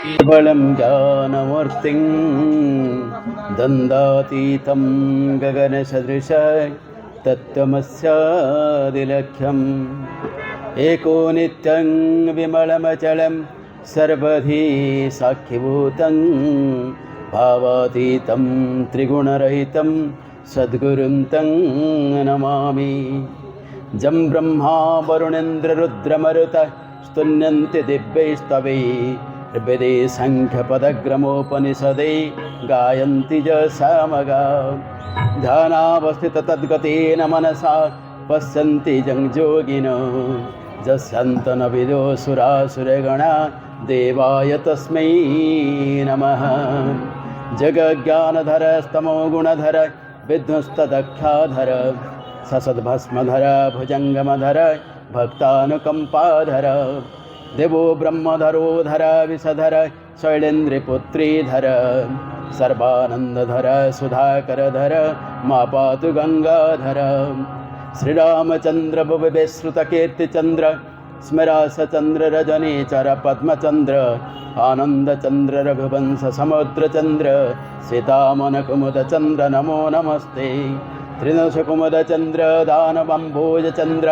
केवलं ज्ञानमूर्तिं द्वन्द्वातीतं गगनसदृश तत्त्वमस्यादिलक्ष्यम् एको नित्यं विमलमचलं सर्वधी साक्षिभूतं भावातीतं त्रिगुणरहितं सद्गुरुं तं नमामि। जं ब्रह्मा वरुणेन्द्ररुद्रमरुतः स्तुन्यन्ति दिव्यैस्तवैः ऋग्वेदे साङ्ख्यपदक्रमोपनिषदे गायन्ति च सामगा ध्यानावस्थिततद्गतेन मनसा पश्यन्ति जं योगिनो यस्यन्तनविदो सुरासुरगणा देवाय तस्मै नमः। जगज्ञानधर स्तमोगुणधर विध्वस्तदक्षाधर ससद्भस्मधर भुजङ्गमधर भक्तानुकम्पाधर देवो ब्रह्मधरोधर विषधर शैलेन्द्रपुत्रीधर सर्वानन्दधर सुधाकरधर मा पातु गङ्गाधर। श्रीरामचन्द्र भुविश्रुतकीर्तिचन्द्र स्मरासचन्द्र रजनीचर पद्मचन्द्र आनन्दचन्द्र रघुवंश समुद्रचन्द्र सीतामनकुमुदचन्द्र नमो नमस्ते। त्रिदशकुमुदचन्द्र दानवम्भोजचन्द्र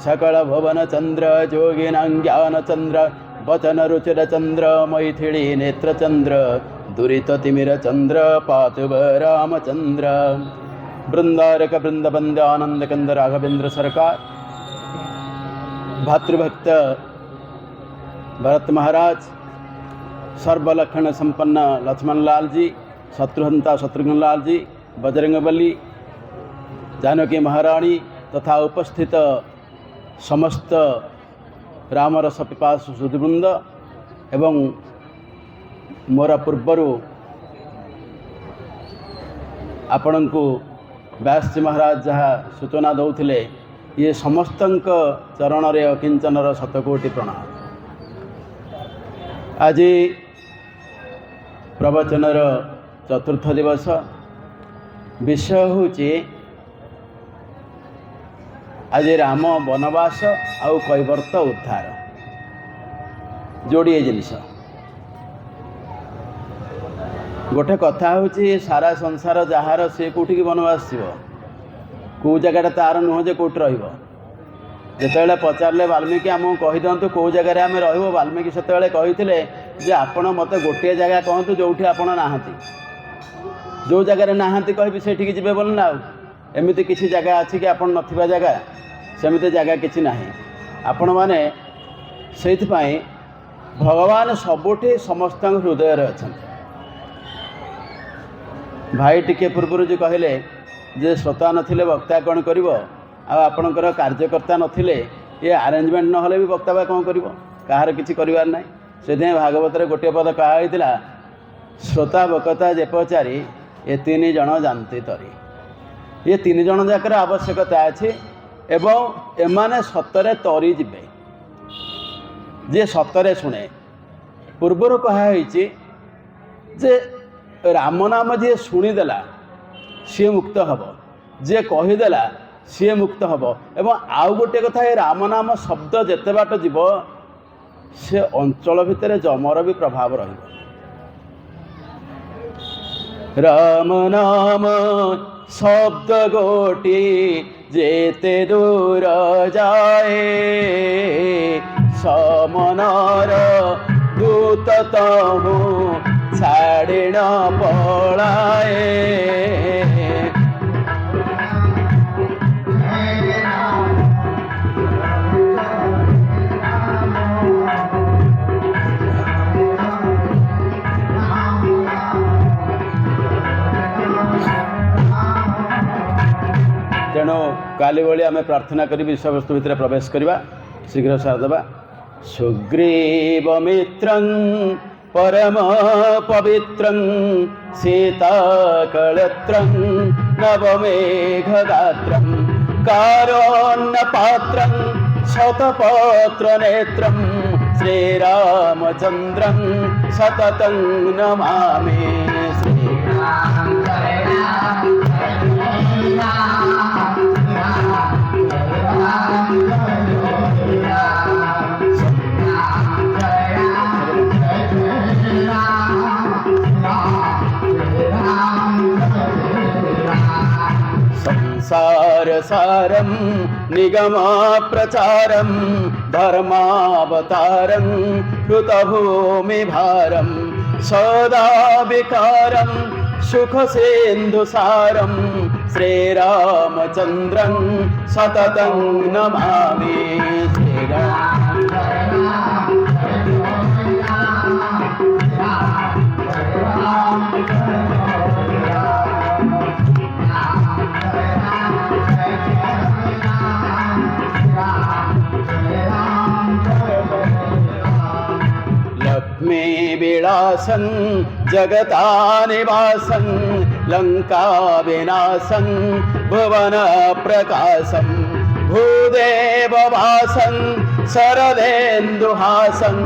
सकलभुवनचन्द्र जोगिनां ज्ञानचन्द्र वचनरुचिरचन्द्र मैथिली नेत्रचन्द्र दुरिततिमिरचन्द्र पातु रामचन्द्र। बृंदारक बृंदबंद आनंदकंद राघवेंद्र सरकार भातृभक्त भरत महाराज सर्वलक्षण संपन्न लक्ष्मण लाल जी शत्रुहंता शत्रुघ्न लाल जी बजरंगबली जानकी महाराणी तथा उपस्थित समस्त रामरस पिपासु सुधीवृंद एवं मोर पूर्वर आपण को व्यास महाराज जहाँ सूचना दौले ये समस्त चरण रे अकिंचनर शतकोटि प्रणाम। आज प्रवचनर चतुर्थ दिवस विषय हूँ आज राम वनवास आउ कैवर्त उद्धार जोड़े जिनिस गोटे कथा हूँ सारा संसार जार सी कौटी वनवास जीव कौ जगह तार नुह जे कौट रतने पचारे वाल्मीकि आमको कहीदिंतु कौ जगार आम वाल्मीकि से जे आपण मत गोटे जगह कहतु जो आपती जो जगार नहांती कहि से जीवे बोल ना एमती किसी जगह अच्छी कि आप नथिबा जगह सेमती जगह किसी ना आपण मैंने से भगवान सबुठी समस्त हृदय अच्छा भाई टिके पूर्व जो कहले जे श्रोता नथिले वक्ता कौन कर आपणकर कार्यकर्ता नथिले ये आरेंजमेंट ना भी वक्ता बा कौन कर कहार किसी करार ना से भागवत गोटे पद कहा श्रोता वक्ता जे पचारि ये तीन जन जानती तरी ये तीन जन जाकर आवश्यकता अच्छी एवं एमाने सतरे तरी जीवे जे सतरे शुणे पूर्वर कहुई जे राम नाम जी शुणीदेला सी मुक्त हम जे कहीदेला सी मुक्त हम एवं आउ गोटे कथा ये राम नाम शब्द जेते बाट जीव से अंचल भितर जमर भी प्रभाव रही। राम नाम शब्द गोटी जेते दूर जाए समनर दूत तहु छाड़ी न पलाए। तेणु काली भाई आम प्रार्थना करी विषय वस्तु भितर प्रवेश करवा शीघ्र सारदेवा। सुग्रीव मित्रं परम पवित्रं सीताकलत्रं नवमेघगात्रं कारुण्यपात्रं शतपत्रनेत्रं श्रीरामचन्द्रं सततं नमामि। सारं निगम प्रचारं धर्मावतारं कृतभूमिभारं सदा विकारं सुखसिन्धुसारं श्रीरामचन्द्रं सततं नमामि। लक्ष्मी विलासं जगतानिवासं लंका विनाशं भुवन प्रकाशं भूदेववासं शरदेन्दुहासं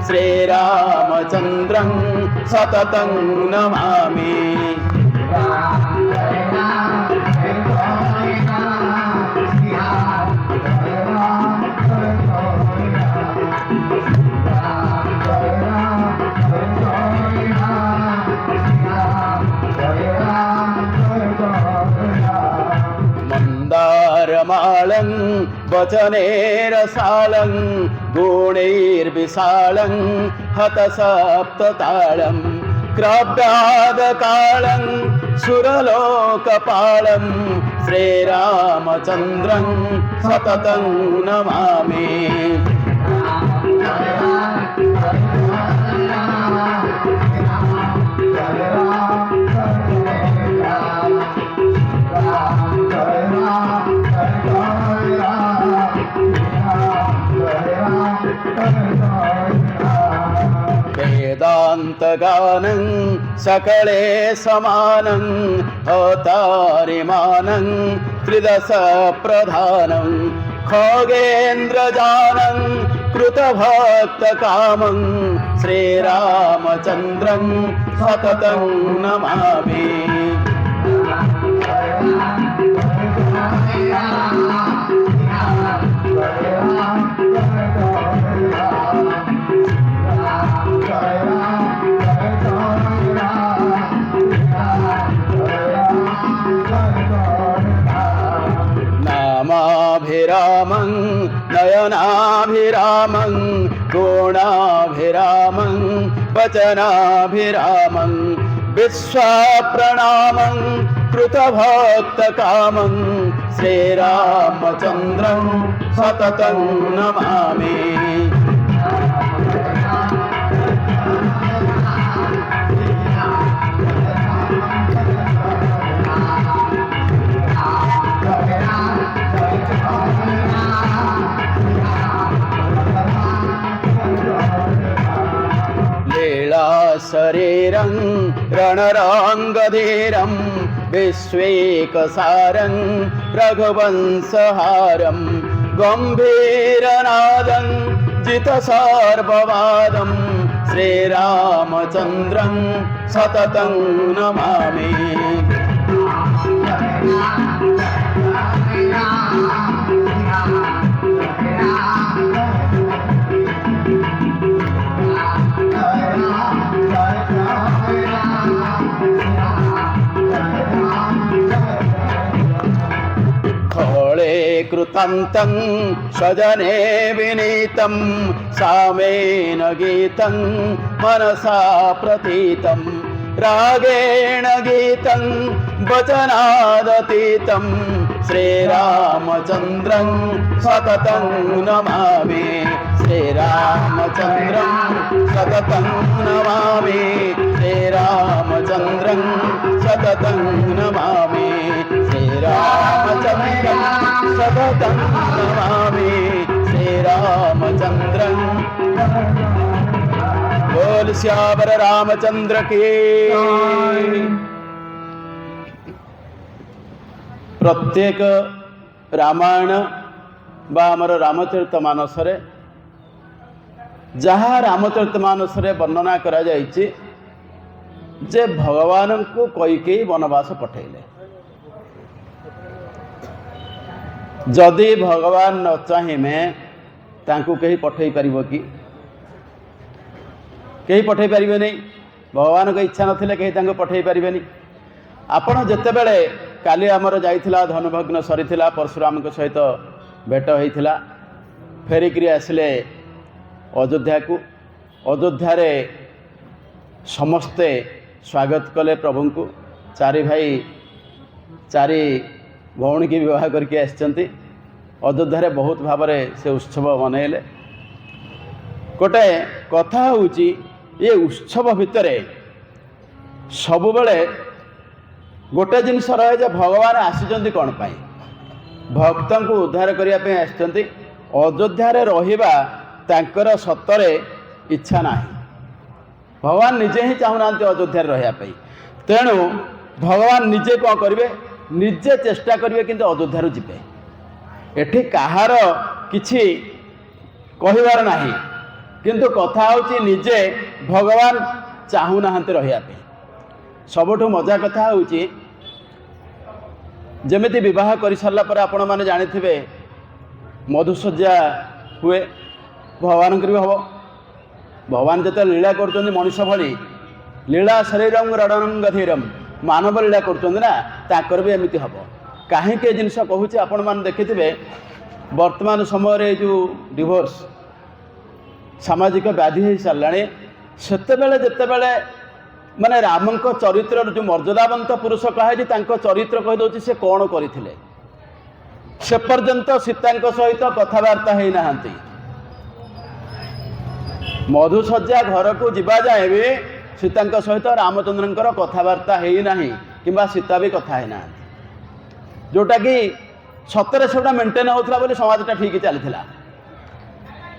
श्रीरामचन्द्रं सततं नमामि। मंदारमालं वचनेरसालं गुणैर्विशालं हतसप्ततालं क्रव्यादकालं सुरलोकपालं श्रीरामचन्द्रं सततं नमामि। वेदान्तगानं सकले समानं अवतारिमानं त्रिदश प्रधानं खगेन्द्रजानं कृतभक्तकामं श्रीरामचन्द्रं सततं नमामि। नामाभिरामं नयनाभिरामं गुणाभिरामं वचनाभिरामं विश्वप्रणामं कृतभक्तकामं श्रीरामचन्द्रं सततं नमामि। शरीरं रणराङ्गधीरं विश्वेकसारं रघुवंशहारं गम्भीरनादं जितसर्ववादं श्रीरामचन्द्रं सततं नमामि। कृतान्तं स्वजने विनीतं सामेन गीतं मनसा प्रतीतं रागेण गीतं वचनादतीतं श्रीरामचन्द्रं सततं नमामि। श्रीरामचन्द्रं सततं नमामि। श्रीरामचन्द्रं सततं नमामि। श्रीरामचन्द्रं सततं नमामि। श्रीरामचन्द्रं बोल श्यावर रामचंद्र की। प्रत्येक रामायण बा आमर रामचरित मानस जहाँ रामचरित मानस वर्णना करा जायछि जे भगवान को कैकेयी वनवास पठेले जदि भगवान न चाहिए तांकु कहीं पठेई पारिबो कि कहीं पठेई पारिबे नहीं। भगवान को इच्छा नथिले कहीं तांकु पठेई पारिबेनी। आपण जेतेबेले काली आमर जाइथिला धनुभग्न सरीथिला परशुराम के सहित भेट होइथिला फेरिकी आसिले अयोध्या को अयोध्या रे समस्ते स्वागत कले प्रभु को चारि भाई चारि भौणी की विवाह करके आसिचंती अयोध्या रे बहुत भाव से उत्सव मनइले गोटे कथा होची ये उत्सव भितर सबु बेले गोटे जिनस रहे जे भगवान आसिचंती कौन पाई भक्त को उद्धार करने आसिचंती अयोध्या रे रहिबा तांकर सतरे इच्छा नाही भगवान निजे ही चाहूना अयोध्या रहा तेणु भगवान निजे कौन करेंगे निजे चेष्टा करेंगे कि अयोध्या जीवे एठी कहार किछि कहिबार नाही किंतु कथा होची निजे भगवान चाहूना रहा सबुठ मजा कथा होची जमिति विवाह कर सारा पर आपण मैंने जानिथिबे मधुसज्जा हुए भगवान भी हम भगवान जो लीला कर मनुष्य भली लीला शरीरम रणरंग धीरम मानव लीला कर भी एमती हम कहीं जिनस कहूँ आपण मैंने देखिथे वर्तमान समय जो डिवोर्स सामाजिक व्याधि हो सारा सेतेबेले जेतेबेले माने राम चरित्र जो मर्यादावंत पुरुष कहे चरित्र कहीदे से कौन करते से पर्यंत सीता सहित कथबार्ता हो ना मधुसज्जा घर को जीवा जाए भी सीता सहित रामचंद्र कथबार्ता होना कि सीता भी कथा है जोटा कि सतरे से मेन्टेन होता बोली समाजटा ठीक चलता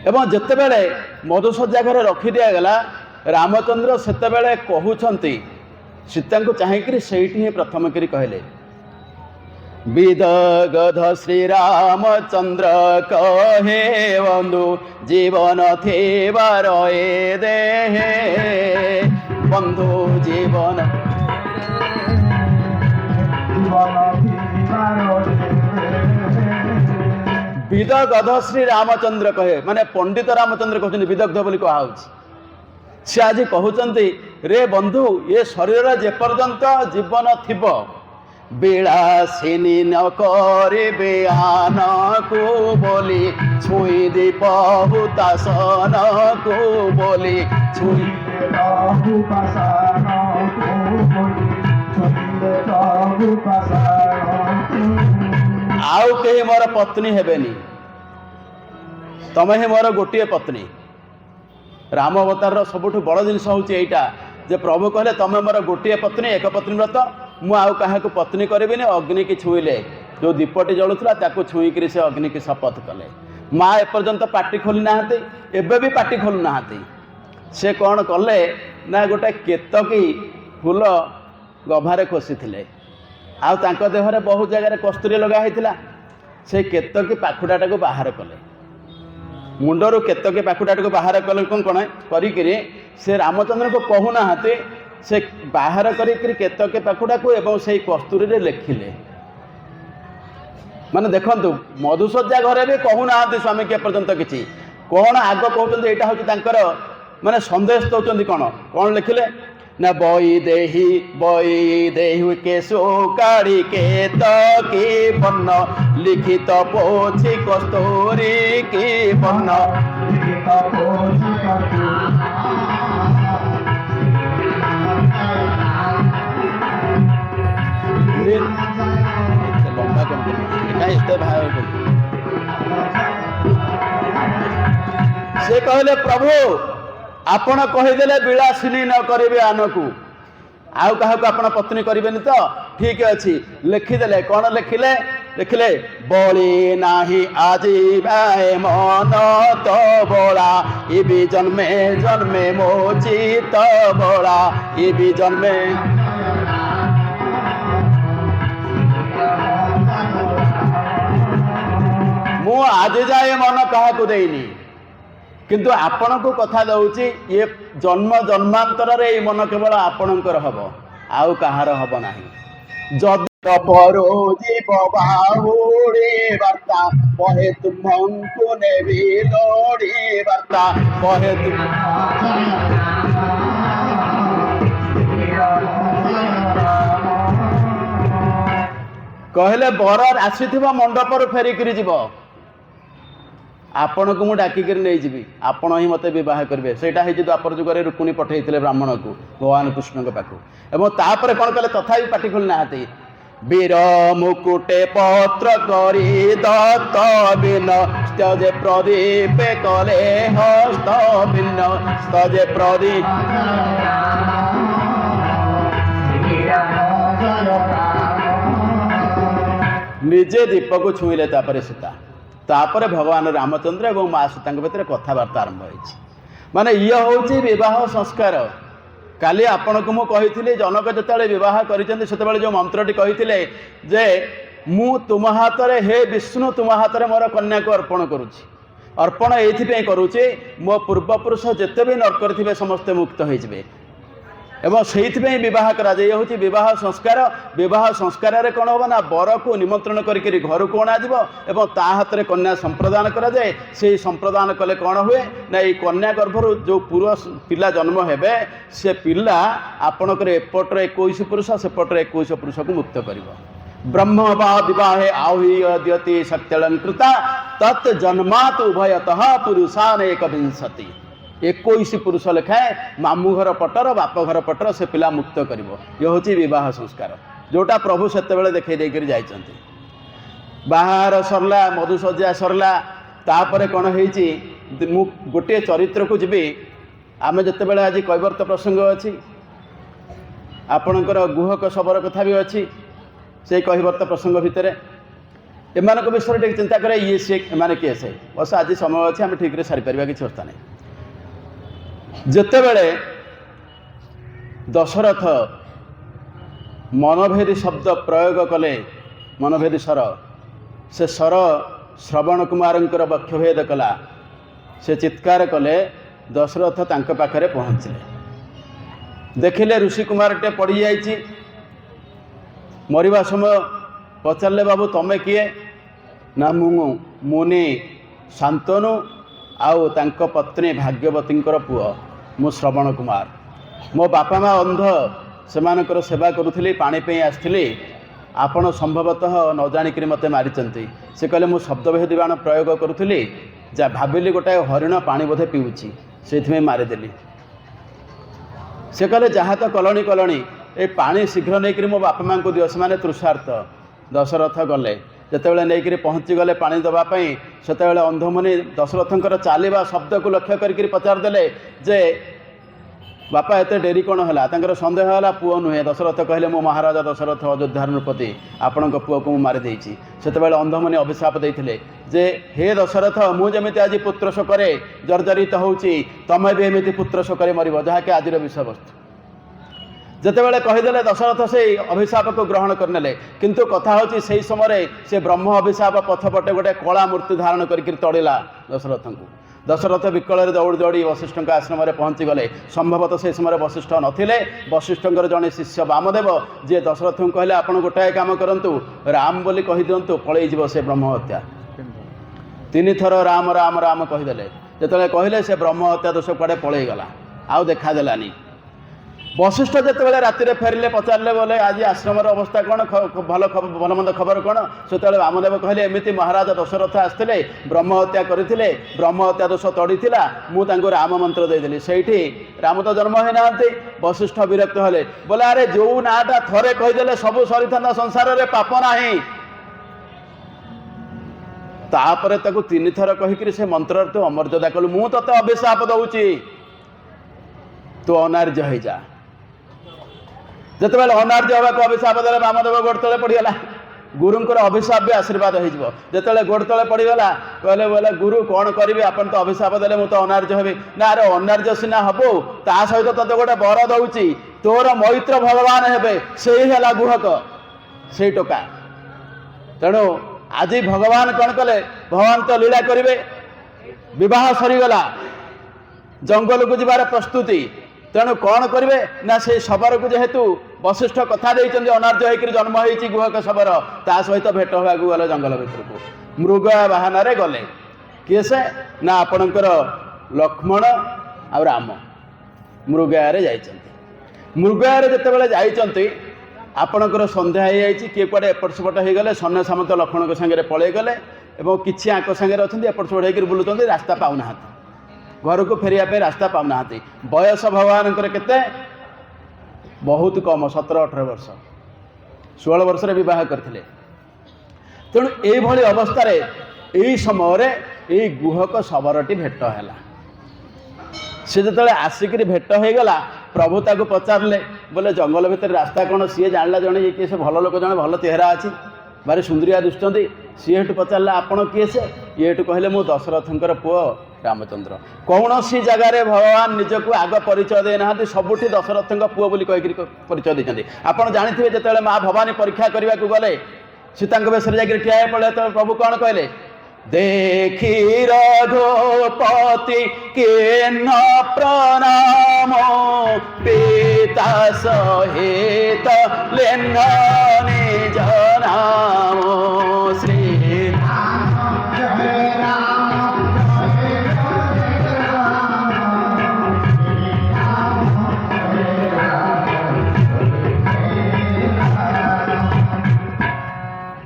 एवं जितेबले मधुसज्जा घर रखी दिगला रामचंद्र सेतेबेले कहउछंती सीता को चाहिए से प्रथम करी कहले विदगध श्रीरामचंद्र कहे बंधु जीवन थेबार ए देहे बंधु जीवन विदगध श्री रामचंद्र कहे माने पंडित रामचंद्र कहते विदग्ध बोली कहा से आज कहते रे बंधु ये शरीर जेपर्यंत जीवन थिब बिलासिनी न करे आन को बोली छुई दीप हुतासन को बोली छुई आउ कहीं मोर पत्नी हेबेनी तमें ही मोर गोटे पत्नी राम अवतार सबुठ बड़ जिनस होईटा जे प्रभु कहले तमें मोर गोटे पत्नी एक पत्नी व्रत मु आउ क्या पत्नी करी अग्नि की छुईले जो दीपटी जलुला ताकू छुईक से अग्नि की शपथ कले माँ एपर्यंत पाटी खोली ना एबे भी पाटी खोलु ना से कौन कले ना गोटे केतकी फूल गभारे खोसी थे आउ तांको देहरे बहुत जगह कस्तूरी लगा होता से केतकी पाखुड़ाटा को बाहर कले मुंडरू केतकी पाखुड़ाटा को बाहर कले कौन कौन करी से रामचंद्र को कहूना से बाहर करी केतकी पाखुड़ा को एवं से कस्तूरी लिखिले माने देखंतु मधुसज्जा घरे भी कहूना स्वामी के पर्यंत किसी कौन आग कहते यहाँ हूँ माने संदेश दौरान कौन कौन लिखिले न बई देही केशो काढ़ी के की बन्न लिखित पोछी कस्तूरी की बन्न से कहले प्रभु आपण कहीदेले विलासिनी न करेंगे आन को आउ क्या आपण पत्नी करें तो ठीक अच्छी लिखिदेले कौन लिखिले लिखिले बड़ी नाही आजी मन तो बोला ये जन्मे जन्मे मोचित बोला ये जन्मे मु आज जाए मन क्या देनी किंतु आपण को कथा दउची ये जन्म जन्मांतर रे मन केवल आपणकर हब आउ कहार हब नाही जद परो जीव बाहुड़ी वार्ता कहे तुमको ने भी लोड़ी वार्ता कहे कहले बर आसीथिबो मंडपर फेरिकी जीव आपण को मुझे डाकिक नहीं जी आपण ही मत बह करेंगे सेटा ही द्वापर जुगे रुक्मिणी पठे ब्राह्मण को भगवान कृष्ण पाखु एवं तापर कौन कले तथा पाटी खोली ना वीर मुकुटे पत्र करी दत्त बिन स्तजे प्रदीप कले हस्त भिन्न स्तजे प्रदीप निजे दीप को छुईले सीता तापर भगवान रामचंद्र और माँ सीता भितर कथबार्ता आरंभ होती माने ये हूँ विवाह संस्कार काली आपण को मुझे जनक जिते बह कर जो मंत्रटी कही जे मु तुम हाथ हे विष्णु तुम हाथ में मोर कन्या को अर्पण करुच्ची अर्पण ये करुच्ची मो पूर्वपुरुष जिते भी नरकर थे समस्ते मुक्त होइजिबे एवं से बह कर विवाह संस्कार कौन हम ना बर को निमंत्रण करके घर को अणाଯିव एवं ता हाथ में कन्या संप्रदान कराए से संप्रदान कले कौन हुए ना ये कन्या गर्भर जो पूर्व पिला जन्म हे से पिला आपणकर एपटर 21 पुरुष सेपटर 21 पुरुष को मुक्त कर ब्रह्म विवाहे आहुति शक्त्यलंकृता तत् जन्मात उभयतः पुरुषान एक विंशति 21 पुरुष लेखाएं मामू घर पटर बाप घर पटर से पिला मुक्त कर ये हूँ विवाह संस्कार जोटा प्रभु से देखई देकर जाइछन्ति बाहर सरला मधुसज्जा सरला तापर कौन होती गोटे चरित्र को जीवी आम जिते आज कैवर्त प्रसंग अच्छी आपणकर गुहक शबर कथा भी अच्छी से कैवर्त प्रसंग भितर एम विषय चिंता करे ये सी एम किए से बस आज समय अच्छे आम ठीक सारी पार किसी अवस्था नहीं जितेबले दशरथ मनभेदी शब्द प्रयोग कले मनभेदी स्वर से स्वर श्रवण कुमार वक्षभेद कला से चित्कार कले दशरथ तांक पाखरे पहुँचले देखिले ऋषि कुमार टे पड़ जाइए मरिबा समय पचारे बाबू तमें किए ना मुनि शांतनु आउ तांक पत्नी भाग्यवती पुओ मु श्रवण कुमार मो बापा माँ अंध से सेवा करुली पानी आसती आपण संभवतः न जाणिक मत मारी से कहले मु शब्दभेदी बाण प्रयोग करुली जा भाविली गोटाए हरिण पानी बोधे पीऊँची से मारिदेली से कहले जहाँ तो कलणी कलणी ए पानी शीघ्र नहीं मो बापा माँ को दियो से तृषार्थ दशरथ गले जितेबाला नहीं पहुँची गले पानी देवाई से अंधमुनि दशरथंकर चलवा शब्द को लक्ष्य करके पचारदे जे बापा एत डेरी कौन है सन्देह है पुओ नुहे दशरथ कहले मो महाराजा दशरथ अयोध्या नृपति आपण पुओ को मारिदे से अंधमुनि अभिशाप देते जे हे दशरथ मुझे आज पुत्र शोकरे जर्जरित होची तमें भी एमती पुत्र शोकरे मर जहाँकि आज विषय वस्तु जितेबाला कहीदेले दशरथ से अभिशाप को ग्रहण करने किंतु कथा होची से समय से ब्रह्म अभिशाप पथपटे गोटे कला मूर्ति धारण करके तड़िला दशरथ को दशरथ विकल दौड़ दौड़ी वशिष्ठ आश्रम में पहुँची गले संभवतः से समय वशिष्ठ नथिले वशिष्ठर जड़े शिष्य वामदेव जी दशरथ को कहले आपण गोटाए काम करूँ राम बोली कही दिंतु पलैज से ब्रह्म हत्या 3 थर राम राम राम कहीदेले जिते कहले से ब्रह्म हत्या दोष कुआड़े पलैगला आउ देखादेलानी वशिष्ठ जिते राति फेरिले पचारे बोले आज आश्रम अवस्था कौन भल मंद खबर कौन से वामदेव कहले एमती महाराज दशरथ आसते ब्रह्म हत्या करते ब्रह्म हत्या दोष तड़ी मुझे राम मंत्र देदेली से राम तो जन्म ही ना वशिष्ठ विरक्त हेले बोले अरे जो नाटा थरे कहीदेले सबू सरी था संसार में पाप ना तापर 3 थर कहीकि से मंत्र तू अमर्यादा कलु मु ते अभिशाप दौची तू अनार्य हो जा जितेबाला अनार्य होगा अभिशाप दे वामदेव गोड़ तले पड़गला गुरुंर अभिशाप भी आशीर्वाद होते गोड़ तले पड़गला कहले बोले गुरु कौन करी आपन तो अभिशाप देले मु तो अनार्य हेबी ना अरे अनार्य सीना हबो ता सहित तते गोटे बर दौची तोर मैत्र भगवान हेबे से है गुहक से टोका तेणु आज भगवान कौन कले भगवान तो लीला करेंगे विवाह सरीगला जंगल को जीवार प्रस्तुति तेणु कौन करेंगे ना से शबर को जेहेतु वशिष्ठ कथा देते अनार्य होकर जन्म होती गुहक शबर ता सहित भेट होगा गले जंगल भर को मृग बाहन गले किए से ना आपणकर लक्ष्मण आ राम मृगया जाते मृगया जितेबाला जाइंट ଆପଣଙ୍କର ସନ୍ଧ୍ୟା ହେଇଯାଇଛି, କିଏ କୁଆଡ଼େ ଏପଟ ସେପଟ ହେଇଗଲେ, ସୈନ୍ୟ ସାମନ୍ତ ଲକ୍ଷ୍ମଣଙ୍କ ସାଙ୍ଗରେ ପଳେଇ ଗଲେ ଏବଂ କିଛି ଆଙ୍କ ସାଙ୍ଗରେ ଅଛନ୍ତି ଏପଟ ସେପଟ ହେଇକରି ବୁଲୁଛନ୍ତି, ରାସ୍ତା ପାଉନାହାନ୍ତି, ଘରକୁ ଫେରିବା ପାଇଁ ରାସ୍ତା ପାଉନାହାନ୍ତି। ବୟସ ଭଗବାନଙ୍କର କେତେ? ବହୁତ କମ୍, 17-18 ବର୍ଷ, 16 ବର୍ଷରେ ବିବାହ କରିଥିଲେ। ତେଣୁ ଏଇଭଳି ଅବସ୍ଥାରେ ଏଇ ସମୟରେ ଏଇ ଗୁହକ ଶବରଟି ଭେଟ ହେଲା। ସେ ଯେତେବେଳେ ଆସିକରି ଭେଟ ହେଇଗଲା, ପ୍ରଭୁ ତାକୁ ପଚାରିଲେ, ବୋଲେ ଜଙ୍ଗଲ ଭିତରେ ରାସ୍ତା କ'ଣ? ସିଏ ଜାଣିଲା ଜଣେ ଇଏ କିଏ, ସେ ଭଲ ଲୋକ, ଜଣେ ଭଲ ଚେହେରା ଅଛି, ଭାରି ସୁନ୍ଦରିଆ ଦିଶୁଛନ୍ତି। ସିଏ ହେଠୁ ପଚାରିଲା, ଆପଣ କିଏ ସେ? ଇଏ ହେଠୁ କହିଲେ, ମୁଁ ଦଶରଥଙ୍କର ପୁଅ ରାମଚନ୍ଦ୍ର। କୌଣସି ଜାଗାରେ ଭଗବାନ ନିଜକୁ ଆଗ ପରିଚୟ ଦେଇନାହାନ୍ତି, ସବୁଠି ଦଶରଥଙ୍କ ପୁଅ ବୋଲି କହିକରି ପରିଚୟ ଦେଇଛନ୍ତି। ଆପଣ ଜାଣିଥିବେ ଯେତେବେଳେ ମା ଭବାନୀ ପରୀକ୍ଷା କରିବାକୁ ଗଲେ, ସୀତାଙ୍କ ବେଶରେ ଯାଇକରି ଠିଆ ହେଇ ପଡ଼ିଲେ, ଯେତେବେଳେ ପ୍ରଭୁ କ'ଣ କହିଲେ? ଦେଖି ରଘୁପତି କିନ୍ନ ପ୍ରଣାମ, ପିତା ସହିତ ଲେନ ନିଜ ନାମ। ଶ୍ରୀ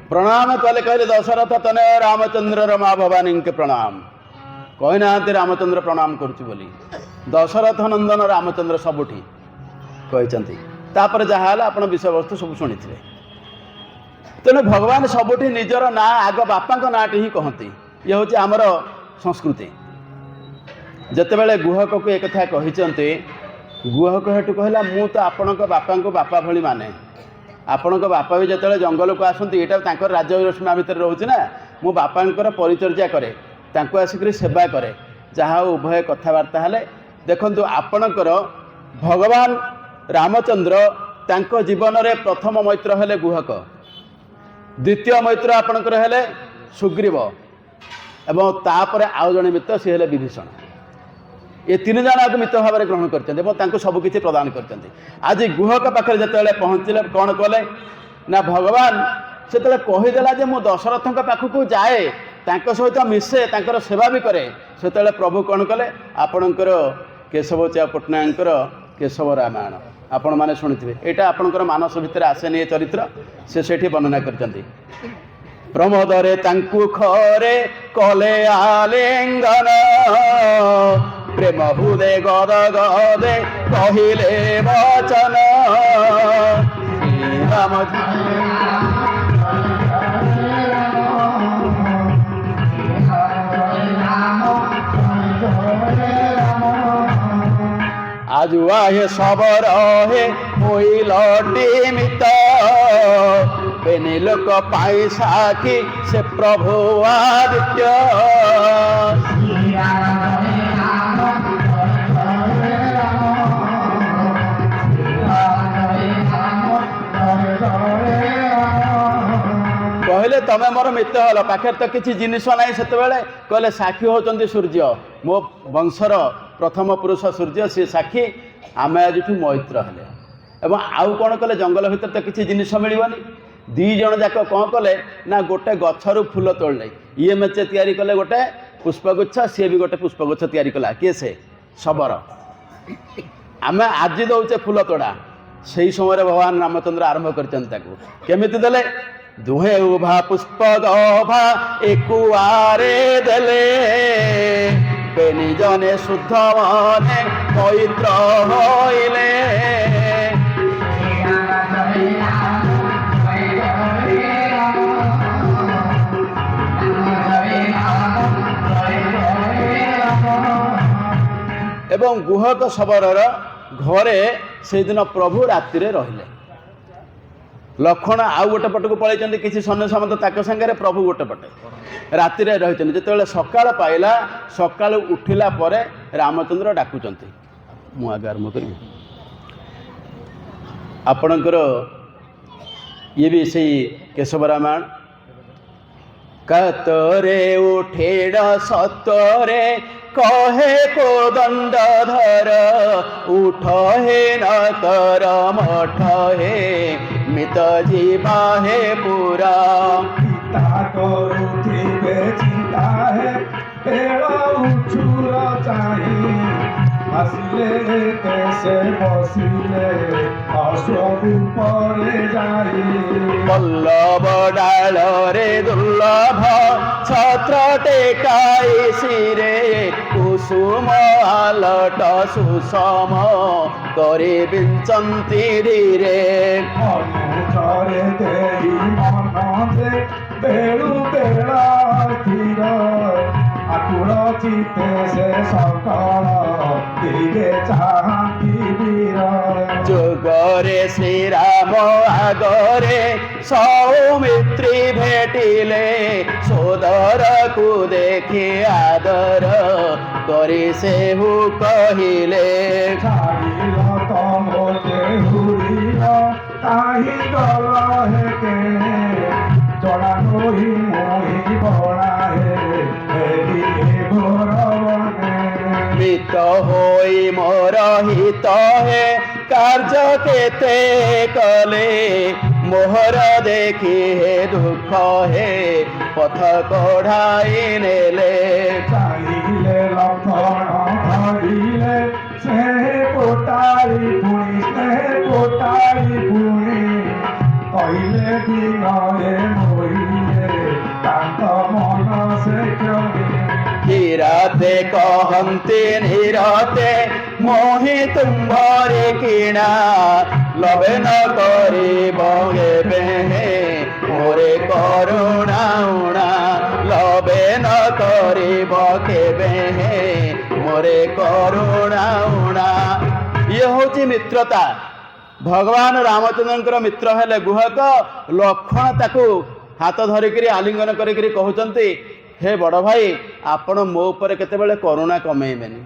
प्रणाम कले, कहले दशरथ तनय रामचंद्र मा भवानी के प्रणाम। कहना रामचंद्र प्रणाम करुच्ची बोली, दशरथ नंदन रामचंद्र सबुठी कहते। तापर जहाँ आप विषय वस्तु सब शुणी थे। तेणु भगवान सबुठी निजर ना आग बापा नाटी ही कहती। ये हूँ आमर संस्कृति। जितेबाला गुहक को एक कथा कहते, गुहक हेतु कहला, मु तो आपण बापा को बापा भली माने, आपण बापा भी जिते जंगल को आसती, यहाँ तर राज्य रश्मा भितर रोचे ना, मो बापांकर परिचर्या करे, तांको आसिक सेवा करे, जहाँ उभय कथबार्ता हेले। देखंतु आपणकर भगवान रामचंद्र तांको जीवन रे प्रथम मैत्र हेले गुहक, द्वितीय मैत्र आपणकर हेले सुग्रीव, एवं तापर आउ जणे मित्र सी हेले विभीषण। ये तीन जन आगे मित्र भाव में ग्रहण करते सबकि प्रदान करते। आज गुहक पाखे जिते पहुँचले कौन कले ना, भगवान से कहीदेला जे मु दशरथ पाखक जाए, सहित मिसे, तांकर सेवा भी करे। से प्रभु कौन कले, आपणकर केशव चेया पट्टनायकर केशव रामायण आपण मैंने शुणिथे। यहाँ आपणकर मानस भितर आसेनी ये चरित्र, से वर्णना करते। प्रमोदरे तांकु खरे कले आलिंगन, प्रेम हुदे गद गदे कहिले वचन। राम आजु आहे सबर हे होई लटी मित, बेनी लोक पाई साखी से प्रभु आदित्य। कहले तमें मोर मित्र हल, पाखे तो किसी जिनिस ना, से कहले साक्षी होचंदी सूर्य, मो वंशर प्रथम पुरुष सूर्य, सी साक्षी, आम आज मैत्र हेले। एवं आउ कौन कले, जंगल भितर तो किसी जिनिस मिलबनी। दी जन जाक कौन कले ना, गोटे गछरु फूल तोड़ले, ये मेचे तैयारी कले गोटे पुष्पगुच्छ, सी भी गोटे पुष्पगुच्छ तैयारी कला, किए से शबर। आम आज दौचे फूल तोड़ा, से समय भगवान रामचंद्र आरंभ करमिति देले, दुहे उभा पुष्प गभा एकुआरे देले, बेनी जने शुद्ध मने मैत्र होइले। एवं गुहक शबरर घरे से दिन प्रभु राति रहिले। लक्ष्मण आउ गोटे पट को पलैं, किसी सैन्य सामंत ताक सागर, प्रभु गोटे पटे राति रही। जिते सकाल पाइला, सकाल उठिला परे रामचंद्र डाकुंट, मु आगे आरंभ करी। आपणकर ये भी से केशव रामायण। कतरे उठेड़ सतरे कहे को दंडधर, उठ हे न कर मठ हे मित जीवा हे पूरा। पिता करुथिबे चिंता हे, पेड़ उछुर चाही ଆସିଲେ ସେ ବସିଲେ ଅଶ୍ୱ ଉପରେ ଯାଇ ପଲ୍ଲବ ଡାଳରେ ଦୁର୍ଲଭ ଛତ୍ର ଟେକାଇ ଶିରେ କୁସୁମ ଆଲଟ ସୁଷମ କରି ବିଞ୍ଚନ୍ତି ଧୀରେ ଅନୁଚରେ ଦେଇ ମନରେ ବେଳୁ ବେଳା ଥିର ଆକୁଳ ଚିତେ ସେ ସକାଳ ଦିଗେ ଚାହାନ୍ତି ବୀର ଯୁଗରେ ଶ୍ରୀରାମ ଆଗରେ ସୌମିତ୍ରୀ ଭେଟିଲେ ସୋଦରକୁ ଦେଖି ଆଦର କରି ସେହୁ କହିଲେ ଛାଡ଼ିଲ ତମ ଦେହୁରିଲ କାହିଁ ଗଲ ହେ କେଣେ ଜଡ଼ା ନୋହି ମୋହି ବଳା ହେ ଘୋର ବନେ ମିତ ହୋଇ ମୋର ହିତ ହେ କାର୍ଯ୍ୟ କେତେ କଲେ ମୋହର ଦେଖି ହେ ଦୁଃଖ ହେ ପଥ କଢ଼ାଇ ନେଲେ ଚାଲିଲେ ଲକ୍ଷଣ ଧରିଲେ ସ୍ନେହ କୋଟାଳି ପୁଣି କହିଲେ ଦିନରେ ମୋହିଲେ ତାଙ୍କ ମନ ସେ କିରାତେ କହନ୍ତି ନିରତେ ମୋହି ତୁମ୍ଭରେ କିଣା ଲବେ ନ କରିବ ଏବେ ମୋରେ କରୁଣା ଉଣା ଲବେ ନ କରିବ କେବେ ମୋରେ କରୁଣା ଉଣା। ଇଏ ହେଉଛି ମିତ୍ରତା। ଭଗବାନ ରାମଚନ୍ଦ୍ରଙ୍କର ମିତ୍ର ହେଲେ ଗୁହକ। ଲକ୍ଷ୍ମଣ ତାକୁ ହାତ ଧରିକିରି ଆଲିଙ୍ଗନ କରିକିରି କହୁଛନ୍ତି ହେ ବଡ଼ ଭାଇ ଆପଣ ମୋ ଉପରେ କେତେବେଳେ କରୁଣା କମେଇବେନି।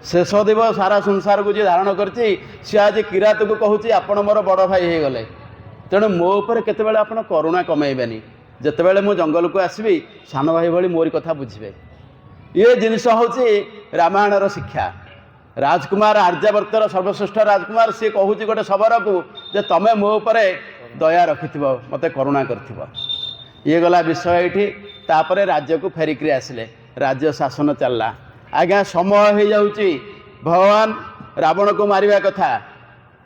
ଶେଷ ଦିବ ସାରା ସଂସାରକୁ ଯିଏ ଧାରଣ କରିଛି ସିଏ ଆଜି କିରାତକୁ କହୁଛି ଆପଣ ମୋର ବଡ଼ ଭାଇ ହେଇଗଲେ, ତେଣୁ ମୋ ଉପରେ କେତେବେଳେ ଆପଣ କରୁଣା କମେଇବେନି। ଯେତେବେଳେ ମୁଁ ଜଙ୍ଗଲକୁ ଆସିବି ସାନ ଭାଇ ଭଳି ମୋରି କଥା ବୁଝିବେ। ଇଏ ଜିନିଷ ହେଉଛି ରାମାୟଣର ଶିକ୍ଷା। ରାଜକୁମାର ଆର୍ଯ୍ୟାବର୍ତ୍ତର ସର୍ବଶ୍ରେଷ୍ଠ ରାଜକୁମାର ସିଏ କହୁଛି ଗୋଟେ ଶବରକୁ ଯେ ତମେ ମୋ ଉପରେ ଦୟା ରଖିଥିବ, ମୋତେ କରୁଣା କରିଥିବ। ଇଏ ଗଲା ବିଷୟ ଏଇଠି। ତାପରେ ରାଜ୍ୟକୁ ଫେରିକିରି ଆସିଲେ, ରାଜ୍ୟ ଶାସନ ଚାଲିଲା। ଆଜ୍ଞା ସମୟ ହେଇଯାଉଛି, ଭଗବାନ ରାବଣକୁ ମାରିବା କଥା।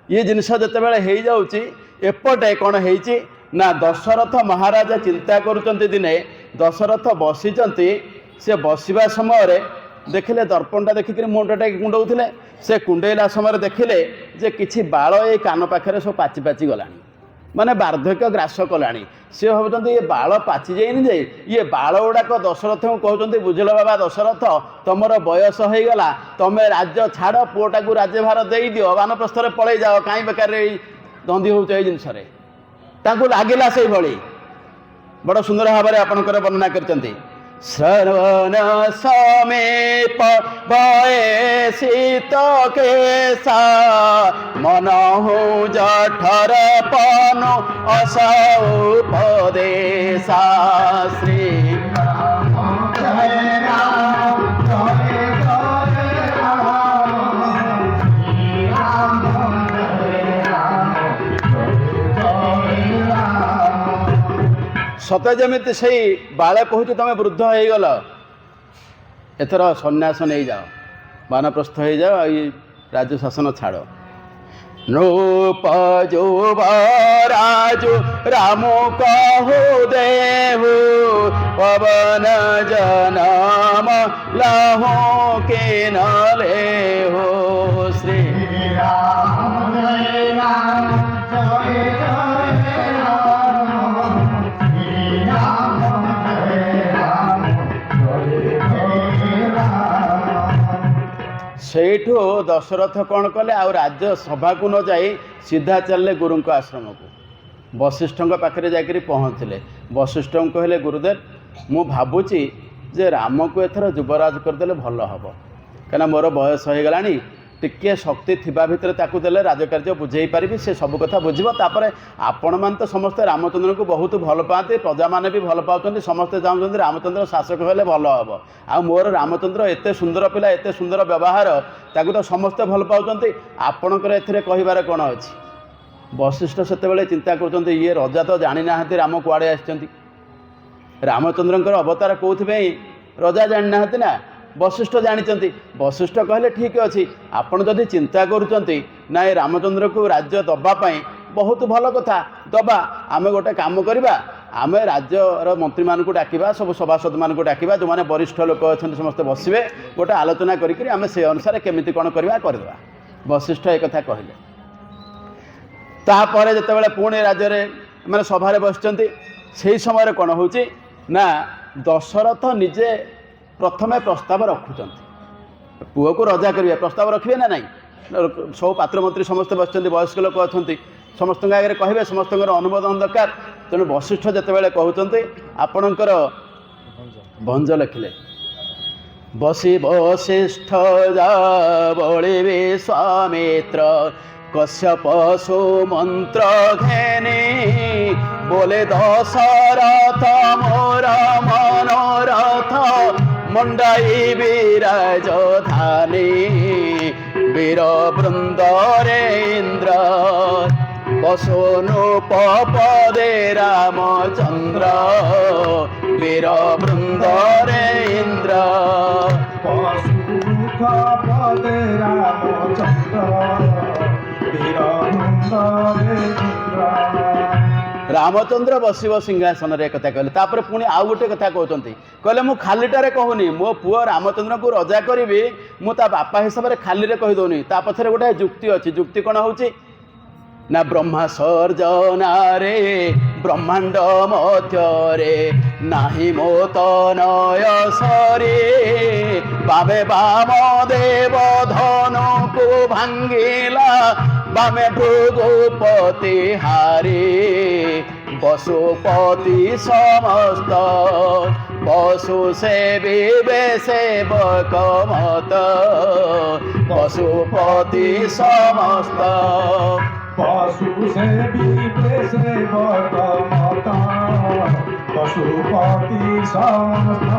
ଇଏ ଜିନିଷ ଯେତେବେଳେ ହେଇଯାଉଛି ଏପଟେ କ'ଣ ହେଇଛି ନା ଦଶରଥ ମହାରାଜା ଚିନ୍ତା କରୁଛନ୍ତି। ଦିନେ ଦଶରଥ ବସିଛନ୍ତି, ସେ ବସିବା ସମୟରେ ଦେଖିଲେ ଦର୍ପଣଟା ଦେଖିକିରି ମୁଣ୍ଡଟା କୁଣ୍ଡଉଥିଲେ। ସେ କୁଣ୍ଡେଇଲା ସମୟରେ ଦେଖିଲେ ଯେ କିଛି ବାଳ ଏଇ କାନ ପାଖରେ ସବୁ ପାଚି ପାଚି ଗଲାଣି, ମାନେ ବାର୍ଦ୍ଧକ୍ୟ ଗ୍ରାସ କଲାଣି। ସେ ଭାବୁଛନ୍ତି ଏ ବାଳ ପାଚି ଯାଇନି ଯେ ଇଏ ବାଳ ଗୁଡ଼ାକ ଦଶରଥଙ୍କୁ କହୁଛନ୍ତି ବୁଝିଲ ବାବା ଦଶରଥ ତମର ବୟସ ହେଇଗଲା, ତମେ ରାଜ୍ୟ ଛାଡ଼, ପୁଅଟାକୁ ରାଜ୍ୟଭାର ଦେଇଦିଅ, ବାନପ୍ରସ୍ଥରେ ପଳେଇ ଯାଅ, କାହିଁ ବେକାରରେ ଏଇ ଧନ୍ଦୀ ହେଉଛ ଏଇ ଜିନିଷରେ। ତାଙ୍କୁ ଲାଗିଲା ସେଇଭଳି। ବଡ଼ ସୁନ୍ଦର ଭାବରେ ଆପଣଙ୍କର ବର୍ଣ୍ଣନା କରିଛନ୍ତି। ଶ୍ରବଣ ସମୀପ ଭଏ ଶୀତ କେଶା ମନହୁ ଜଠର ପନୁ ଅସୌପଦେଶା ଶ୍ରୀ ସତେ ଯେମିତି ସେଇ ବାଳ କହୁଛି ତମେ ବୃଦ୍ଧ ହେଇଗଲ, ଏଥର ସନ୍ନ୍ୟାସ ନେଇଯାଅ, ବାନପ୍ରସ୍ଥ ହେଇଯାଅ, ଏଇ ରାଜ୍ୟ ଶାସନ ଛାଡ଼। ନୃପ ଯୁବରାଜୁ ରାମ କହୁ ଦେହୁ ପବନ ଜନମ ଲହୁ କେ ନ ଲେହୁ ଶ୍ରୀ ସେଇଠୁ ଦଶରଥ କ'ଣ କଲେ ଆଉ ରାଜ୍ୟ ସଭାକୁ ନ ଯାଇ ସିଧା ଚାଲିଲେ ଗୁରୁଙ୍କ ଆଶ୍ରମକୁ। ବଶିଷ୍ଠଙ୍କ ପାଖରେ ଯାଇକରି ପହଞ୍ଚିଲେ। ବଶିଷ୍ଠଙ୍କୁ କହିଲେ ଗୁରୁଦେବ ମୁଁ ଭାବୁଛି ଯେ ରାମକୁ ଏଥର ଯୁବରାଜ କରିଦେଲେ ଭଲ ହେବ, କାହିଁକିନା ମୋର ବୟସ ହେଇଗଲାଣି, ଟିକିଏ ଶକ୍ତି ଥିବା ଭିତରେ ତାକୁ ଦେଲେ ରାଜକାର୍ଯ୍ୟ ବୁଝେଇ ପାରିବି, ସେ ସବୁ କଥା ବୁଝିବ। ତାପରେ ଆପଣମାନେ ତ ସମସ୍ତେ ରାମଚନ୍ଦ୍ରଙ୍କୁ ବହୁତ ଭଲ ପାଆନ୍ତି, ପ୍ରଜାମାନେ ବି ଭଲ ପାଉଛନ୍ତି, ସମସ୍ତେ ଚାହୁଁଛନ୍ତି ରାମଚନ୍ଦ୍ର ଶାସକ ହେଲେ ଭଲ ହେବ। ଆଉ ମୋର ରାମଚନ୍ଦ୍ର ଏତେ ସୁନ୍ଦର ପିଲା, ଏତେ ସୁନ୍ଦର ବ୍ୟବହାର, ତାକୁ ତ ସମସ୍ତେ ଭଲ ପାଉଛନ୍ତି, ଆପଣଙ୍କର ଏଥିରେ କହିବାର କ'ଣ ଅଛି? ବଶିଷ୍ଠ ସେତେବେଳେ ଚିନ୍ତା କରୁଛନ୍ତି ଇଏ ରଜା ତ ଜାଣିନାହାନ୍ତି ରାମ କୁଆଡ଼େ ଆସିଛନ୍ତି, ରାମଚନ୍ଦ୍ରଙ୍କର ଅବତାର କେଉଁଥିପାଇଁ ରଜା ଜାଣିନାହାନ୍ତି ନା, वशिष्ठ जानते वशिष्ठ कहले ठीक अच्छे आपण जदि चिंता करुँच ना रामचंद्र को राज्य दबापाई बहुत भल कथा दबा आम गोटे काम करवा आम राज्यर मंत्री मानक डाकिबा सब सभासद मानक डाकिबा जो मैंने वरिष्ठ लोक अच्छा समस्ते बसवे गोटे आलोचना करी आम से अनुसार केमिति कौन करवा करदेवा वशिष्ठ एक कथा कहले तापर जितेबाला पुणी राज्य मैंने सभारे बसचंती से समय कौन हो ना दशरथ निजे प्रथमे प्रस्ताव रखुंट पुओ को रजा करेंगे प्रस्ताव रखिए ना नहीं सब पात्र मंत्री समस्ते बसचंती वयस्क लोक अच्छा समस्त आगे कहे समस्त अनुमोदन दरकार तेणु वशिष्ठ जितेबाला कहते आपणकर भंज लिखिले बसी वशिष्ठ बड़े विश्वामित्र कश्यप सुमंत्र घेने बोले दशरथ मोर मनोरथ मंडाई विराज धानी वीर वृंदरे इंद्र बसोनुपदे रामचंद्र वीर वृंदरे इंद्र पशुपदे रामचंद्र वीर वृंदरे इंद्र रामचंद्र बसव सिंहासन रे कथा कहले तापर पुणी आउ गोटे कथा कहते कहले मु खालीटारे कहूनी मो पुओ रामचंद्र को रजा करी मु ता बापा हिसाब से खाली रे कही दौनी ता पछरे गोटे जुक्ति अच्छी जुक्ति कौन होची ना ब्रह्मा सर्जनारे ब्रह्मांड मध्यरे नाही मो तनय सरे बाबे बाम देव धनु को भांगिला बामे भृगुपति हारे पशुपति समस्त पशु सेविबे सेवक मत पशुपति समस्त पशु सेविबे सेवक मत पशुपति समस्त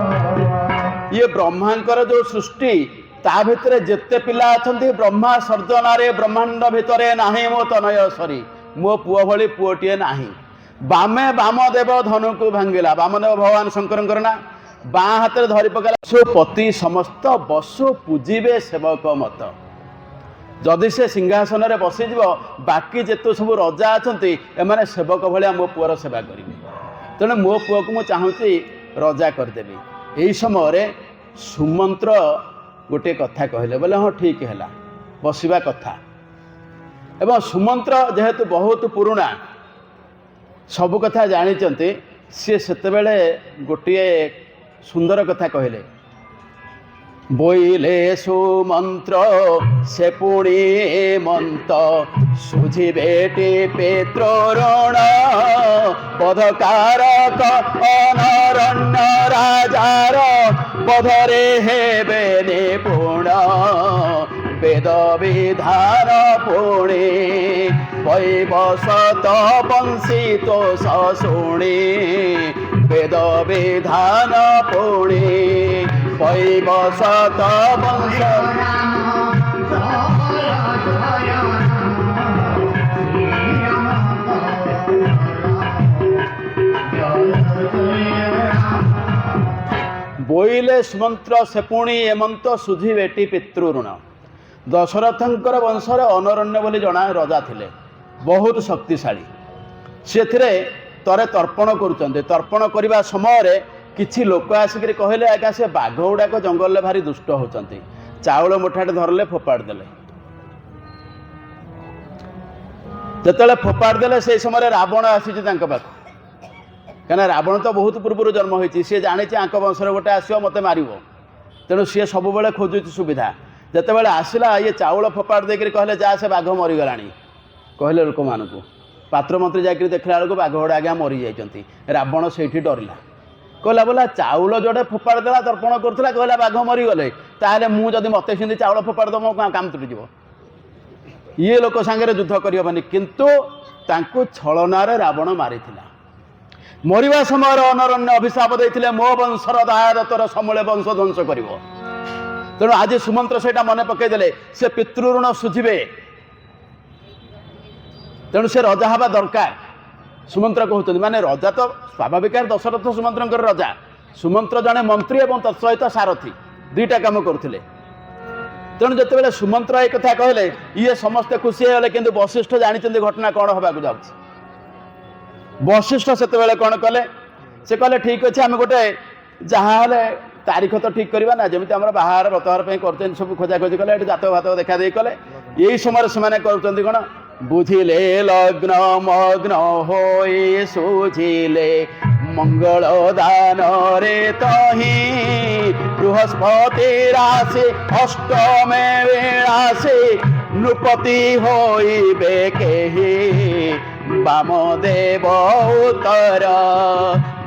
ये ब्रह्मांकर जो सृष्टि ता भितर जेते पिला अछंती ब्रह्मा सर्जनारे ब्रह्मांड भितरे नाही मो तनय सरी मो पुओ भली पुओटिए नाही बामे बामदेव धनु को भांगिला बामदेव भगवान शंकर ना बाँ हाथ में धरी पकड़ा पशुपति समस्त बसु पूजिबे सेवक मत जदि से सिंहासन में बसीज बाकी जेते सब रजा अच्छा एमाने सेवक भाया मो पुअर सेवा करेंगे तेणु मो पुओ को मुझे चाहूँगी रजा करदेवी यही समय सुमंत्र गोटे कथा कहले बोले हाँ ठीक है बसवा कथा एवं सुमंत्र जेहेतु बहुत पुराणा सबु कथा जानी सी सेतेबेले गोटे सुंदर कथा कहले बोइले सुमंत्र से पुणी मंत सुझी बेटी पितृऋण बधकारक अनरण्य राजार बधरे हेबे निपुण वेद विधान पुणे वैवसत वंशित शुणे वेद विधान पुणे वैवसत वंश बोइले सुमंत्र सेपुणी एमंत सुझी बेटी पितृऋण दशरथंकर वंशर अनरण्य बोली जना रजा थिले बहुत शक्तिशाली से तरे तर्पण करुँच तर्पण करने समय किछि लोक आसिक कहले आज्ञा से बाघ गुड़ाक जंगल भारी दुष्ट होती चाउल मुठाटे धरले फोपाड़ देले जिते फोपाड़ देले से समय रावण आसी पाख कहीं रावण तो बहुत पूर्व जन्म होती सी जानी आंक वंशर गोटे आसो मत मार तेणु सी सब खोजुची सुविधा जिते आसला ये चाउल फोपाड़ देकर कहले जा से बाघ मरीगला कहले लोक मानू पात्र मंत्री जाकर देखला बेलू बाघ गुड़ा आज्ञा मरी जाती रावण से डरला कहला बोला चाउल जोड़े फोपाड़ देला तर्पण करूला कहला बाघ मरीगले ताहले मुझे मत से चाउल फोपाड़ दो मो काम तुटिज ये लोक सांगे युद्ध करहबनी किंतु तांकु छलनार रावण मारी मरिबा समय अनरण्य अभिशाप देते मो वंशर दायादतर समूले वंश ध्वंस कर तेणु आज सुमंत्र से मन पकईदे से पितृऋण सुझिबे तेणु से रजा हवा दरकार सुमंत्र कहते माने रजा तो स्वाभाविक दशरथ सुमंत्र रजा सुमंत्र जड़े मंत्री और तत्सहित सारथी दुईटा काम करुले तेणु जिते सुमंत्र एक कथा कहले ये समस्ते खुशी होगले कि वशिष्ठ जानते घटना कौन होगा जाऊँ वशिष्ठ से कौन कले से कहले ठीक अच्छे आम गोटे जहाँ तारीख तो ठीक करवा ना जमी आम बाहर रतहार कर सब खोजाखोजी कले जातक भातक देखा दे कले यही समय से कौन बुझिले लग्न मग्न होई सुझिले मंगल दान रे तही बृहस्पति राशि अष्टमे विनाशी नृपति होइबे केहि वामदेव उत्तर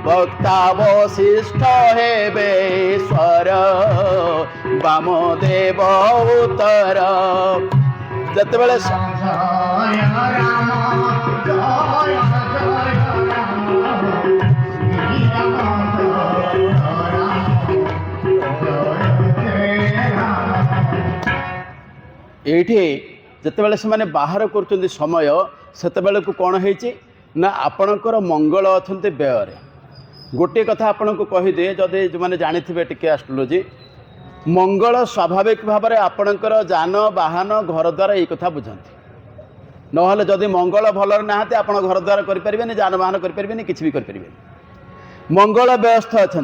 वक्ता वशिष्ठ हेबे ईश्वर वामदेव उत्तर जितेबाला ये जितेबाला से बाहर कर समय से कौन होती ना आपणकर मंगल अच्छा व्यय गोटे कथा आपन को कहीदे जदि जो मैंने जानी टे एस्ट्रोलोजी मंगल स्वाभाविक भाव में आपणकर जान बाहन घर द्वार ये कथा बुझाती ना जदि मंगल भल ना आप घर द्वार करें जान बाहन करें कि भी करें मंगल व्यस्त अच्छा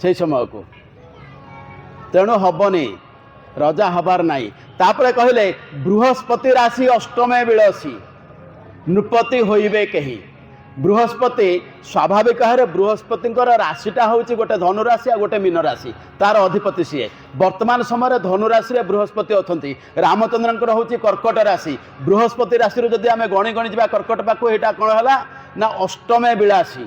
से समय को तेणु हेनी रजा हबार नाई तापरे कहले बृहस्पति राशि अष्टमे विलसी नृपति होइबे कही बृहस्पति स्वाभाविक भाव में बृहस्पति राशिटा हूँ गोटे धनुराशि आ गोटे मीन राशि तार अधिपति सीए वर्तमान समय धनुराशि में बृहस्पति अच्छा रामचंद्र हूँ कर्कट राशि बृहस्पति राशि जदि आम गणी गणी जा कर्कट पाक यहाँ कौन है ना अष्टमे विलासी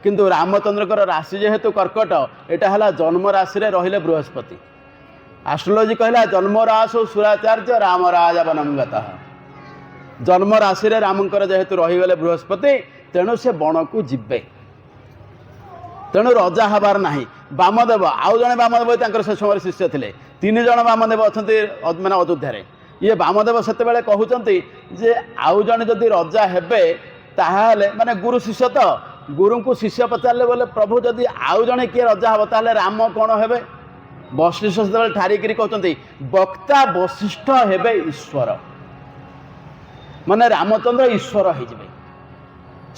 किंतु रामचंद्र राशि जेहेतु कर्कट यहाँ है जन्म राशि में रहिले बृहस्पति एस्ट्रोलोजी कहला जन्म राशि सुराचार्य राम राजा वनम गतः जन्म राशि रे रामंकर जेहेतु रहीगले बृहस्पति तेणु से बण को जीवे तेणु रजा हबार नाही वामदेव आउ जड़े वामदेव से समय शिष्य थे 3 जन वामदेव अच्छा माने अयोध्या ये वामदेव से कहते जे आउ जड़े जदि रजा हेबे ताहाले माने गुरु शिष्य तो गुरु को शिष्य पचारे बोले प्रभु जदि आउ जड़े किए रजा हम ताहले राम कौन हेबे वशिष्ठ से ठारिकी कहते वक्ता वशिष्ठ हेबे ईश्वर माने रामचंद्र ईश्वर हो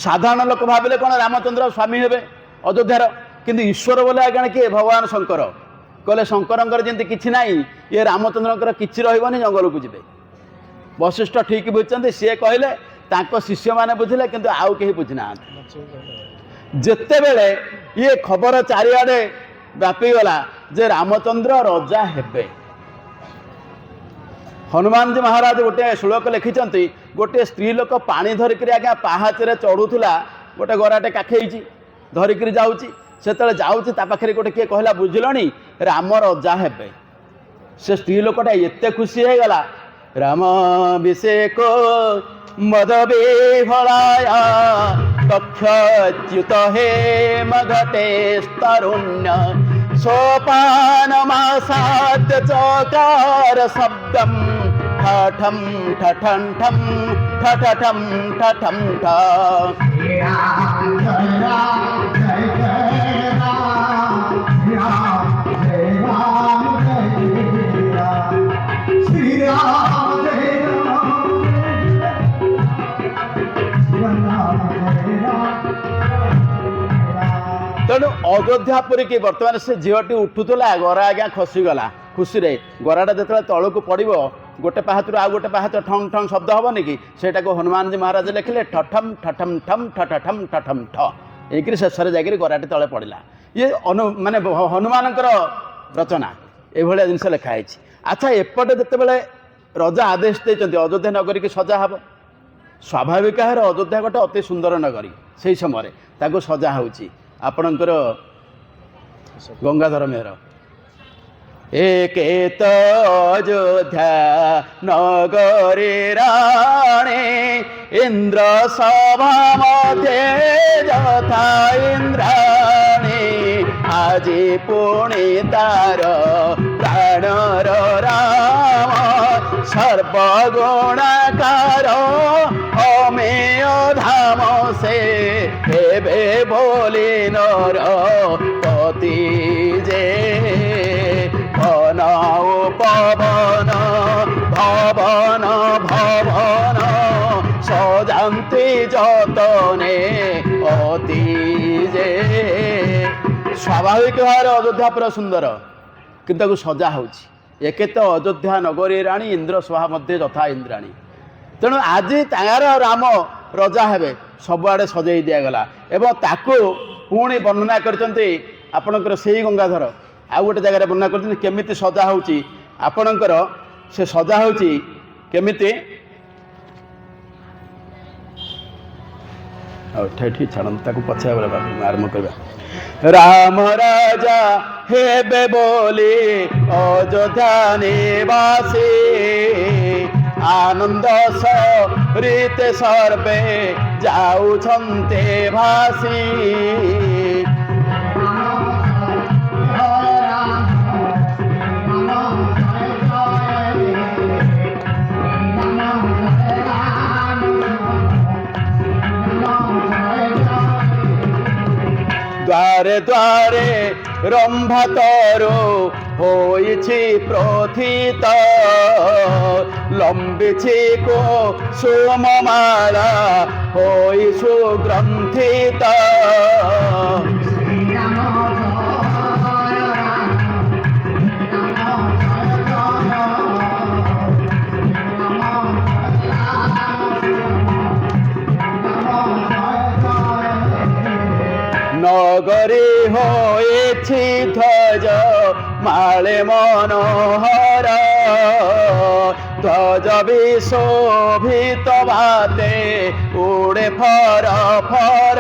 साधारण लोक भाविले कौन रामचंद्र स्वामी हेबे अयोध्यार किंतु ईश्वर बोले आज्ञा किए भगवान शंकर कहले शंकर जमी किसी ना ये रामचंद्र किसी रही जंगल को जीवे वशिष्ठ ठीक बुझे सी कहले तांको शिष्य माने बुझिले किंतु आउ कहीं बुझीना जिते बेले ये खबर चारिआडे व्यापीगला जे रामचंद्र रजा हेबे हनुमान जी महाराज गोटे श्लोक लिखिं गोटे स्त्री लोक पानी धरिक आज्ञा पाहाचरे चढ़ूला गोटे गराटे काखेई धरिक जाऊँगी से जाऊँगी पाखे गोटे किए कहला बुझिलनी राम रजा हेबे से स्त्री लोकटा एते खुशी हो गला राम अभिषेक मद विफलाया दक्षच्युत हे मघटे तरुण्य सोपानमासाद्य चकार शब्दम ठठम ठठं ठम ठठठम ठठम ठ तेणु अयोध्यापुरी की बर्तमान से झीटी उठुला गरा आज्ञा खसीगला खुशी रे गराटा जो तलू पड़ो गोटे पाहाचर आउ गोटे पाहाच ठंग ठंग शब्द हेनी कि सेटा को हनुमान जी महाराज लिखिले ठठम ठठम ठम ठठम ठठम ठ एक शेष जाकर गराटे तले पड़ा ये माने हनुमान रचना ये जिनस लिखाई। अच्छा एपटे जिते रजा आदेश देते अयोध्या नगरी की सजा हे स्वाभाविक भाव अयोध्या गोटे अति सुंदर नगरी से समय ताको सजा होची आपणकर गंगाधर मेहर एक अयोध्या नगरी राणे इंद्र सभा मध्य यथा इंद्राणी आज पुणे तार प्राणर राम सर्वगुणाकार अमेय धाम से हेबे बोली नर पति जे ପତି ଯେ ସ୍ୱାଭାବିକ ଭାବରେ ଅଯୋଧ୍ୟା ପୁରା ସୁନ୍ଦର କିନ୍ତୁ ତାକୁ ସଜା ହେଉଛି ଏକେ ତ ଅଯୋଧ୍ୟା ନଗରୀ ରାଣୀ ଇନ୍ଦ୍ର ସଭା ମଧ୍ୟ ଯଥା ଇନ୍ଦ୍ରାଣୀ। ତେଣୁ ଆଜି ତାଙ୍କର ରାମ ରଜା ହେବେ ସବୁଆଡ଼େ ସଜେଇ ଦିଆଗଲା ଏବଂ ତାକୁ ପୁଣି ବର୍ଣ୍ଣନା କରିଛନ୍ତି ଆପଣଙ୍କର ସେଇ ଗଙ୍ଗାଧର ଆଉ ଗୋଟେ ଜାଗାରେ ବର୍ଣ୍ଣନା କରିଛନ୍ତି କେମିତି ସଜା ହେଉଛି ଆପଣଙ୍କର ସେ ସଜା ହେଉଛି କେମିତି ଠିକ୍ ଛାଡ଼ନ୍ତୁ ତାକୁ ପଛେ ଆରମ୍ଭ କରିବା। ରାମ ରାଜା ହେବେ ବୋଲି ଅଯୋଧ୍ୟା ନିବାସୀ ଆନନ୍ଦ ସରିତେ ସର୍ବେ ଯାଉଛନ୍ତି ଭାସି দ্বারে দ্বারে রম্ভা তরু হয়েছি প্রথিত লম্বিছি কুসুমমালা হই সুগ্রন্থিত নগরী হয়েছি ধ্বজ মালে মনোহর ধ্বজ বিশোভিত ভাতে উড়ে ফর ফর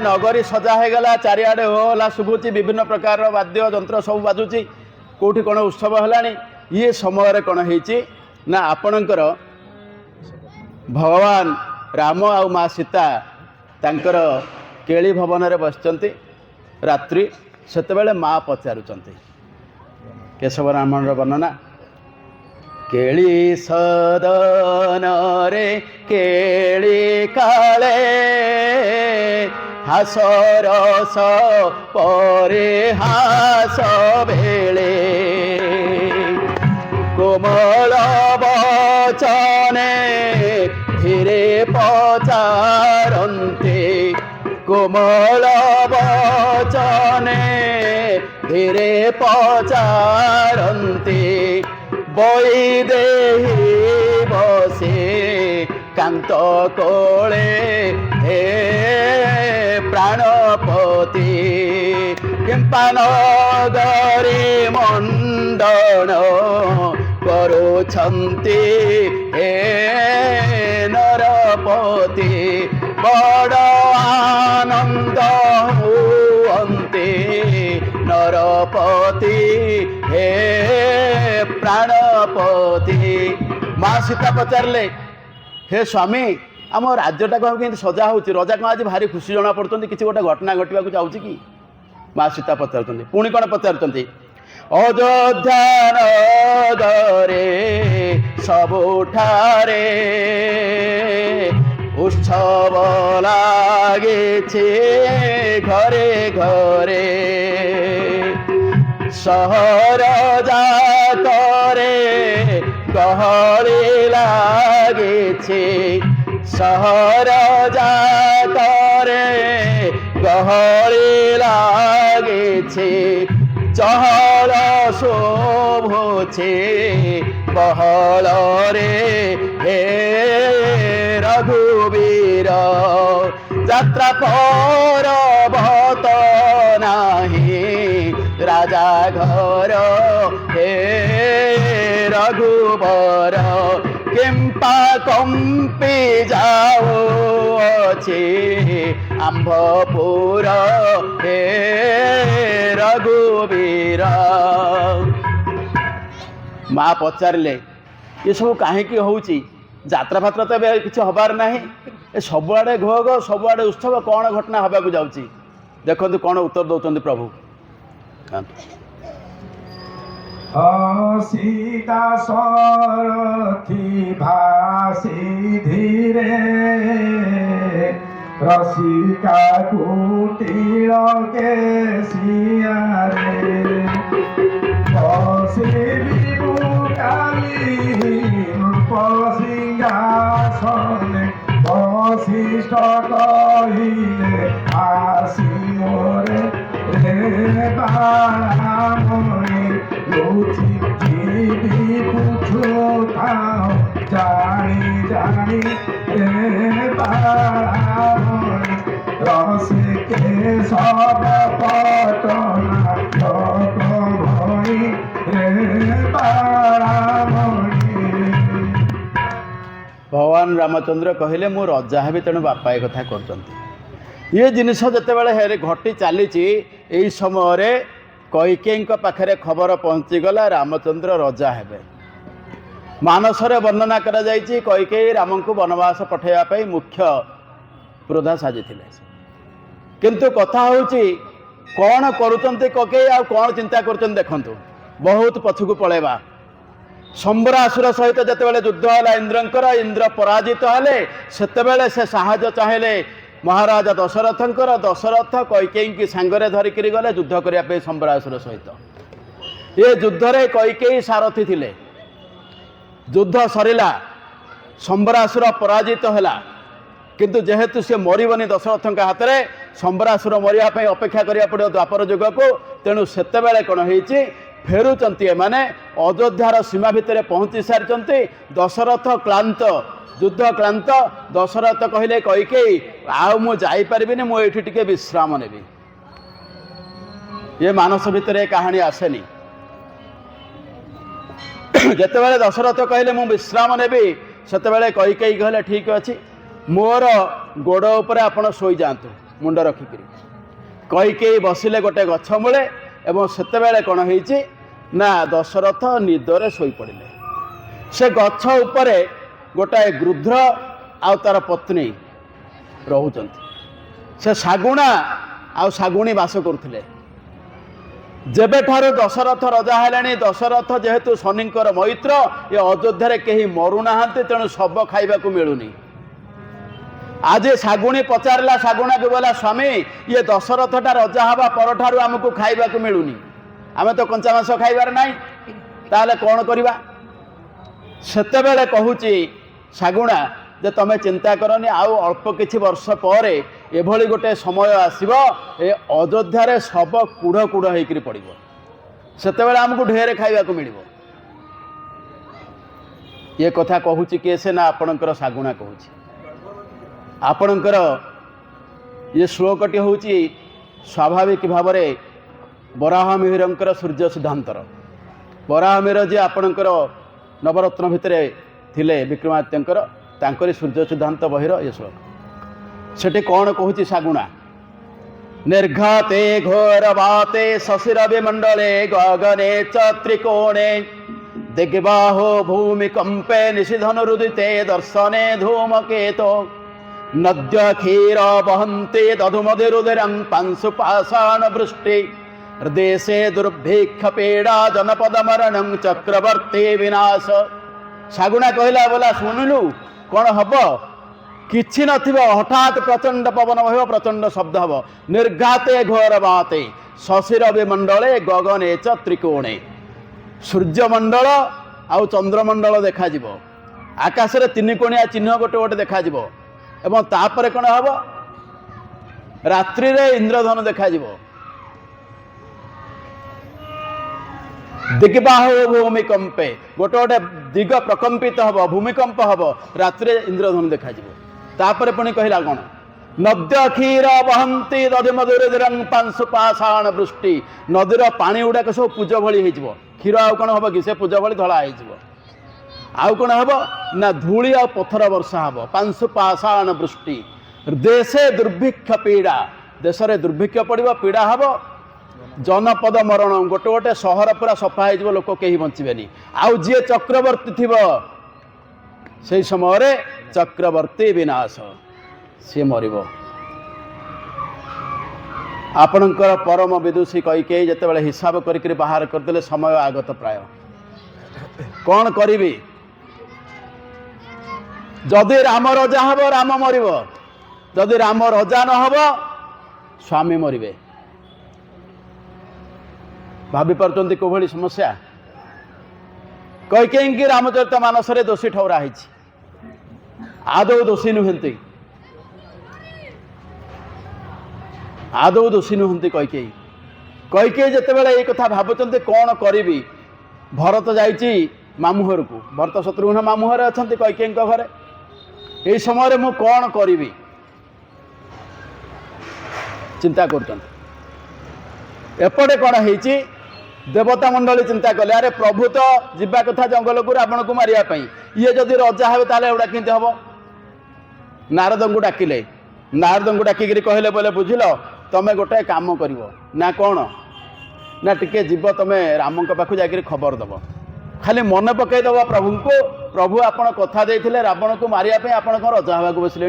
নগরী সজা হয়ে গলা চারিআডে হোলা শুভুছি বিভিন্ন প্রকার বাদ্য যন্ত্র সব বাজুছি কোটি কোণ উৎসব হলানি ইয়ে সময় কোণ হয়েছি না আপনার ভগবান রাম আউ মা সীতা তাঙ্কর কেଳି ভবନରେ ବସିଛନ୍ତି ରାତ୍ରି ସେତେବେଳେ ମା ପଚାରୁଛନ୍ତି କେଶବ ରାମର ବର୍ଣ୍ଣନା କେଳି ସଦନରେ କେଳି କାଳେ হাস রস পরে হাস বেলে কোমল বচনে ধীরে পচারন্তে কোমল বচনে ধীরে পচারন্তে বৈদেহী বসে কান্ত কোলে হে প্রাণপতি কিম্পা নগরী মণ্ডন କରୁଛନ୍ତି হে নরপতি বড় আনন্দ ହୁଅନ୍ତି নরপতি হে প্রাণপতি। মা সীতা পଚାରିଲେ हे स्वामी आम राज्यटा को केमती सजा होची रजा को आज भारी खुशी जना पड़ुंट किसी गोटे घटना घटवा जाऊँगी कि माँ सीता पचार पुणी कौन पचार अयोध्या नगरे सबुठारे उत्सव लागे घरे घरे सहर जातरे गहली लागे सहर जातरे गहली लागे चहल शोभुछे बहल रे हे रघुवीर যাত্রা পর্বত নাহি রাজা ঘর হে রঘুবর কিম্পা কম্পি যাও আছে আম্ভপুর হে রঘুবীর। মা পচাରିଲେ ଏସବୁ କାହିଁକି ହେଉଛି ଯାତ୍ରା ଫାତ୍ରା ତ ଏବେ କିଛି ହେବାର ନାହିଁ ଏ ସବୁଆଡ଼େ ଘୋ ଘୋ ସବୁଆଡ଼େ ଉତ୍ସବ କ'ଣ ଘଟଣା ହେବାକୁ ଯାଉଛି ଦେଖନ୍ତୁ କ'ଣ ଉତ୍ତର ଦେଉଛନ୍ତି ପ୍ରଭୁ। सीता सारथी भासी धीरे रसिका कुटीर केसियारे बसिबि बुकाली रूप सिंहासने वशिष्ठ कहिले आसी मोरे रे बामणी लुचि जीवी पुछु थाओ जानी जानी रे बामणी रसे के सब पटना लोक भई रे बामणी। भगवान रामचंद्र कहले मु रजा हेबी तेणु बापा ये कथा करते ये जिनिस जितेबाला घटी चली यही समय कैकेयी पाखे खबर पहुँचीगला रामचंद्र रजा हेबे। मानसरे वर्णना करा जायछि कैकेयी राम को वनवास पठाइबा मुख्य प्रोधा साजी किंतु कथा होची कौन करुचंती कैकेयी आ कौन चिंता करुचंती देखंतु बहुत पछुक पळेबा। शंबरासुर सहित जितेबाला युद्ध है इंद्रंकर इंद्र पराजित हेले सेतेबेले से साहाय्य चाहेले महाराजा दशरथंकर दशरथ कैकेयी की सांगरे धरिक गले युद्ध करने शंबरासुर सहित। ये युद्ध रे कैकेयी सारथी थिले। युद्ध सरिला शंबरासुर पराजित हैला किंतु जेहेतु से मरबनी दशरथ हाथ में शंबरासुर मरिया अपेक्षा करिया पड़ो द्वापर युग को तेणु सेतेबेले कौन होईची फेरुचंती एमाने अयोध्यार सीमा भितर पहुँची सारी दशरथ क्लांत युद्ध क्लांत दशरथ कहले कैकेयी आउ मु जाई परिबिनी मु एठी टिके विश्राम नेबी। ये मानस भितर कहानी आसेनी जेतेबेले दशरथ कहले मु विश्राम नेबी सेतेबेले कैकेयी कहले ठीक अछि मोर गोड़ उपरे आपण शोई जातु मुंड रखिक। कैकेयी बसिले गोटे गछ मूले एवं सेतेबेले कौन होईची ना दशरथ निदरे शोई पड़िले। से गछ उपरे गोटाए गृध्र आउ तार पत्नी रहुचंती। से सागुणा आउ सागुणी बास करुथिले। जेबे ठारू दशरथ रजा हेलानी दशरथ जेहेतु शनिंकर मैत्र ये अयोध्या कहीं मरुनाहांती तेणु शब खाइबाकू मिलुनी। आज सागुणी पचारला सागुणा को बोला स्वामी ये दशरथटा रजा हवा परठारू आमको खाइबाकू मिलुनी आमे तो कंचा मांस खाइबार नाही ताले कौन करवा। सेतेबेले कहूची सागुणा जे तमे चिंता करनी आउ अल्प किछि वर्ष पर एभली गोटे समय आसीबो ए अयोध्या सब कूढ़ कूढ़ होइकरी पड़िबो सेतेबेले आमको ढेर खाइबाकू मिलिबो। ये कथा कहूची किए से ना आपणकर सागुणा कहूची। आपणकर ये श्लोकटी होची स्वाभाविक भाव में बराह मिहिरंकर सूर्य सिद्धांतर। बराह मिहिर जी आपणकर नवरत्न भितर थिले विक्रमादित्यंकर तांकरी सूर्य सिद्धांत बहिर ये श्लोक सेठी कौन कहूची सागुणा निर्घाते घोर बाते शशिरवि मंडले गगने च त्रिकोणे दिग्बाहो भूमिकंपे निशिधनुरुदिते दर्शने धूमकेतो नद्य क्षीर वहन्ते दधुमधिरुधिरं पांशुपाषाण वृष्टि देशे दुर्भिक्ष पीड़ा जनपद मरणं चक्रवर्ती विनाश। सागुणा कहला बोला शुणुलु कौन हम किछि नथिबो हठात प्रचंड पवन बहिब प्रचंड शब्द हम निर्घाते घोर बाते शशिरवि मंडले गगने च त्रिकोणे सूर्यमंडल आउ चंद्रमंडल देखा आकाश में तीन कोणिया चिन्ह गोटे गोटे देखा एवं तापर कौन हम रात्रि रे इंद्रधनु देखा दिग्बाहु भूमिकंपे गोटे गोटे दिग प्रकंपित हम भूमिकंप हम रात्रि इंद्रधनु देखा तापर पुणी कहला कौन नद्य क्षीर वहंती दधिमधुरं पांशुपाषाण वृष्टि नदीर पानी गुड़ाक सब पूज भली हो क्षीर आउ कौन हम कि से पूज भली धड़ा हो आउ कौन हम ना धूली आ पथर वर्षा हम पांशुपाषाण वृष्टि देशे दुर्भिक्ष पीड़ा देश में दुर्भिक्ष पड़ो पीड़ा हम जनपद मरण गोटे गोटे सहर पूरा सफा हो लोक कहीं बचबेनि आउ जी चक्रवर्ती थी से समय चक्रवर्ती विनाश सी मर आपणकर परम विदुषी कैकेयी जितेबाला हिसाब करके बाहर करदे समय आगत प्राय कौन करी जदि राम रजा हम राम मर जदि राम रजा न हब स्वामी मरबे भाभी पार्टी कोभली समस्या कैकेयी की रामचरित मानस दोषी ठहराई आदौ दोषी नुहति आदौ दोषी नुहति कैकेयी कैकेयी जितेबाला ये कथा भावुं कौन करी भरत जाइए मामुहर को भरत शत्रुघ्न मामुहर अच्छा कैकेयी घरे ये समय मु कौन करी चिंता करपटे कौन होती देवता मंडली चिंता कले अरे प्रभु तो जीवा कथा जंगल को रावण को मारिया ये जदि रजा हे ताले एवढा केमती हम नारद को डाकिले नारद को डाकिक कहले बोले बुझिल तमें गोटे काम कर ना कौन ना टिके जीव तुम राम पाखु जाकर खबर दब खाली मन पकईदब प्रभु को प्रभु आपण कथा देते रावण को मारिया आपण कौन रजा हवा बसले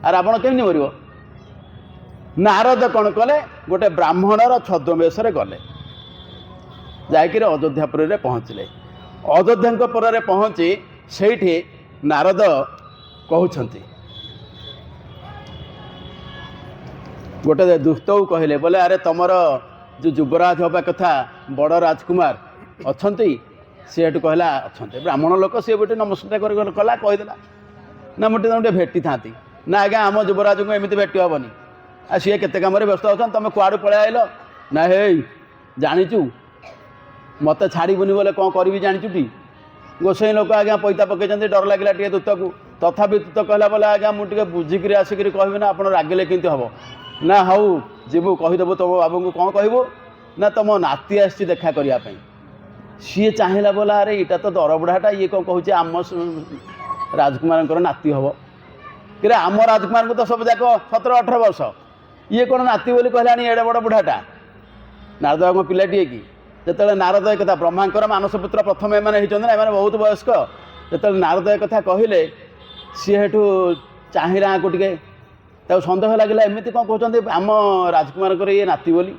आ रावण केमती मर नारद कौन कले गोटे ब्राह्मणर छद्मवेश गले जाकर अयोध्यापुर में पहुँचले अयोध्यापुर में पहुँची से नारद कहते गोटे दुष्ट कहले बोले अरे तुमर जो युवराज हवा कथा बड़ राजकुमार अच्छा सी हेटू कहला अच्छा ब्राह्मण लोक सी गोटे नमस्कार कला कहीदेला ना मुझे तुम भेटी था ना आज्ञा आम युवराज को एमती भेट हेनी आ सी केते कम व्यस्त अच्छा तुम कुआड़ पलि आल ना हे जाचु मत छाड़बूनी बोले कौन करी जाचुटी गोसाई लोक आज्ञा पैता पकई डर लगे टे दूत को तथापि दूत कहला बोले आज्ञा मुझे बुझिक आसिक कहबी ना आप रागिले केमती हम ना हाउ जीवु कहीदेबू तुम बाबू को कौन कहबू ना तुम नाती आसी देखा करने सी चाहिला बोला अरे यहाँ तो दर बुढ़ाटा ये कौन कहूँ आम राजकुमार नाती हम कि आम राजकुमार को तो सब जाक 17-18 वर्ष ये कौन नाती बोली कहला एडे बड़ बुढ़ाटा नारद पिलाटी कि जिते नारद एक कथा ब्रह्मांकर मानसपुत्र प्रथम एम बहुत वयस्क जो नारद एक कथा कहले सी हेठू चाहिला को टे सन्देह लगे एमती कौन कहते आम राजकुमार ये नाती बोली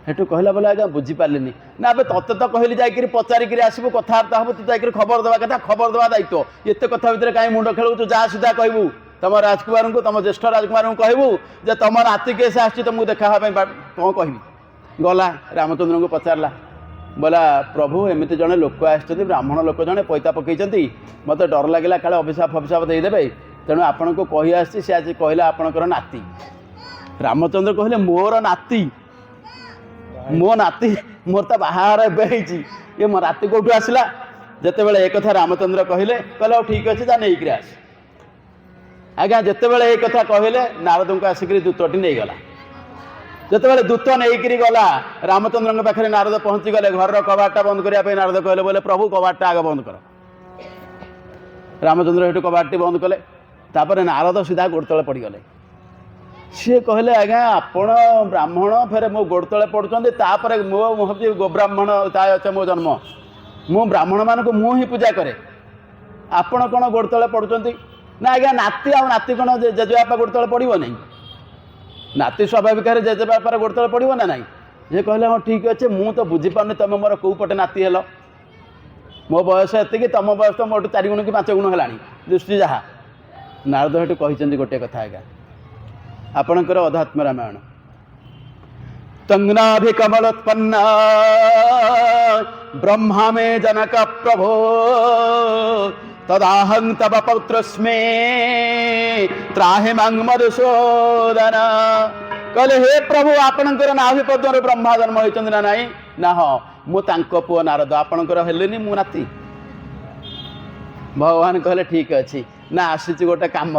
हेठू कहला बोले आज्ञा बुझीपारे ना अब तत्ते तो कहली जाकर पचारिक आसबू कथबार्ता हम तू जाकर खबर देवा कथा खबर देवा दायित्व एत कथा भितर कहीं मुंड खेलु जा सीधा कहबू तुम राजकुमार को तुम ज्येष्ठ राजकुमार को कहबू जे तुम नाती केस आसी तुमको देखा कौन कहबी गला रामचंद्र को पचारा बोला प्रभु एमती जड़े लोक आस ब्राह्मण लोक जड़े पैता पकई मत डर लगे काले अभिशाप फभिशाप देदेवे तेणु आपण को कही आसी सी आज कहला आपणकर नाती रामचंद्र कहले मोर नाती मो नाती मोर तो बाहर ये मो नाती कौटू आसला जिते बड़े एक कथा रामचंद्र कहले कहले ठीक अच्छे जा नहीं आस आज्ञा जिते बड़े एक कथा कहले नारद को आसिक दूतटी नहीं गला जिते दूत नहीं गला रामचंद्र पाखे नारद पहुँची गले घर कबाटा बंद करने नारद कहले बोले प्रभु कबाटा आगे बंद कर रामचंद्र हेठू कबाटी बंद कले तापर नारद सीधा गोड़ तले पड़गले सी कहले आज्ञा आपण ब्राह्मण फेर मो गोड़ तले पड़ुंट मो भावी गो ब्राह्मण अच्छे मो जन्म मु ब्राह्मण मान को मु ही पूजा करे आपण कौन गोड़ तले पड़ुंट ना आज्ञा नाती आ नाती कौन जेजेबापा गोड़ तले पड़ो नहीं नाती स्वाभाविक जेजेबापार गोड़ तले पड़ो ना नहीं ये कहले हाँ ठीक अच्छे मु तो बुझीपारे तुम मोर कौ पटे नाती हेल मो बयस एति तुम बयस तो मोटू 4 गुण कि 5 गुण है दृष्टि जहाँ नारद हेठू कहते गोटे कथा आज्ञा आपणकर अध्यात्म रामायण तंगनाभिकमलोत्पन्न ब्रह्मा मे जनक प्रभो तदाहं तव पौत्रस्मे त्राहि मां मधुसूदन कहले हे प्रभु आपणकर नाभिपद्म ब्रह्मा जन्म होइछन ना नहीं ना हाँ मु तांको पुओ नारद आपणकर हेलेनी मु नाती भगवान कहले ठीक अच्छी ना आसी गोटे कम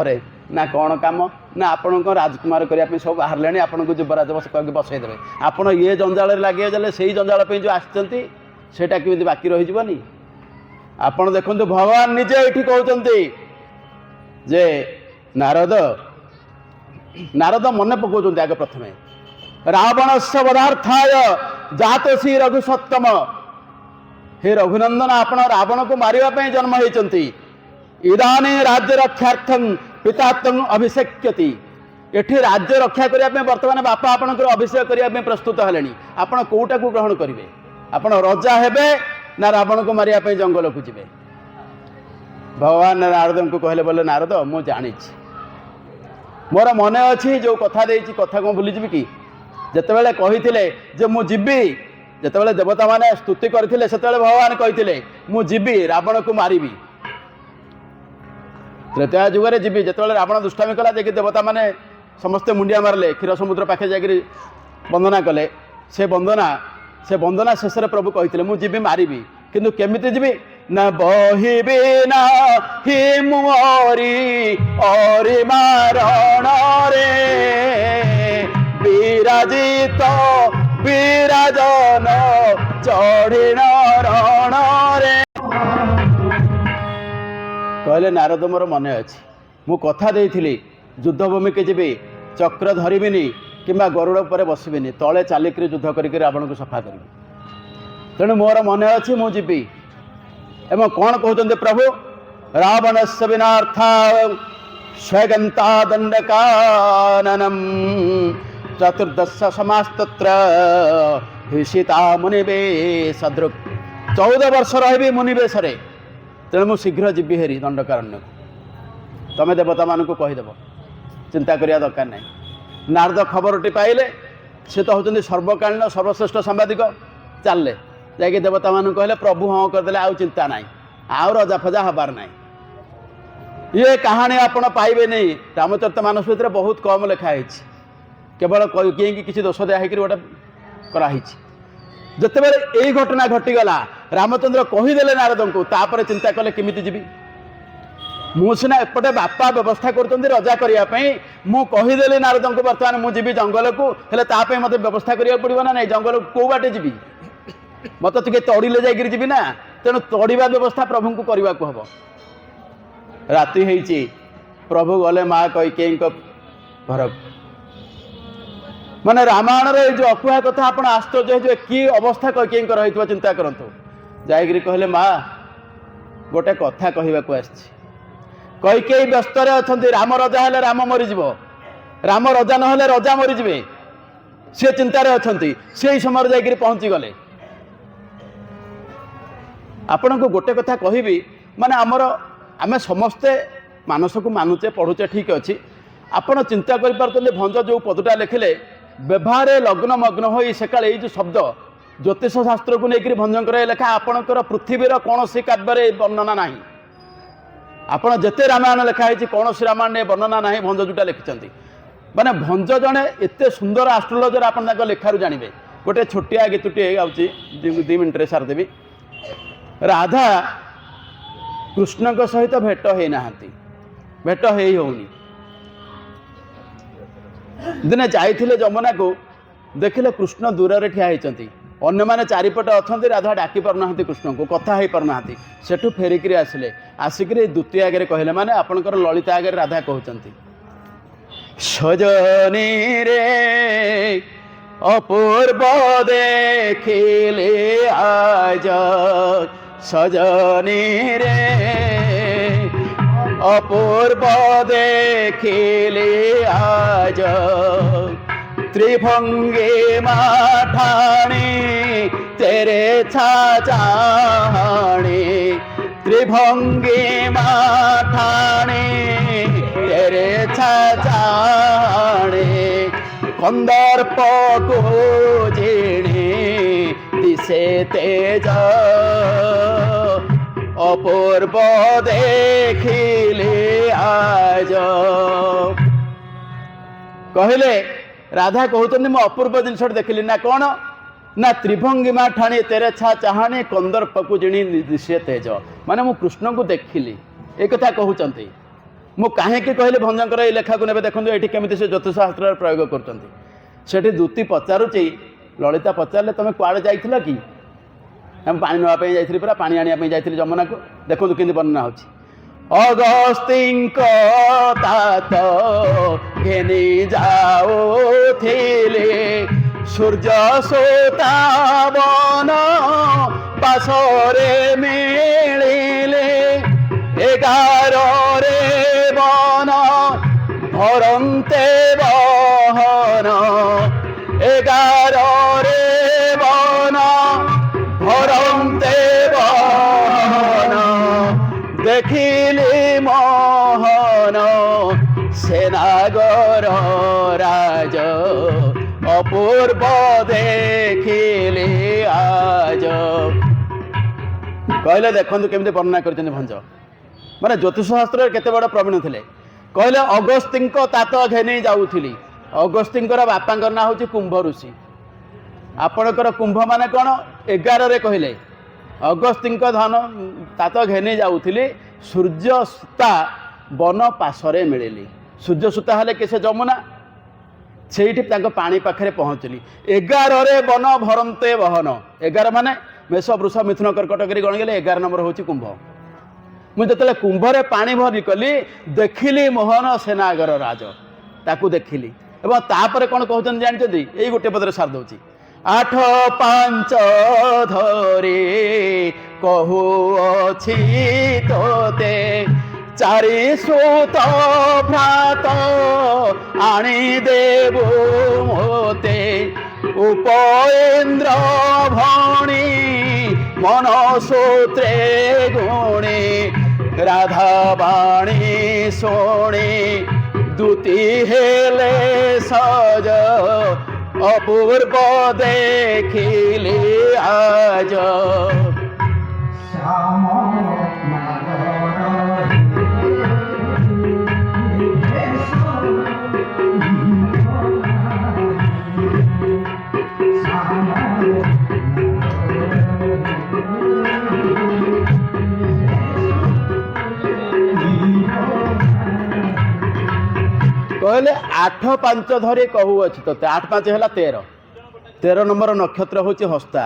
ना कौन काम ना आपण को राजकुमार करने सब बाहर आपन को युवराज बसईदे आपड़ ये जंजाल लगे जले से जंजाल जो आसटा केमी बाकी रही आपड़ देखु भगवान निजे ये कहते जे नारद नारद मन पकाउछन्ति आगे प्रथमे रावणस्य वधार्थाय जातसी रघु सत्तम हे रघुनंदन आपण रावण को मारिबा जन्म होइछन्ति इदानी राज्य रक्षार्थं पितात्म अभिषेक्यति एठी राज्य रक्षा करने बर्तमान बापा आपणकर अभिषेक करने प्रस्तुत हेले आपण कौटा को ग्रहण करेंगे आपण रजा हेबे ना रावण को मारिया जंगल को जी भगवान नारद को कहले बोले नारद मु जानी मोर मन अच्छी जो कथा देती कथा कौन भूलीजी कि जितेबाला कही जे मु जीवी जितेबाला देवता मैंने स्तुति करते से भगवान कही मु जीवी रावण को मारिबी त्रेतया जुगे जीवी जितेबाला रावण दुष्टामी कला जे देवता मैंने समस्ते मुंडिया मारले क्षीर समुद्र पाखे जाकि वंदना कले से वंदना शेष प्रभु कही मु जीवी मारिबी किंतु केमिति जीवी न बहिबी ना हि मोरी ओरी मारण रे विराजित विराजन चढ़िण रण रे कहले नारद मोर मन अच्छी मु कथा देइथिली युद्धभूमि के जीवी चक्र धरबिनी किंबा गरुड़ पर बसबिनी तले चालिक युद्ध करके रावण को सफा करी तेणु मोर मन अच्छी मु जीवी एवं कौन कहते प्रभु रावण से विनार्था स्वगंता दंडकाननम चतुर्दश समास्तत्र हिषिता मुनिवे सदृक् 14 वर्ष रही मुनिवेश तेणु मु शीघ्र जीवी हेरी दंडकारण्य तमें देवता मान को कहीदेव चिंता करिया दरकार नहीं नारद खबरटी पाइले से तो होती सर्वकालीन सर्वश्रेष्ठ सांबादिक चलले जाकि देवता मान कहले प्रभु हाँ करदे आउ चिंता ना आउ रजा फजा हबार ना ये कहानी आपण पाइबे नहीं रामचरित मानस भर बहुत कम लिखाई केवल कहीं किसी दोष दिया गोटे कराई जितेबाला यही घटना घटीगला रामचंद्र कहीदेले नारद को तापर चिंता कले केमिति जीवी मु सीना एपटे बापा व्यवस्था कर रजा करने मु कहीदेली नारद को बर्तमान मु जीवी जंगल को हेल्ले मत व्यवस्था करा पड़ो ना नहीं जंगल को बाटे जीवी मत टे तड़िले जाकि जीवी ना तेणु तड़िया व्यवस्था प्रभु को करने को हम राति होती प्रभु गले माँ कैकेयी घर माने रामायण जो अकुहा कथा आप आश्चर्य हो कि अवस्था कैकेयी रही चिंता करतु जाकि कहले माँ गोटे कथा कहवाक आसी कैकेयी व्यस्त अच्छा राम रजा हेले राम मरीज राम रजा ना रजा मरीजे सी चिंतार अच्छा से समय जाकि पहुँची गले आपण को गोटे कथा कहबी माने आमर आमे समस्ते मानस को मानुचे पढ़ुचे ठीक अच्छी आपण चिंता कर भंज जो पदटा लिखिले व्यवहार लग्न मग्न हो सेकाल जो शब्द ज्योतिष शास्त्र को लेकर भंजकर लेखा आपणकर पृथ्वीर कौन सी काव्य वर्णना ना आपड़ जिते रामायण लिखाई कौन सी रामायण वर्णना ना भंज जोटा लिखिं माने भंज जड़े एत सुंदर आस्ट्रोलोजर आप लेखार जानवे गोटे छोटिया गीतटी गाँची 2 मिनिट्रे सारदेवी राधा कृष्ण सहित भेट होना भेट होनी दिने जाइथिले जमुना को देखिले कृष्ण दूर रे ठिया होती अन्य माने चारिपटे अच्छा राधा डाकी पारना कृष्ण को कथा हो पारना सेठू फेरिकी आसिले आसिक द्वितीय आगे कहले माने आपणकर ललिता आगे राधा कहते सजनी रे अपूर्व देखिले आज सजनी रे अपूर्व देखिले आज त्रिभंगी माठाणी तेरे छाचाणी त्रिभंगी माठाणी तेरे छाचाणी कंदर्प को जिणी दिशे तेज अपूर्व देखिले आज कहले राधा कहते मु अपूर्व जिनस देखिली ना कौन ना त्रिभंगिमा ठाणी तेरे छा चाहाणी कंदर्प को जिणी दिशे तेज माने मु कृष्ण को देखिली एक कथा कहते मु कहीं कहले भंजकर ये लेखा को ने देखो ये केमी से ज्योतिषशास्त्र प्रयोग कर दूती पचारुची ललिता पचारे तुम कुआड़े जाइल कि हम पानी नापी जाइए पूरा पानी आने जाइए जमुना को देखो कि वर्णना होची अगस्ती तात घेनी जाऊले सूर्य सोतावन पाशरे मिले 11 रे बन भरंते बहन 11 रे बन भरंते बहन देखिली मोहन সেনাগর রাজ অপূর্ব দেখিলি আজ। କହିଲେ ଦେଖନ୍ତୁ କେମିତି ବର୍ଣ୍ଣନା କରିଛନ୍ତି ଭଞ୍ଜ। ମାନେ ଜ୍ୟୋତିଷ ଶାସ୍ତ୍ରରେ କେତେ ବଡ଼ ପ୍ରବୀଣ ଥିଲେ। କହିଲେ ଅଗସ୍ତିଙ୍କ ତାତ ଘେନି ଯାଉଥିଲି। ଅଗସ୍ତିଙ୍କର ବାପାଙ୍କ ନାଁ ହେଉଛି କୁମ୍ଭ ଋଷି। ଆପଣଙ୍କର କୁମ୍ଭ ମାନେ କ'ଣ? 11ରେ କହିଲେ ଅଗସ୍ତିଙ୍କ ଧନ ତାତ ଘେନି ଯାଉଥିଲି, ସୂର୍ଯ୍ୟ ସୂତା ବନ ପାଶରେ ମିଳିଲି। ସୂର୍ଯ୍ୟ ସୂତା ହେଲେ କି ସେ ଯମୁନା, ସେଇଠି ତାଙ୍କ ପାଣି ପାଖରେ ପହଞ୍ଚିଲି। 11ରେ ବନ ଭରନ୍ତେ ବହନ। 11 ମାନେ ମେଷ ବୃଷ ମିଥୁନ କର୍କଟ କରି ଗଣିଗଲେ 11 ନମ୍ବର ହେଉଛି କୁମ୍ଭ। ମୁଁ ଯେତେବେଳେ କୁମ୍ଭରେ ପାଣି ଭରି କଲି, ଦେଖିଲି ମୋହନ ସେନାଗର ରାଜ, ତାକୁ ଦେଖିଲି। ଏବଂ ତାପରେ କ'ଣ କହୁଛନ୍ତି ଜାଣିଛନ୍ତି? ଏଇ ଗୋଟେ ପଦରେ ସାରି ଦେଉଛି। 8 5 ଧରି କହୁଅଛି ତୋତେ, 4 ସୁତ ଭ୍ରାତ ଆଣିଦେବୁ ମୋତେ। ଉପଇନ୍ଦ୍ର ଭଣୀ ମନସୂତ୍ରେ ଗୁଣୀ, ରାଧାବାଣୀ ଶୁଣି ଦୂତି ହେଲେ ସଜ, অপূর্ব দেখিলি আজ। କହିଲେ 8 5 ଧରି କହୁଅଛି ତୋତେ। 8 5 ହେଲା 13। 13 ନମ୍ବର ନକ୍ଷତ୍ର ହେଉଛି ହସ୍ତା।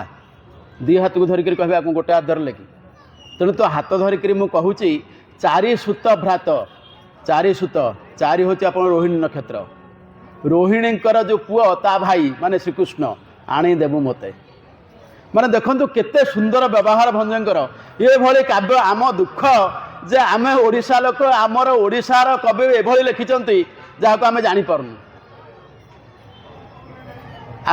2 ହାତକୁ ଧରିକିରି କହିବାକୁ ଗୋଟେ ହାତ ଧରିଲେ କି? ତେଣୁ ତ ହାତ ଧରିକିରି ମୁଁ କହୁଛି 4 ସୁତ ଭ୍ରାତ। 4 ସୁତ, 4 ହେଉଛି ଆପଣ ରୋହିଣୀ ନକ୍ଷତ୍ର। ରୋହିଣୀଙ୍କର ଯେଉଁ ପୁଅ ତା ଭାଇ ମାନେ ଶ୍ରୀକୃଷ୍ଣ, ଆଣିଦେବୁ ମୋତେ। ମାନେ ଦେଖନ୍ତୁ କେତେ ସୁନ୍ଦର ବ୍ୟବହାର ଭଞ୍ଜଙ୍କର। ଏଭଳି କାବ୍ୟ, ଆମ ଦୁଃଖ ଯେ ଆମେ ଓଡ଼ିଶା ଲୋକ, ଆମର ଓଡ଼ିଶାର କବି ଏଭଳି ଲେଖିଛନ୍ତି ଯାହାକୁ ଆମେ ଜାଣିପାରୁନୁ।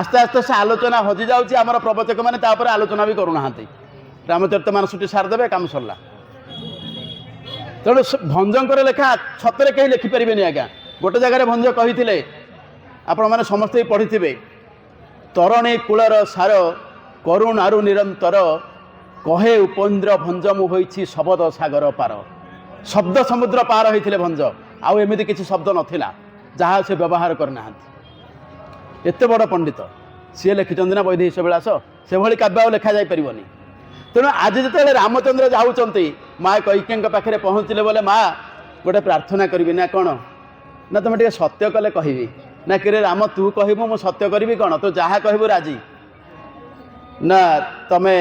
ଆସ୍ତେ ଆସ୍ତେ ସେ ଆଲୋଚନା ହଜି ଯାଉଛି। ଆମର ପ୍ରବଚକମାନେ ତା ଉପରେ ଆଲୋଚନା ବି କରୁନାହାନ୍ତି। ରାମଚରିତମାନସଟି ସାରିଦେବେ, କାମ ସରିଲା। ତେଣୁ ଭଞ୍ଜଙ୍କର ଲେଖା ସତରେ କେହି ଲେଖିପାରିବେନି ଆଜ୍ଞା। ଗୋଟେ ଜାଗାରେ ଭଞ୍ଜ କହିଥିଲେ, ଆପଣମାନେ ସମସ୍ତେ ପଢ଼ିଥିବେ, ତରଣୀ କୂଳର ସାର କରୁଣାରୁ ନିରନ୍ତର, କହେ ଉପେନ୍ଦ୍ର ଭଞ୍ଜ ମୁଁ ହୋଇଛି ଶବଦ ସାଗର ପାର। ଶବ୍ଦ ସମୁଦ୍ର ପାର ହୋଇଥିଲେ ଭଞ୍ଜ। ଆଉ ଏମିତି କିଛି ଶବ୍ଦ ନଥିଲା ଯାହା ସେ ବ୍ୟବହାର କରିନାହାନ୍ତି। ଏତେ ବଡ଼ ପଣ୍ଡିତ ସିଏ ଲେଖିଛନ୍ତି ନା ବୈଦେହୀଶ ବିଳାସ। ସେଭଳି କାବ୍ୟ ଆଉ ଲେଖାଯାଇପାରିବନି। ତେଣୁ ଆଜି ଯେତେବେଳେ ରାମଚନ୍ଦ୍ର ଯାଉଛନ୍ତି, ମା କୈକେୟୀଙ୍କ ପାଖରେ ପହଞ୍ଚିଲେ, ବୋଲେ ମା ଗୋଟେ ପ୍ରାର୍ଥନା କରିବି ନା କ'ଣ? ନା ତୁମେ ଟିକେ ସତ୍ୟ କଲେ କହିବି। ନା କିରେ ରାମ ତୁ କହିବୁ ମୁଁ ସତ୍ୟ କରିବି କ'ଣ? ତୁ ଯାହା କହିବୁ ରାଜି। ନା ତମେ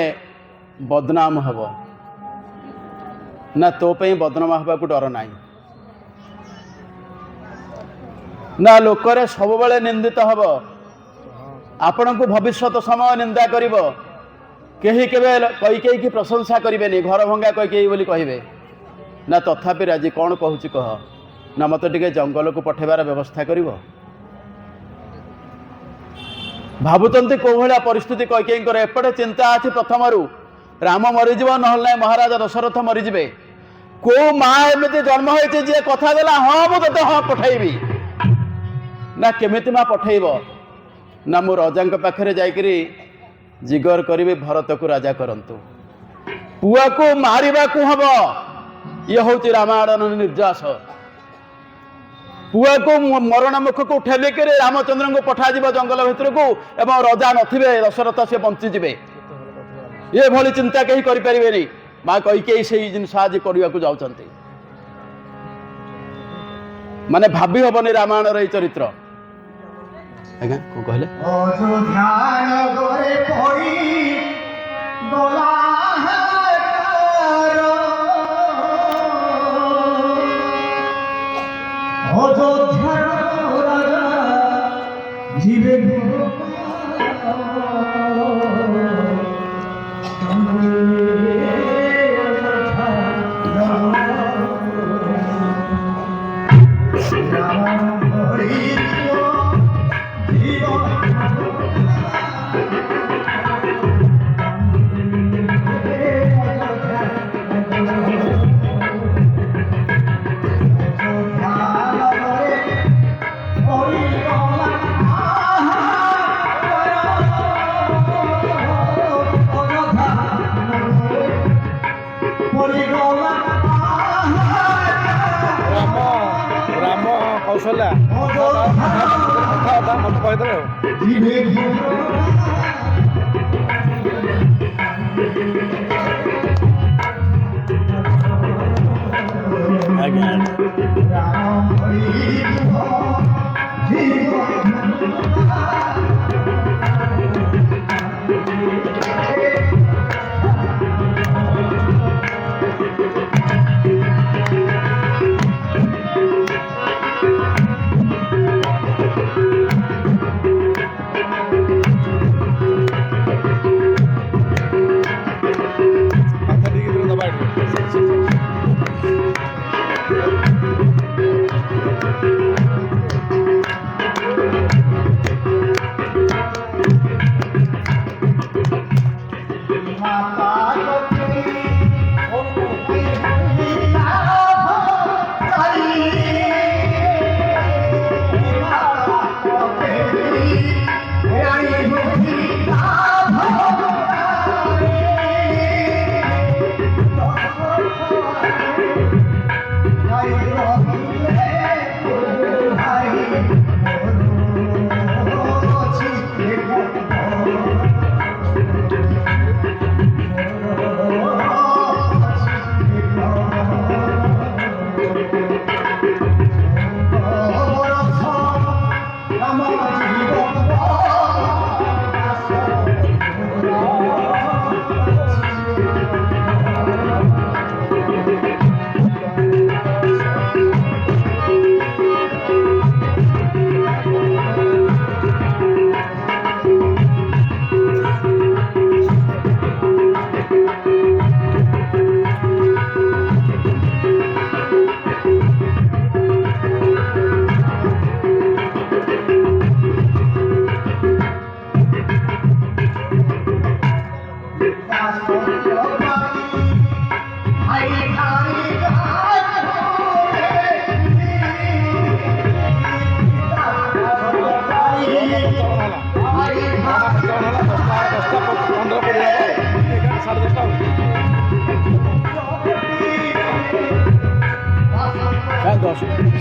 ବଦନାମ ହେବ। ନା ତୋ ପାଇଁ ବଦନାମ ହେବାକୁ ଡର ନାହିଁ। ନା ଲୋକରେ ସବୁବେଳେ ନିନ୍ଦିତ ହେବ। ଆପଣଙ୍କୁ ଭବିଷ୍ୟତ ସମୟ ନିନ୍ଦା କରିବ। କେହି କେବେ କୈକେୟୀକି ପ୍ରଶଂସା କରିବେନି, ଘର ଭଙ୍ଗା କୈକେୟୀ ବୋଲି କହିବେ। ନା ତଥାପି ରାଜି, କ'ଣ କହୁଛି କହ? ନା ମୋତେ ଟିକେ ଜଙ୍ଗଲକୁ ପଠାଇବାର ବ୍ୟବସ୍ଥା କରିବ। ଭାବୁଛନ୍ତି କେଉଁ ଭଳିଆ ପରିସ୍ଥିତି କୈକେୟୀଙ୍କର। ଏପଟେ ଚିନ୍ତା ଅଛି ପ୍ରଥମରୁ ରାମ ମରିଯିବ, ନହେଲେ ନାହିଁ ମହାରାଜା ଦଶରଥ ମରିଯିବେ। କେଉଁ ମା ଏମିତି ଜନ୍ମ ହୋଇଛି ଯିଏ କଥା ଦେଲା ହଁ ମୁଁ ତୋତେ ହଁ ପଠାଇବି। ନା କେମିତି ମା ପଠାଇବ? ନା ମୁଁ ରଜାଙ୍କ ପାଖରେ ଯାଇକରି ଜିଗର କରିବି ଭରତକୁ ରାଜା କରନ୍ତୁ। ପୁଅକୁ ମାରିବାକୁ ହବ। ଇଏ ହେଉଛି ରାମାୟଣର ନିର୍ଯାସ। ପୁଅକୁ ମରଣ ମୁଖକୁ ଠେଲିକରି ରାମଚନ୍ଦ୍ରଙ୍କୁ ପଠାଯିବ ଜଙ୍ଗଲ ଭିତରକୁ, ଏବଂ ରଜା ନଥିବେ, ଦଶରଥ ସେ ବଞ୍ଚିଯିବେ। ଏଭଳି ଚିନ୍ତା କେହି କରିପାରିବେନି। ମା କୈକେୟୀ ସେଇ ଜିନିଷ ଆଜି କରିବାକୁ ଯାଉଛନ୍ତି। ମାନେ ଭାବି ହବନି ରାମାୟଣର ଏଇ ଚରିତ୍ର। ଆଜ୍ଞା କ'ଣ କହିଲେ? କୌଶଲ୍ୟା ମୋତେ କହିଦେବେ ଆଉ। ଆଜ୍ଞା ହାତ ଟିକେ ଦବା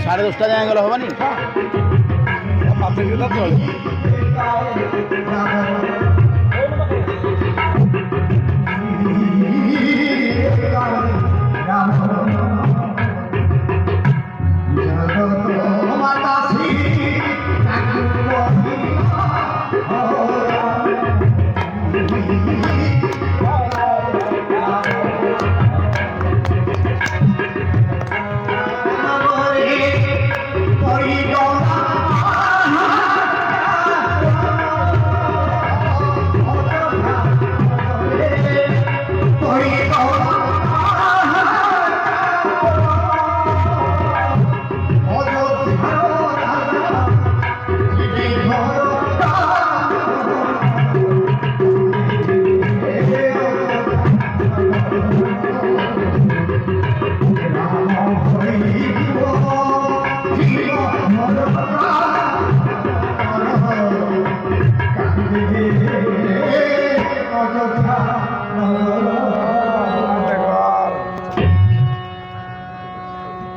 साढ़े 10टा जाए गल हेनी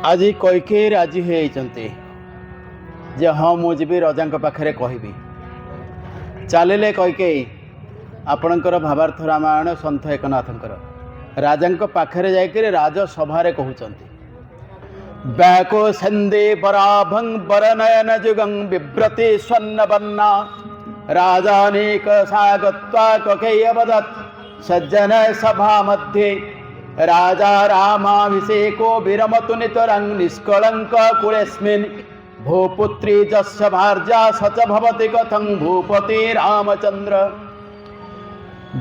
आज कैकेयी राजी होती जे हाँ मुझे रजा पाखे कहबी चलिले कैकेयी आपणकर भावार्थ रामायण सन्थ एकनाथंकर राजा पाखे जाकर राजसभा कहते बैको सन्धि बराभं बरनयन जुगं बिभ्रति स्वर्ण राजानेक सागत्वा कैकेयी वदत् सज्जन सभा मध्ये राजा रामाभिषेको विरमतु नितरं निष्कलंक कुलेस्मिन् भूपुत्री जस्य भार्या सच भवति कथं भूपति रामचंद्र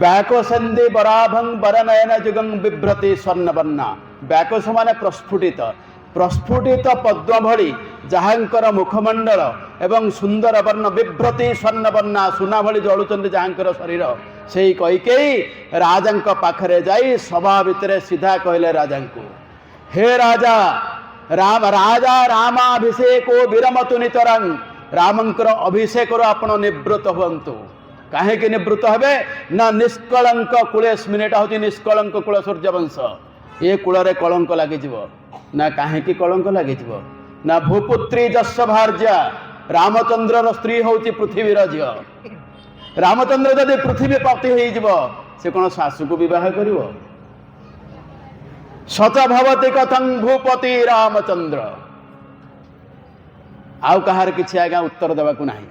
बैकोसंधि बराभं बरनयन जुगं बिभ्रति स्वर्णवर्णा बैकोस माने प्रस्फुटित प्रस्फुटित पद्म भली जहाँकर मुखमंडल एवं सुंदर वर्ण बिभ्रति स्वर्णवर्णा सुना भली जलुचंद जहाँकर शरीर से कैकेयी राजा पाखरे जाई सभा भितर सीधा कहले राजा को हे राजा राम राजा रामाभिषेको विरमतु नितरं रामंकर अभिषेक आपण निवृत्त हुंतु कहीं निवृत्त हे ना निष्कलंक कुलेस्मिन् एटा हूँ निष्कलंक कुल सूर्यवंश ये कूल कलंक लगिज ना कहीं कलंक लगिज ନା ଭୂପୁତ୍ରୀ ଯଶ ଭାର୍ଯ୍ୟା ରାମଚନ୍ଦ୍ରର ସ୍ତ୍ରୀ ହେଉଛି ପୃଥିବୀର ଝିଅ। ରାମଚନ୍ଦ୍ର ଯଦି ପୃଥିବୀ ପତି ହେଇଯିବ ସେ କ'ଣ ଶାଶୁକୁ ବିବାହ କରିବ? ସତ ଭବତି କଥଂ ଭୂପତି ରାମଚନ୍ଦ୍ର। ଆଉ କାହାର କିଛି ଆଜ୍ଞା ଉତ୍ତର ଦେବାକୁ ନାହିଁ।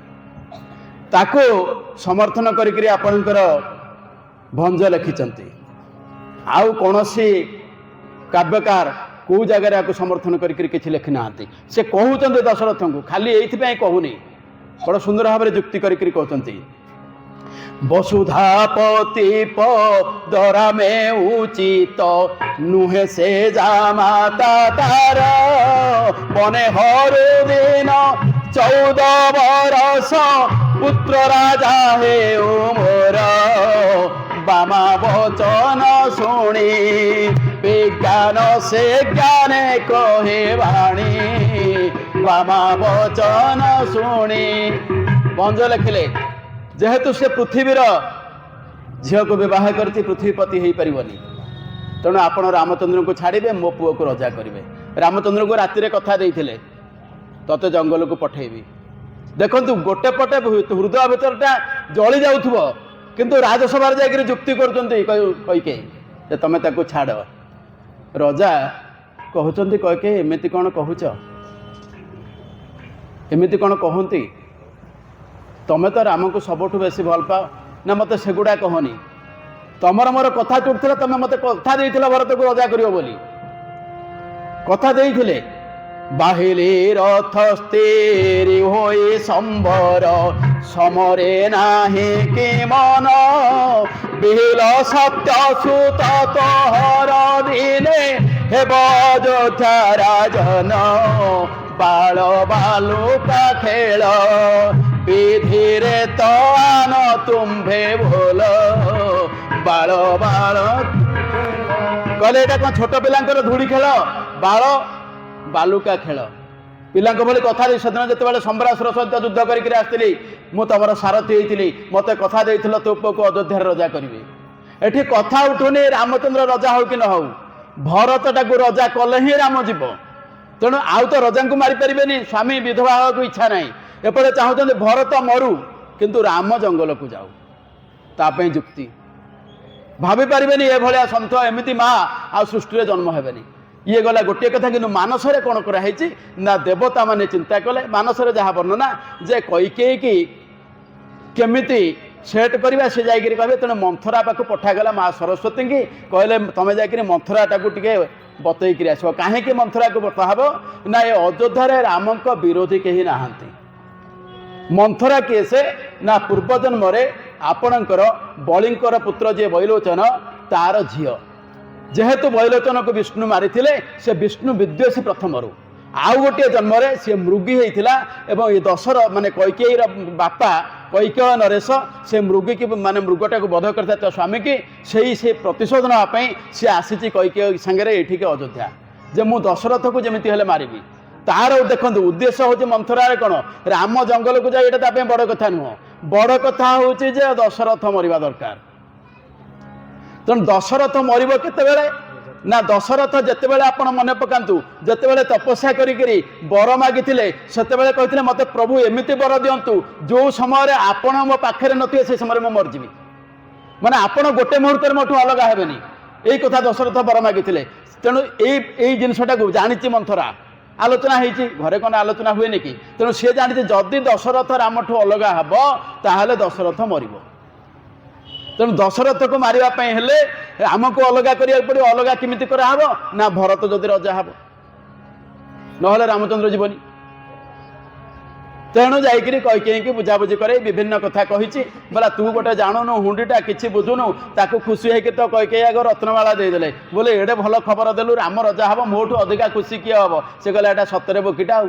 ତାକୁ ସମର୍ଥନ କରିକିରି ଆପଣଙ୍କର ଭଞ୍ଜ ଲେଖିଛନ୍ତି। ଆଉ କୌଣସି କାବ୍ୟକାର କେଉଁ ଜାଗାରେ ଆକୁ ସମର୍ଥନ କରିକିରି କିଛି ଲେଖି ନାହାନ୍ତି। ସେ କହୁଛନ୍ତି ଦଶରଥଙ୍କୁ, ଖାଲି ଏଇଥିପାଇଁ କହୁନି, ବଡ଼ ସୁନ୍ଦର ଭାବରେ ଯୁକ୍ତି କରିକିରି କହୁଛନ୍ତି। ବସୁଧାପତି ପଦରାମେ ଉଚିତ ନୁହେଁ ସେ ଜାମାତା ତାର ବନେ ହରୁ ଦିନ 14 ବରଷ ପୁତ୍ର ରାଜା ହେଉ ମୋର ବାମା ବଚନ ଶୁଣି ବିଜ୍ଞାନ ସେ ଜ୍ଞାନେ କହେ ବାଣୀ ବାମା ବଚନ ଶୁଣି। ଭଞ୍ଜ ଲେଖିଲେ ଯେହେତୁ ସେ ପୃଥିବୀର ଝିଅକୁ ବିବାହ କରିଛି ପୃଥିବୀପତି ହେଇପାରିବନି, ତେଣୁ ଆପଣ ରାମଚନ୍ଦ୍ରଙ୍କୁ ଛାଡ଼ିବେ, ମୋ ପୁଅକୁ ରଜା କରିବେ। ରାମଚନ୍ଦ୍ରଙ୍କୁ ରାତିରେ କଥା ଦେଇଥିଲେ ତତେ ଜଙ୍ଗଲକୁ ପଠେଇବି। ଦେଖନ୍ତୁ ଗୋଟେ ପଟେ ହୃଦୟ ଭିତରଟା ଜଳି ଯାଉଥିବ, କିନ୍ତୁ ରାଜସଭାରେ ଯାଇକରି ଯୁକ୍ତି କରୁଛନ୍ତି କୈକେୟୀ ଯେ ତମେ ତାକୁ ଛାଡ଼। ରଜା କହୁଛନ୍ତି କୈକେୟୀ ଏମିତି କ'ଣ କହୁଛ? ଏମିତି କ'ଣ କହନ୍ତି? ତମେ ତ ରାମକୁ ସବୁଠୁ ବେଶୀ ଭଲ ପାଅ ନା, ମୋତେ ସେଗୁଡ଼ା କହନି। ତମର ମୋର କଥା ତୁଟୁଥିଲା, ତମେ ମୋତେ କଥା ଦେଇଥିଲ ଭରତକୁ ରଜା କରିବ ବୋଲି। କଥା ଦେଇଥିଲେ। ବାହିଲି ରଥ ସ୍ଥିରି ହୋଇ ସମ୍ବର ସମରେ ନାହିଁ କି ମନ ବିହିଲ ସତ୍ୟ ସୁତ ତୋହର ଦିନେ ହେବ ଅଯୋଧ୍ୟା ରାଜନ ବାଳ ବାଲୁକା ଖେଳ ବିଧିରେ ତ ଆନ ତୁମ୍ଭେ ଭୁଲ ବାଳ ବାଳ। କହିଲେ ଏଇଟା କ'ଣ ଛୋଟ ପିଲାଙ୍କର ଧୂଳି ଖେଳ? ବାଳ ବାଲୁକା ଖେଳ। ପିଲାଙ୍କ ଭଳି କଥା ଦେଇ ସେଦିନ ଯେତେବେଳେ ସମ୍ବରାସୁର ସହିତ ଯୁଦ୍ଧ କରିକି ଆସିଥିଲି, ମୁଁ ତମର ସାରଥୀ ହେଇଥିଲି, ମୋତେ କଥା ଦେଇଥିଲ ତୋ ପୁଅକୁ ଅଯୋଧ୍ୟାରେ ରଜା କରିବି। ଏଠି କଥା ଉଠୁନି ରାମଚନ୍ଦ୍ର ରଜା ହଉ କି ନ ହଉ, ଭରତଟାକୁ ରଜା କଲେ ହିଁ ରାମ ଯିବ। ତେଣୁ ଆଉ ତ ରଜାଙ୍କୁ ମାରିପାରିବେନି, ସ୍ୱାମୀ ବିଧବା ହେବାକୁ ଇଚ୍ଛା ନାହିଁ। ଏପଟେ ଚାହୁଁଛନ୍ତି ଭରତ ମରୁ କିନ୍ତୁ ରାମ ଜଙ୍ଗଲକୁ ଯାଉ। ତା ପାଇଁ ଯୁକ୍ତି ଭାବି ପାରିବେନି। ଏଭଳିଆ ସନ୍ଥ ଏମିତି ମା ଆଉ ସୃଷ୍ଟିରେ ଜନ୍ମ ହେବେନି। ଇଏ ଗଲା ଗୋଟିଏ କଥା। କିନ୍ତୁ ମାନସରେ କ'ଣ କରାହେଇଛି ନା, ଦେବତା ମାନେ ଚିନ୍ତା କଲେ, ମାନସରେ ଯାହା ବର୍ଣ୍ଣନା ଯେ କୈକେୟୀକି କେମିତି ସେଟ୍ କରିବା ସେ ଯାଇକିରି କହିବେ। ତେଣୁ ମନ୍ଥରା ପାଖକୁ ପଠାଗଲା ମା ସରସ୍ୱତୀଙ୍କି, କହିଲେ ତମେ ଯାଇକିରି ମନ୍ଥରାଟାକୁ ଟିକେ ବତେଇକିରି ଆସିବ। କାହିଁକି ମନ୍ଥରାକୁ ବତାହବ ନା, ଏ ଅଯୋଧ୍ୟାରେ ରାମଙ୍କ ବିରୋଧୀ କେହି ନାହାନ୍ତି। ମନ୍ଥରା କିଏ ସେ ନା, ପୂର୍ବଜନ୍ମରେ ଆପଣଙ୍କର ବଳିଙ୍କର ପୁତ୍ର ଯିଏ ବୈଲୋଚନ ତାର ଝିଅ। ଯେହେତୁ ବୈଲୋଚନକୁ ବିଷ୍ଣୁ ମାରିଥିଲେ, ସେ ବିଷ୍ଣୁ ବିଦ୍ୱେଷୀ ପ୍ରଥମରୁ। ଆଉ ଗୋଟିଏ ଜନ୍ମରେ ସିଏ ମୃଗୀ ହେଇଥିଲା ଏବଂ ଏ ଦଶର ମାନେ କୈକେୟୀର ବାପା କୈକେୟ ନରେଶ ସେ ମୃଗୀକି ମାନେ ମୃଗଟାକୁ ବଧ କରିଥିଲା ତା ସ୍ୱାମୀକି। ସେ ପ୍ରତିଶୋଧ ନେବା ପାଇଁ ସିଏ ଆସିଛି କୈକେୟ ସାଙ୍ଗରେ ଏଇଠିକି ଅଯୋଧ୍ୟା, ଯେ ମୁଁ ଦଶରଥକୁ ଯେମିତି ହେଲେ ମାରିବି। ତାର ଦେଖନ୍ତୁ ଉଦ୍ଦେଶ୍ୟ ହେଉଛି ମନ୍ଥରାରେ କ'ଣ, ରାମ ଜଙ୍ଗଲକୁ ଯାଇ ଏଇଟା ତା ପାଇଁ ବଡ଼ କଥା ନୁହଁ। ବଡ଼ କଥା ହେଉଛି ଯେ ଦଶରଥ ମରିବା ଦରକାର। ତେଣୁ ଦଶରଥ ମରିବ କେତେବେଳେ ନା, ଦଶରଥ ଯେତେବେଳେ ଆପଣ ମନେ ପକାନ୍ତୁ, ଯେତେବେଳେ ତପସ୍ୟା କରିକିରି ବର ମାଗିଥିଲେ, ସେତେବେଳେ କହିଥିଲେ ମୋତେ ପ୍ରଭୁ ଏମିତି ବର ଦିଅନ୍ତୁ ଯେଉଁ ସମୟରେ ଆପଣ ମୋ ପାଖରେ ନଥିବେ, ସେ ସମୟରେ ମୁଁ ମରିଯିବି। ମାନେ ଆପଣ ଗୋଟେ ମୁହୂର୍ତ୍ତରେ ମୋଠୁ ଅଲଗା ହେବେନି, ଏଇ କଥା ଦଶରଥ ବର ମାଗିଥିଲେ। ତେଣୁ ଏଇ ଜିନିଷଟାକୁ ଜାଣିଛି ମନ୍ଥରା, ଆଲୋଚନା ହେଇଛି ଘରେ, କ'ଣ ଆଲୋଚନା ହୁଏନି କି? ତେଣୁ ସେ ଜାଣିଛି ଯଦି ଦଶରଥ ରାମଠୁ ଅଲଗା ହେବ ତାହେଲେ ଦଶରଥ ମରିବ। ତେଣୁ ଦଶରଥକୁ ମାରିବା ପାଇଁ ହେଲେ ଆମକୁ ଅଲଗା କରିବାକୁ ପଡ଼ିବ। ଅଲଗା କେମିତି କରାହେବ ନା, ଭରତ ଯଦି ରଜା ହେବ, ନହେଲେ ରାମଚନ୍ଦ୍ର ଯିବନି। ତେଣୁ ଯାଇକିରି କୈକେୟୀକି ବୁଝାବୁଝି କରି ବିଭିନ୍ନ କଥା କହିଛି। ବୋଲା ତୁ ଗୋଟେ ଜାଣୁନୁ ହୁଣ୍ଡିଟା କିଛି ବୁଝୁନୁ, ତାକୁ ଖୁସି ହେଇକି ତ କୈକେୟୀ ଆଗ ରତ୍ନମାଳା ଦେଇଦେଲେ। ବୋଲେ ଏଡ଼େ ଭଲ ଖବର ଦେଲୁ, ରାମ ରଜା ହେବ, ମୋଠୁ ଅଧିକା ଖୁସି କିଏ ହେବ? ସେ କହିଲା ଏଇଟା ସତରେ ବୋକିଟା ଆଉ।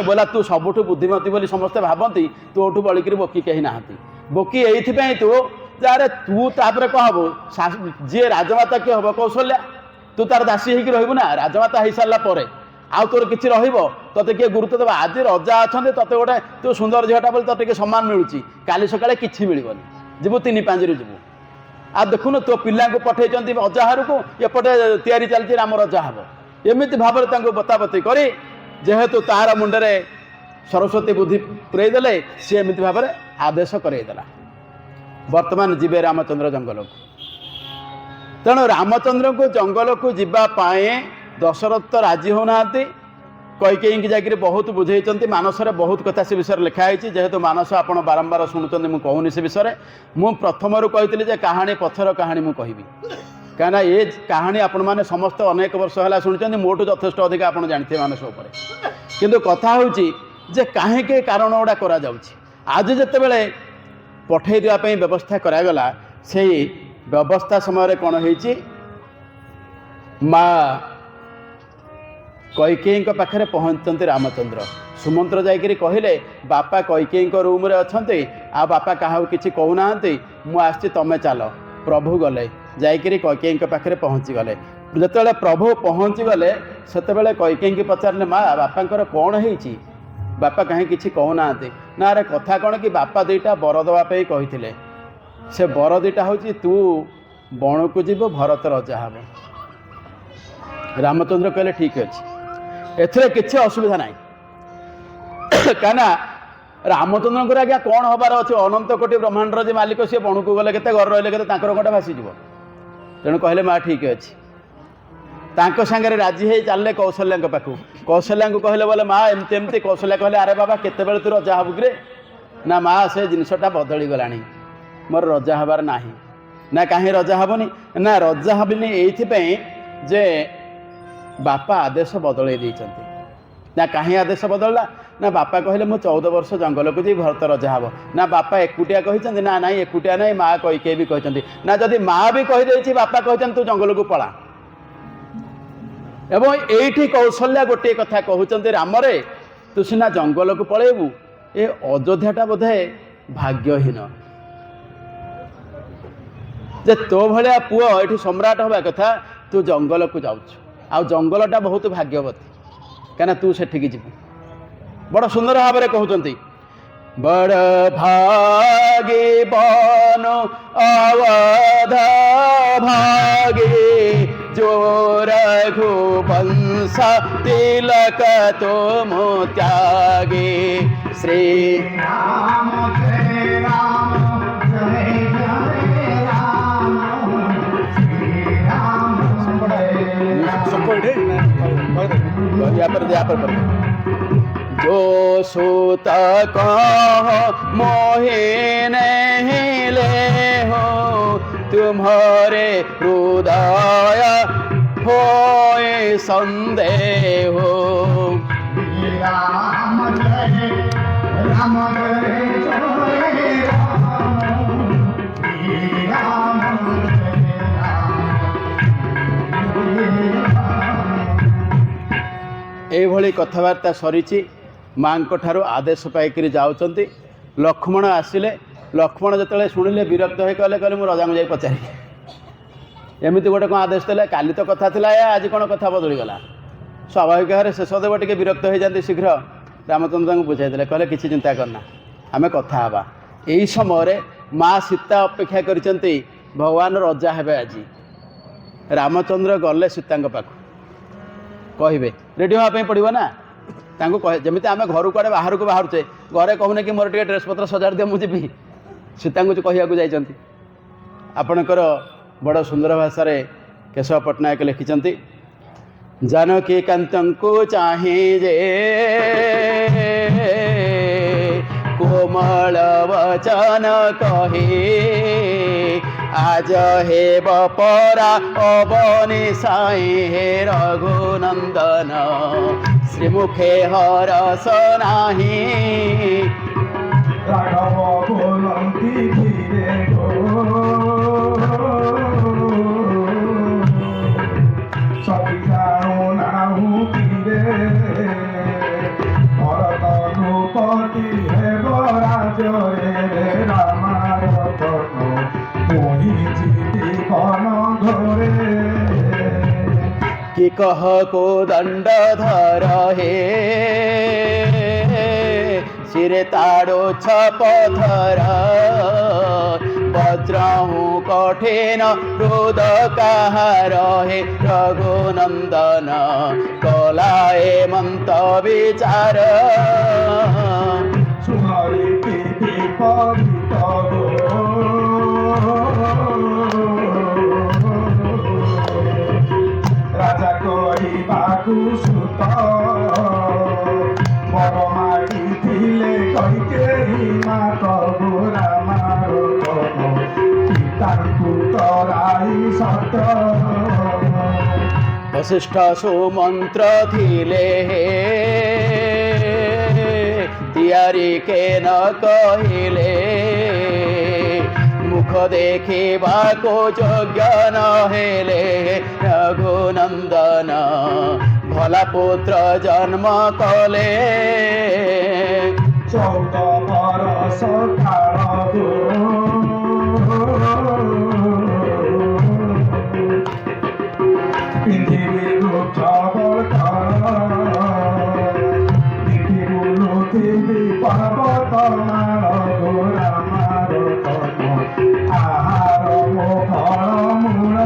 ବୋଲା ତୁ ସବୁଠୁ ବୁଦ୍ଧିମତୀ ବୋଲି ସମସ୍ତେ ଭାବନ୍ତି, ତୋଠୁ ବଳିକିରି ବୋକି କେହି ନାହାନ୍ତି। ବୋକି ଏଇଥିପାଇଁ ତୁ ଯାରେ ତୁ ତାପରେ କ'ଣ ହବୁ, ଯିଏ ରାଜମାତା କିଏ ହେବ? କୌଶଲ୍ୟା। ତୁ ତାର ଦାସୀ ହେଇକି ରହିବୁ ନା, ରାଜମାତା ହେଇସାରିଲା ପରେ ଆଉ ତୋର କିଛି ରହିବ? ତୋତେ କିଏ ଗୁରୁତ୍ୱ ଦେବ? ଆଜି ରଜା ଅଛନ୍ତି, ତୋତେ ଗୋଟେ ତୁ ସୁନ୍ଦର ଝିଅଟା ବୋଲି ତୋତେ ଟିକେ ସମ୍ମାନ ମିଳୁଛି, କାଲି ସକାଳେ କିଛି ମିଳିବନି, ଯିବୁ ତିନି ପାଞ୍ଜିରେ ଯିବୁ। ଆଉ ଦେଖୁନୁ ତୋ ପିଲାଙ୍କୁ ପଠେଇଛନ୍ତି ଅଜାହାରକୁ, ଏପଟେ ତିଆରି ଚାଲିଛି ରାମ ରଜା ହେବ। एमती भाव बताबती कर जेहेतु तार मुंडे सरस्वती बुद्धि पुरईदे सी एमती भाव आदेश करईदेला वर्तमान जीवे रामचंद्र जंगल को। तेणु रामचंद्र को जंगल को जीवाई दशरथ राजी होना कैकेयी की जाकर बहुत बुझे मानस बहुत कथा से विषय लिखाई जेहेतु मानस आप बारंबार शुणुं मुझे कहूनी से विषय मुझ प्रथम कही कहानी पथर कहानी मुझे कहबी कहीं ये कहानी आपण मैंने समस्त अनेक वर्ष है शुणी मोटू यथेष अधिक आप जानते मानस किंतु कथा हूँ जे कहीं कारण गुड़ा करा आज जिते बड़े पठे देवाई व्यवस्था करागला से व्यवस्था समय कौन हो माँ कैकेयी पाखे पहुँचते रामचंद्र सुमंत्र जाकि कहले बापा कैकेयी रूम रे अच्छा आ बापा क्या किसी कहूना मुझे तमें चल प्रभु गले जाकि कैकेयी पाखे पहुँची गले जिते प्रभु पहुँची गले से कैकेयी पचारे माँ बापा कौन है बापा कहीं किसी कहूना ना अरे कथा कौन कि बापा दुईटा बर देवाई कही से बर दुईटा हूँ तू बण को जीव भरत रजा हम। रामचंद्र कहले ठीक अच्छे एथरे किसी असुविधा ना कहीं रामचंद्र आज्ञा कौन हबार अच्छे अनंत कोटि ब्रह्मांडर जो मालिक सी बण को गले के घर रही कटा भासीज तेणु कहले माँ ठीक अच्छे तांको सांगे राजी हो चलने कौशल्या पाखु कौशल्या को कहले बोले माँ एमती एमती कौशल्या कहले अरे बाबा केते तू रजा हबु कि ना माँ से जिनसटा बदली गलानी मोर रजा हबार नाही ना कहीं रजा हबनी ना रजा हबनी एइथिपई जे बापा आदेश बदल ना कहीं आदेश बदलला ना बापा कहले मु 14 वर्ष जंगल को जी भरत रजा हब ना बापा एकुटिया कहते ना ना एकुटिया ना माँ कैकेयी भी कहते ना जदि माँ भी कहीदे बापा कहते तू जंगल को पला एवं एठी कौशल्या गोटे कथा कहते रामरे तू सीना जंगल को पलैबू ए अयोध्याटा बोधे भाग्यहीन जे तो भाया पुओ ये सम्राट हवा कथा तू जंगल को जाऊँ आ जंगलटा बहुत भाग्यवती कहीं तू सेठिकी जीव बड़ सुंदर भाव में कहते बड़ भागे बन अवध भागे जो रघुवंश तिलक तुम त्यागे श्री राम जय राम जय जय राम श्री राम जो सूत कह मोहे नहीं ले हो तुम्हारे हृदय होए संदेह हो राम जय राम जय जय राम एभली कथबार्ता सरी माँ ठारू आदेश पाई जाऊँच लक्ष्मण आसिले लक्ष्मण जिते शुणिले विरक्त हो कहले कहले रजा को जाई पचारि एमती गोटे कौन आदेश देला काली तो कथा थिला आज कौन कथा बदलीगला स्वाभाविक भाव में शेषदेव टे विरक्त हो जाती शीघ्र रामचंद्र को बुझाई कहले किसी चिंता करना आम कथा हाँ यही समय माँ सीता अपेक्षा कर भगवान रजा हे आज रामचंद्र गले सीता पाख कहे रेडी हाँपाई पड़ो ना जमी आम घर कुआड़े बाहर को बाहरुचे घरे कहूने कि मोर टे ड्रेस पत्र सजाड़ दिया मुझे भी सीता कहवाक जाइंट आपणकर बड़ सुंदर भाषा केशव पट्टनायक लिखिं जानकी कांतं को चाहे जे कोमल वचन कहे आज हे बपरा अवनी साई हे रघुनंदन श्रीमुखे हरस नाही राघव बोलंती धीरे सभी जानो नाहू धीरे भरत नृपति हे बराज रे रामार तनु मोहि जीति कन घोरे कि कह को दंड धर हे ଶିରେ ତାଡ଼ୁ ଛପଥର ବଜ୍ରହୁ କଠିନ ହୃଦ କାହାର ହେ ରଘୁନନ୍ଦନ କଲାଏ ମନ୍ତ ବିଚାର ସୁହରିତି ବିପରୀତ ରାଜା କହିବାକୁ ସୁତ ବର ମାଗିଥିଲେ କୈକେୟୀ ମାତ ରାମାର ପିତାଙ୍କୁ ତରାଇ ସତ ବଶିଷ୍ଠ ସୁମନ୍ତ୍ର ଥିଲେ ତିଆରି କେନ କହିଲେ ମୁଖ ଦେଖିବାକୁ ଯୋଗ୍ୟ ନ ହେଲେ ରଘୁନନ୍ଦନ ଭଲା ପୁତ୍ର ଜନ୍ମ କଲେ 14 ବରଷ କାଳକୁ ପିନ୍ଧିବି ଗୁପ୍ତ ବଳକାର ନିଧି ବୁଲୁଥିବି ପର୍ବତ ମାଳ ରାମାର କର୍ମ ଆହାର ମୋ ଫଳ ମୂଳ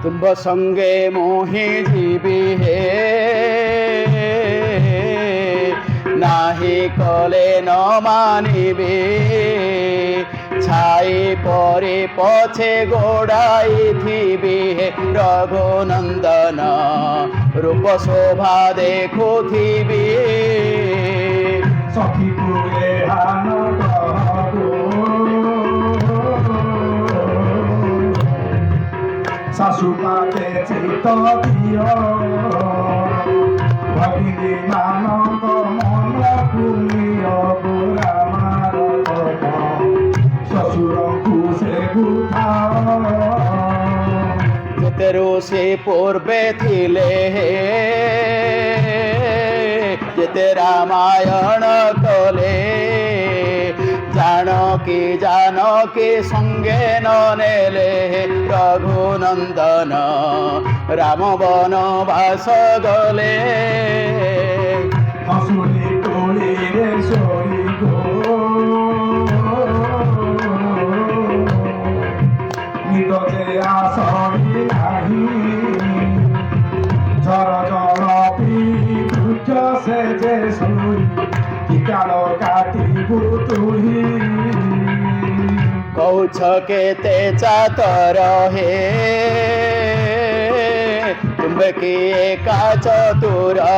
ତୁମ୍ଭ ସଙ୍ଗେ ମୋହି ଯିବି ହେ ନାହିଁ କଲେ ନ ମାନିବି ଛାଇ ପରି ପଛେ ଗୋଡ଼ାଇଥିବି ହେ ରଘୁନନ୍ଦନ ରୂପ ଶୋଭା ଦେଖୁଥିବି ସଖୀକୁ ଏହାନ ଶାଶୁ ପାତେ ଚିତ ଦିଅ ଭଗିନୀ ମାନଙ୍କ ମନକୁ ନିଅ ରାମାର ଶ୍ୱଶୁରଙ୍କୁ ସେ ବୁଝାଅ ଯେତେ ଋଷି ପୂର୍ବେ ଥିଲେ ଯେତେ ରାମାୟଣ କଲେ ଜାନକୀ ସଙ୍ଗେ ନ ନେଲେ ରଘୁନନ୍ଦନ ରାମ ବନବାସ ଗଲେ ହସୁଲି କୋଳିରେ ଶୋଇ ନିଦ ଯେ ଆସଇ ନାହିଁ ଝର ଜଳ ପିଇ ବୃକ୍ଷ ସେ ଯେ ଶୋଇ କାଳ କାଟିବୁ ତୁହି କହୁଛ କେତେ ଚାତର ହେ ତୁମ୍ଭେ କିଏ କା ଚତୁର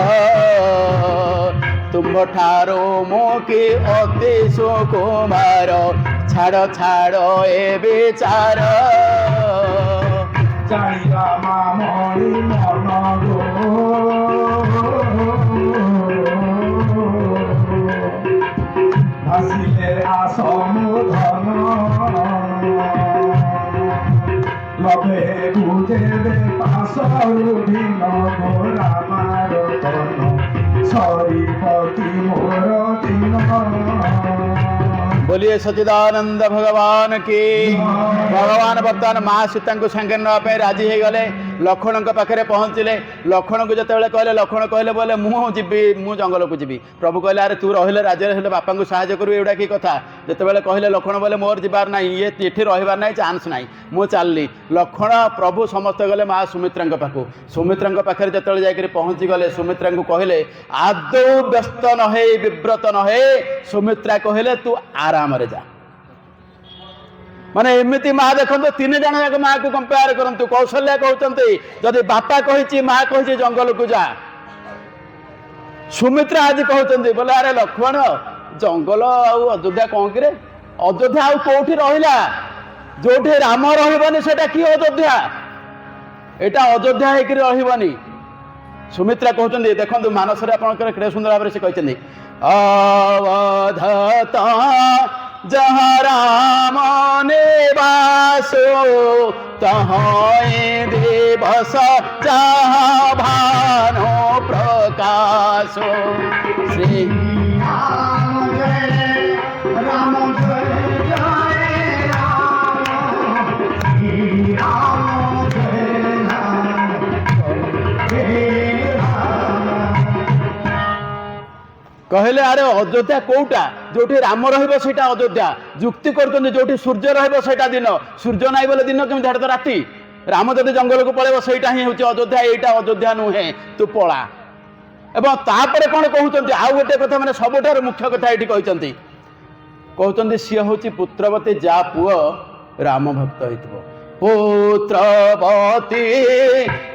ତୁମ୍ଭ ଠାରୁ ମୁଁ କି ଅତି ସୁକୁମାର ଛାଡ଼ ଛାଡ଼ ଏ ବିଚାର ଜାଣିବା ମାମଣି ମନ ଭାସିଲେ ଆସମୋଧନ ଲଭେ ବୁଝେବେ ପାଶରୁ ଭିନ୍ନ ରାମାର ତନ ସରିପତି ମୋର ଦିନ बोलिए सच्चिदानंद भगवान की भगवान बर्तमान माँ सीता को संगे नापे राजी हो गले लक्ष्मण पाखे पहुँचले लक्ष्मण को जिते कहले लक्ष्मण कहले बोले मुझे मु जंगल को जी प्रभु कहले अरे तू रहिले राज्य बापा को साहय करू एटा कि कथा जिते कहले लक्ष्मण बोले मोर जीवार ना ये ये रही ना चान्स ना मु चलली लक्ष्मण प्रभु समस्त गले माँ सुमित्रा पाखु सुमित्रा पाखे जिते जाकर पहुँची गले सुमित्रा को कहले आदौ व्यस्त नहे विव्रत नहे सुमित्रा कहले तू आराम रे जा माने एमती माँ देखो तीन जन जाक माँ को कंपेयर करंतु कौशल्या कहते जदि बापा कही माँ कही जंगल को जा सुमित्रा आज कहते बोले अरे लक्ष्मण जंगल अयोध्या कौन कि अयोध्या आउ कौटी रहा जो राम रही सेटा कि अयोध्या एटा अयोध्या होकर रही सुमित्रा कहते देखो मानस आपंकर सुंदर भाव से कहते अवधता जहाँ राम निवासो तहाँ दिवस जहाँ भानो प्रकाशो श्री राम जय राम जय जय राम जय राम कहले अरे अयोध्या कोटा जो राम रहा अयोध्या जुक्ति कर जो सूर्य रहा दिन सूर्य नाई बोले दिन केमी तो राति राम जब जंगल को पलैब से ही हूँ अयोध्या यहाँ अयोध्या नुहे तू पला एवं तापर कौन कहते आउ गोटे कथा मैंने सबुठार मुख्य कथा ये कहते सी हूँ पुत्रवती जा पुओ राम भक्त हो पुत्रवती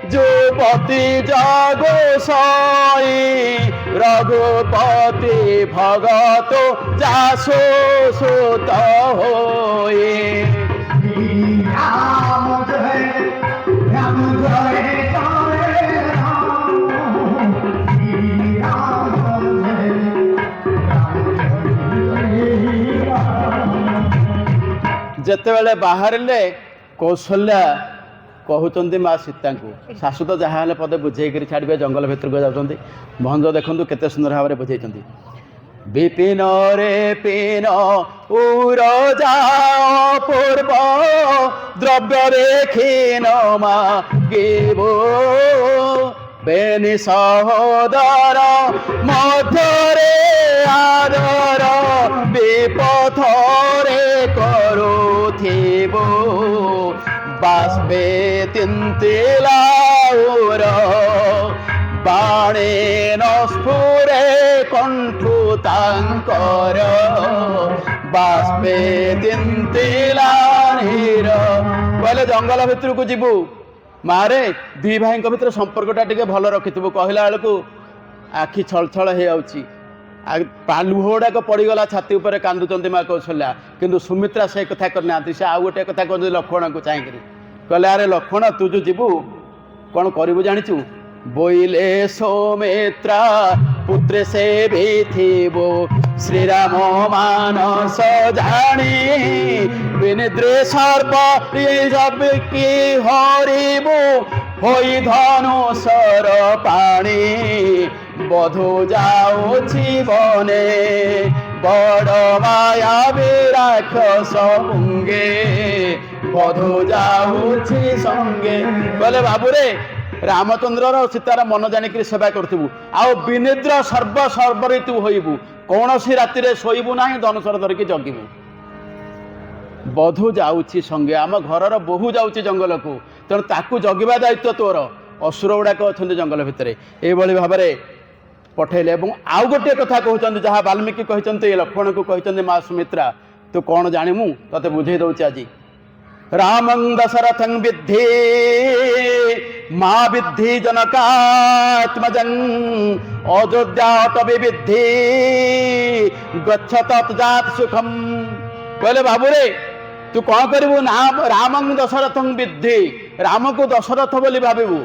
जुपति जागो साई रघुपति भगत जासो सुत होए राम जय राम जय जय राम जेतेबेले बाहरिले कौशल्या कहते माँ सीता को शाशु तो जहाँ पदे बुझे छाड़े जंगल भितर को जाते भंज देखु केते सुंदर भाव में बुझे विपिन रे पिन उरजा पूर्व द्रव्य देखिन मागिबो बेनि सहोदर मध्यरे आदर विपथरे करुथिबो बाष्पे तिन्तिलाउर बाणे स्फुरे कंठु तांकर बाष्पे तिन्तिलानीर कहले जंगल भितर को जीवु मारे दी भाई भितर संपर्कटा टिके भल रखिथु कहला बेलू आखि छल छल हो लुह गुड़ाक पड़गला छाती उपर कांदुंट माँ कौशल्या किंतु सुमित्रा से कथा करना से आउ गोटे कथा कहते लक्ष्मण को चाहिए कहले अरे लक्ष्मण तू जो जीवु कौन करू जाचु बोइले सौमित्रा पुत्र से भी थीबो श्रीराम मानस जानी विनिद्रे सर्प की हरिबो होई धनुषर पाणी बधु जाऊछि बने बड़ माया राक्षस पुंगे बधु जाऊछि संगे बोले बाबूरे रामचंद्र सीतार मन जानिक सेवा करूँ आउ विनिद्र सर्वसर्वरी तू होइबू कौन सी राति शोबू ना धनुषर धरिकी जगिबू बधु जाऊँगी संगे आम घर बोहू जाऊँगी जंगल को तेणु ताकू जगिबा दायित्व तोर असुर गुड़ाक अच्छा जंगल भितर ये भाव में पठेले आउ गोटे कथा कहते जहाँ वाल्मीकि कहते लक्ष्मण को कहते माँ सुमित्रा तू कौन जानमु ते बुझे दौच आज रामं दशरथं विद्धि माँ विद्धि जनकात्मजं अयोध्यात विद्धि गच्छ तत्जात सुखम कहले बाबूरे तू कौन करू नाम रामं दशरथं विद्धि राम को दशरथ बोली भावबू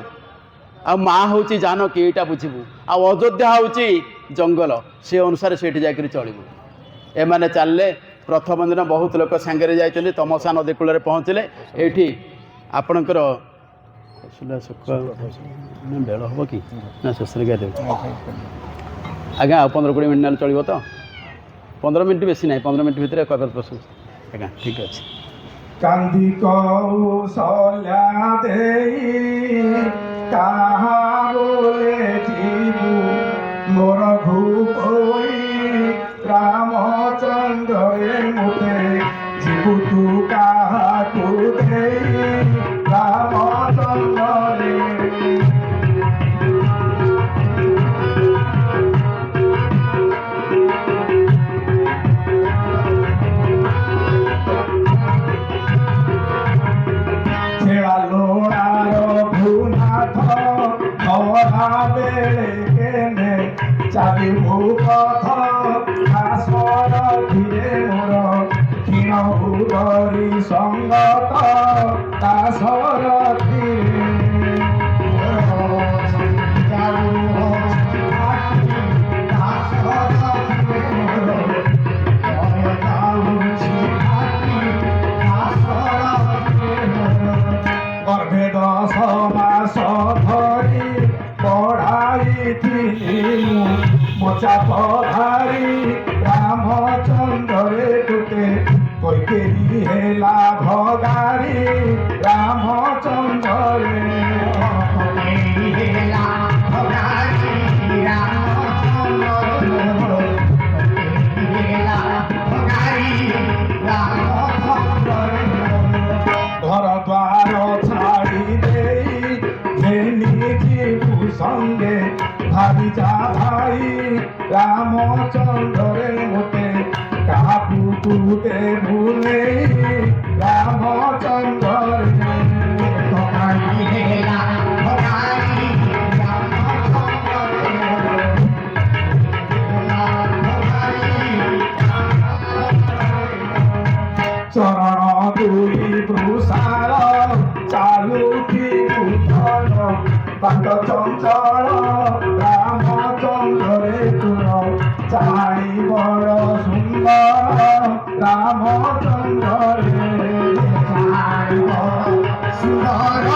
आ माँ हूँ जानकी यहाँ बुझबू अयोध्या हूँ जंगल से अनुसार से जाकर चलू एमाने चलले प्रथम दिन बहुत लोक सांगे जाइए तमसा नदी कूल पहुँचले ये आपणकर बेल हम कि ना शेषे गायदेव आज्ञा 15-20 मिनट ना चलो तो 15 मिनट बेसी ना 15 मिनट भितर कवर प्रश्न आज्ञा ठीक अच्छे कांदी कौशल्या देई कहा बोले जीवु मोर भूपोई रामचंद्र मुते जीवु तू कहा दे रामचंद्र चाली भूपथ आसर धीरे मोर क्षीण उदरी संगत दासर गर्भे 10 मास धरी पढ़ाई मोचा पधारी रामचंद्र तुते कोई केरी हेला भगारी रामचंद्र हेला भगारी रामचंद्र ଯିବୁ ସଙ୍ଗେ ଭାବି ଯା ଭାଇ ରାମଚନ୍ଦ୍ରରେ ମୋତେ କାହାକୁ ତୁ ଦେବୁ ନେଇ ରାମଚନ୍ଦ୍ରରେ ଚରଣ ଦୁଇ ବୃଷାର ଚାଲୁକି ଉଦ୍ଧର ବାଟ ଚଞ୍ଚଳ ରାମଚନ୍ଦ୍ରରେ ତୁର ଚାହିଁ ବଡ଼ ସୁନ୍ଦର ରାମଚନ୍ଦ୍ରରେ ଚାହିଁ ବଡ଼ ସୁନ୍ଦର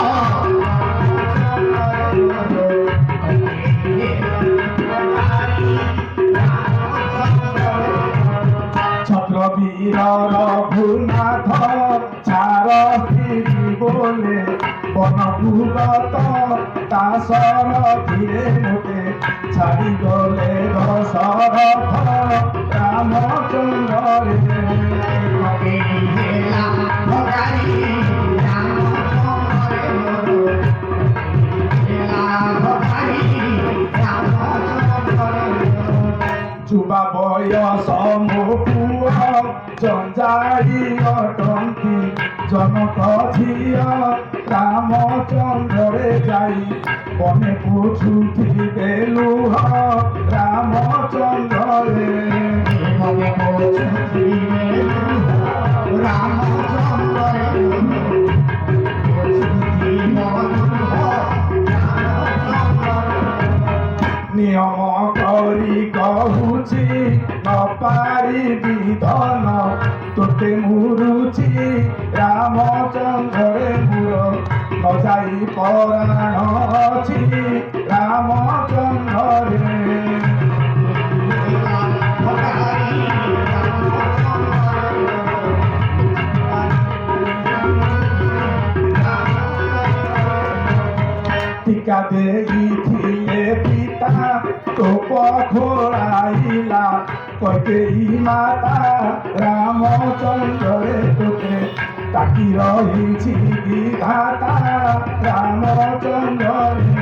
ଛତ୍ରବୀର ରଘୁନାଥ ଛାରଥି ବୋଲେ ବନକୁ ଗତ ଦାଶରଥିରେ ମୋତେ ଛାଡ଼ିଗଲେ ଦଶରଥ ରାମଚନ୍ଦ୍ରରେ ଯୁବା ବୟସ ମୋ ପୁଅ ଜଞ୍ଜାଳି ଅଟନ୍ତି ଜନକ ଝିଅ ରାମଚନ୍ଦ୍ରରେ ଯାଇ ବନେ ପୋଛୁଥି ବେଲୁହ ରାମଚନ୍ଦ୍ରରେ ନିୟମ କରି କହୁଛି ନ ପାରିବି ଧନ ତୋତେ ମୁରୁଛି ରାମଚନ୍ଦ୍ରରେ ମୋର ନ ଯାଇ ପରାଣ ଅଛି ରାମଚନ୍ଦ୍ରରେ ଟିକା ଦେଇଥିଲେ ପିତା ତୋପ ଖୋଳାଇଲା କୈକେୟୀ ମାତା ରାମଚନ୍ଦ୍ରରେ ତୋତେ ତାକି ରହିଛି ବିଧାତା ରାମଚନ୍ଦ୍ରରେ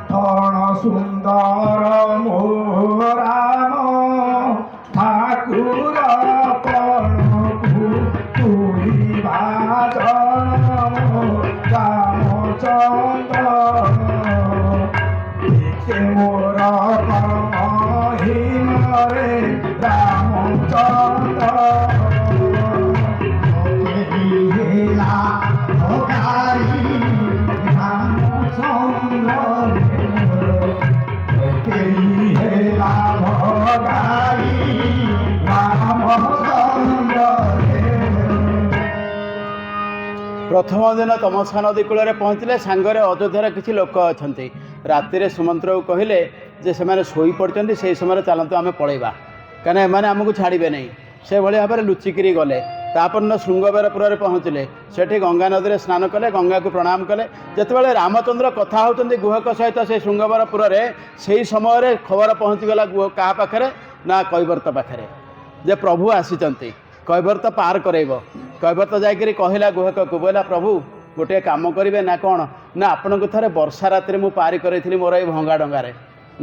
ଧନ ସୁନ୍ଦର ମୋ ରାମ ଠାକୁର ପଣକୁ ତୁହି ଭାଜନ ରାମଚନ୍ଦ୍ର ଟିକେ ମୋର କର୍ମହୀନରେ ରାମଚନ୍ଦ୍ର ପ୍ରଥମ ଦିନ ତମସା ନଦୀ କୂଳରେ ପହଞ୍ଚିଲେ ସାଙ୍ଗରେ ଅଯୋଧ୍ୟାର କିଛି ଲୋକ ଅଛନ୍ତି। ରାତିରେ ସୁମନ୍ତ୍ରକୁ କହିଲେ ଯେ ସେମାନେ ଶୋଇପଡ଼ିଛନ୍ତି, ସେହି ସମୟରେ ଚାଲନ୍ତୁ ଆମେ ପଳେଇବା, କାହିଁକିନା ଏମାନେ ଆମକୁ ଛାଡ଼ିବେ ନାହିଁ। ସେଭଳି ଭାବରେ ଲୁଚିକିରି ଗଲେ। ତାପରଦିନ ଶୃଙ୍ଗବେରପୁରରେ ପହଞ୍ଚିଲେ। ସେଠି ଗଙ୍ଗା ନଦୀରେ ସ୍ନାନ କଲେ, ଗଙ୍ଗାକୁ ପ୍ରଣାମ କଲେ। ଯେତେବେଳେ ରାମଚନ୍ଦ୍ର କଥା ହେଉଛନ୍ତି ଗୁହକ ସହିତ ସେ ଶୃଙ୍ଗବେରପୁରରେ, ସେହି ସମୟରେ ଖବର ପହଞ୍ଚିଗଲା କାହା ପାଖରେ ନା କୈବର୍ତ୍ତ ପାଖରେ ଯେ ପ୍ରଭୁ ଆସିଛନ୍ତି, କୈବର୍ତ୍ତ ପାର କରାଇବ। କୈବର୍ତ୍ତ ଯାଇକରି କହିଲା ଗୁହକକୁ, କହିଲା ପ୍ରଭୁ ଗୋଟିଏ କାମ କରିବେ ନା କ'ଣ ନା ଆପଣଙ୍କୁ ଥରେ ବର୍ଷା ରାତିରେ ମୁଁ ପାରି କରାଇଥିଲି ମୋର ଏଇ ଭଙ୍ଗା ଡଙ୍ଗାରେ।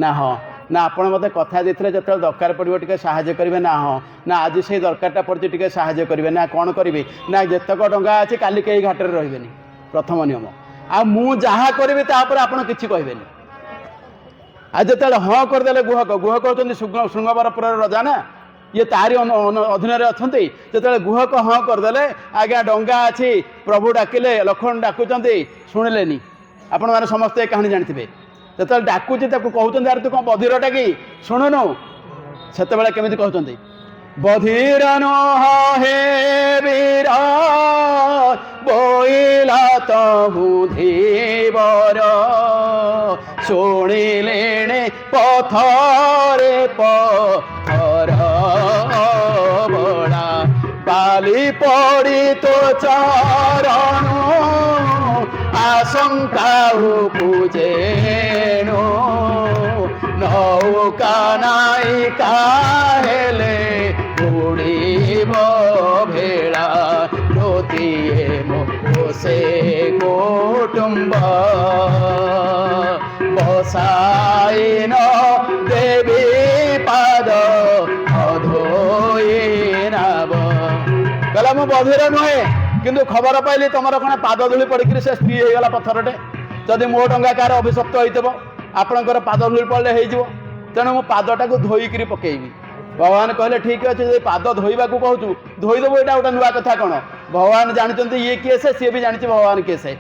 ନା ହଁ। ନା ଆପଣ ମୋତେ କଥା ଦେଇଥିଲେ ଯେତେବେଳେ ଦରକାର ପଡ଼ିବ ଟିକେ ସାହାଯ୍ୟ କରିବେ। ନା ହଁ। ନା ଆଜି ସେଇ ଦରକାରଟା ପଡ଼ିଛି ଟିକେ ସାହାଯ୍ୟ କରିବେ। ନା କ'ଣ କରିବି ନା ଯେତେକ ଡଙ୍ଗା ଅଛି କାଲି କେହି ଘାଟରେ ରହିବେନି, ପ୍ରଥମ ନିୟମ। ଆଉ ମୁଁ ଯାହା କରିବି ତାପରେ ଆପଣ କିଛି କହିବେନି। ଆଉ ଯେତେବେଳେ ହଁ କରିଦେଲେ ଗୁହକ ହେଉଛନ୍ତି ଶୃଙ୍ଗବେରପୁରର ରଜା ନା, ଇଏ ତାରି ଅଧୀନରେ ଅଛନ୍ତି। ଯେତେବେଳେ ଗୁହକ ହଁ କରିଦେଲେ, ଆଜ୍ଞା ଡଙ୍ଗା ଅଛି, ପ୍ରଭୁ ଡାକିଲେ, ଲକ୍ଷ୍ମଣ ଡାକୁଛନ୍ତି, ଶୁଣିଲେନି। ଆପଣମାନେ ସମସ୍ତେ ଏ କାହାଣୀ ଜାଣିଥିବେ। ଯେତେବେଳେ ଡାକୁଛି ତାକୁ କହୁଛନ୍ତି ଆରେ ତୁ କ'ଣ ବଧିରଟା କି ଶୁଣୁନୁ, ସେତେବେଳେ କେମିତି କହୁଛନ୍ତି ବଧିର ନୁହ ହେ ବୀର ବୋଇଲା ତହୁ ଧୀବର ଶୁଣିଲେଣି ପଥରେ ପଥର ବଳା ବାଲି ପଡ଼ି ତୋ ଚରଣ ଆଶଙ୍କା ପୂଜେଣୁ ନୌକା নাই কাহেলে বুড়িব ভেড়া নতিয়ে মোসে কুটুম্ব বসাইন দেবী পাদ অধোই নাব କହିଲା ମୁଁ ବଧିର ନୁହେଁ କିନ୍ତୁ ଖବର ପାଇଲି ତମର କ'ଣ ପାଦ ଧୂଳି ପଡ଼ିକିରି ସେ ସ୍ତ୍ରୀ ହେଇଗଲା ପଥରଟେ ଯଦି ମୋ ଟଙ୍କା କାହାର ଅଭିଶପ୍ତ ହେଇଥିବ ଆପଣଙ୍କର ପାଦ ଧୂଳି ପଡ଼ିଲେ ହେଇଯିବ ତେଣୁ ମୁଁ ପାଦଟାକୁ ଧୋଇକିରି ପକେଇବି ଭଗବାନ କହିଲେ ଠିକ୍ ଅଛି ଯଦି ପାଦ ଧୋଇବାକୁ କହୁଛୁ ଧୋଇଦେବୁ ଏଇଟା ଗୋଟେ ନୂଆ କଥା କ'ଣ ଭଗବାନ ଜାଣିଛନ୍ତି ଇଏ କିଏ ସେ ସିଏ ବି ଜାଣିଛି ଭଗବାନ କିଏ ସେ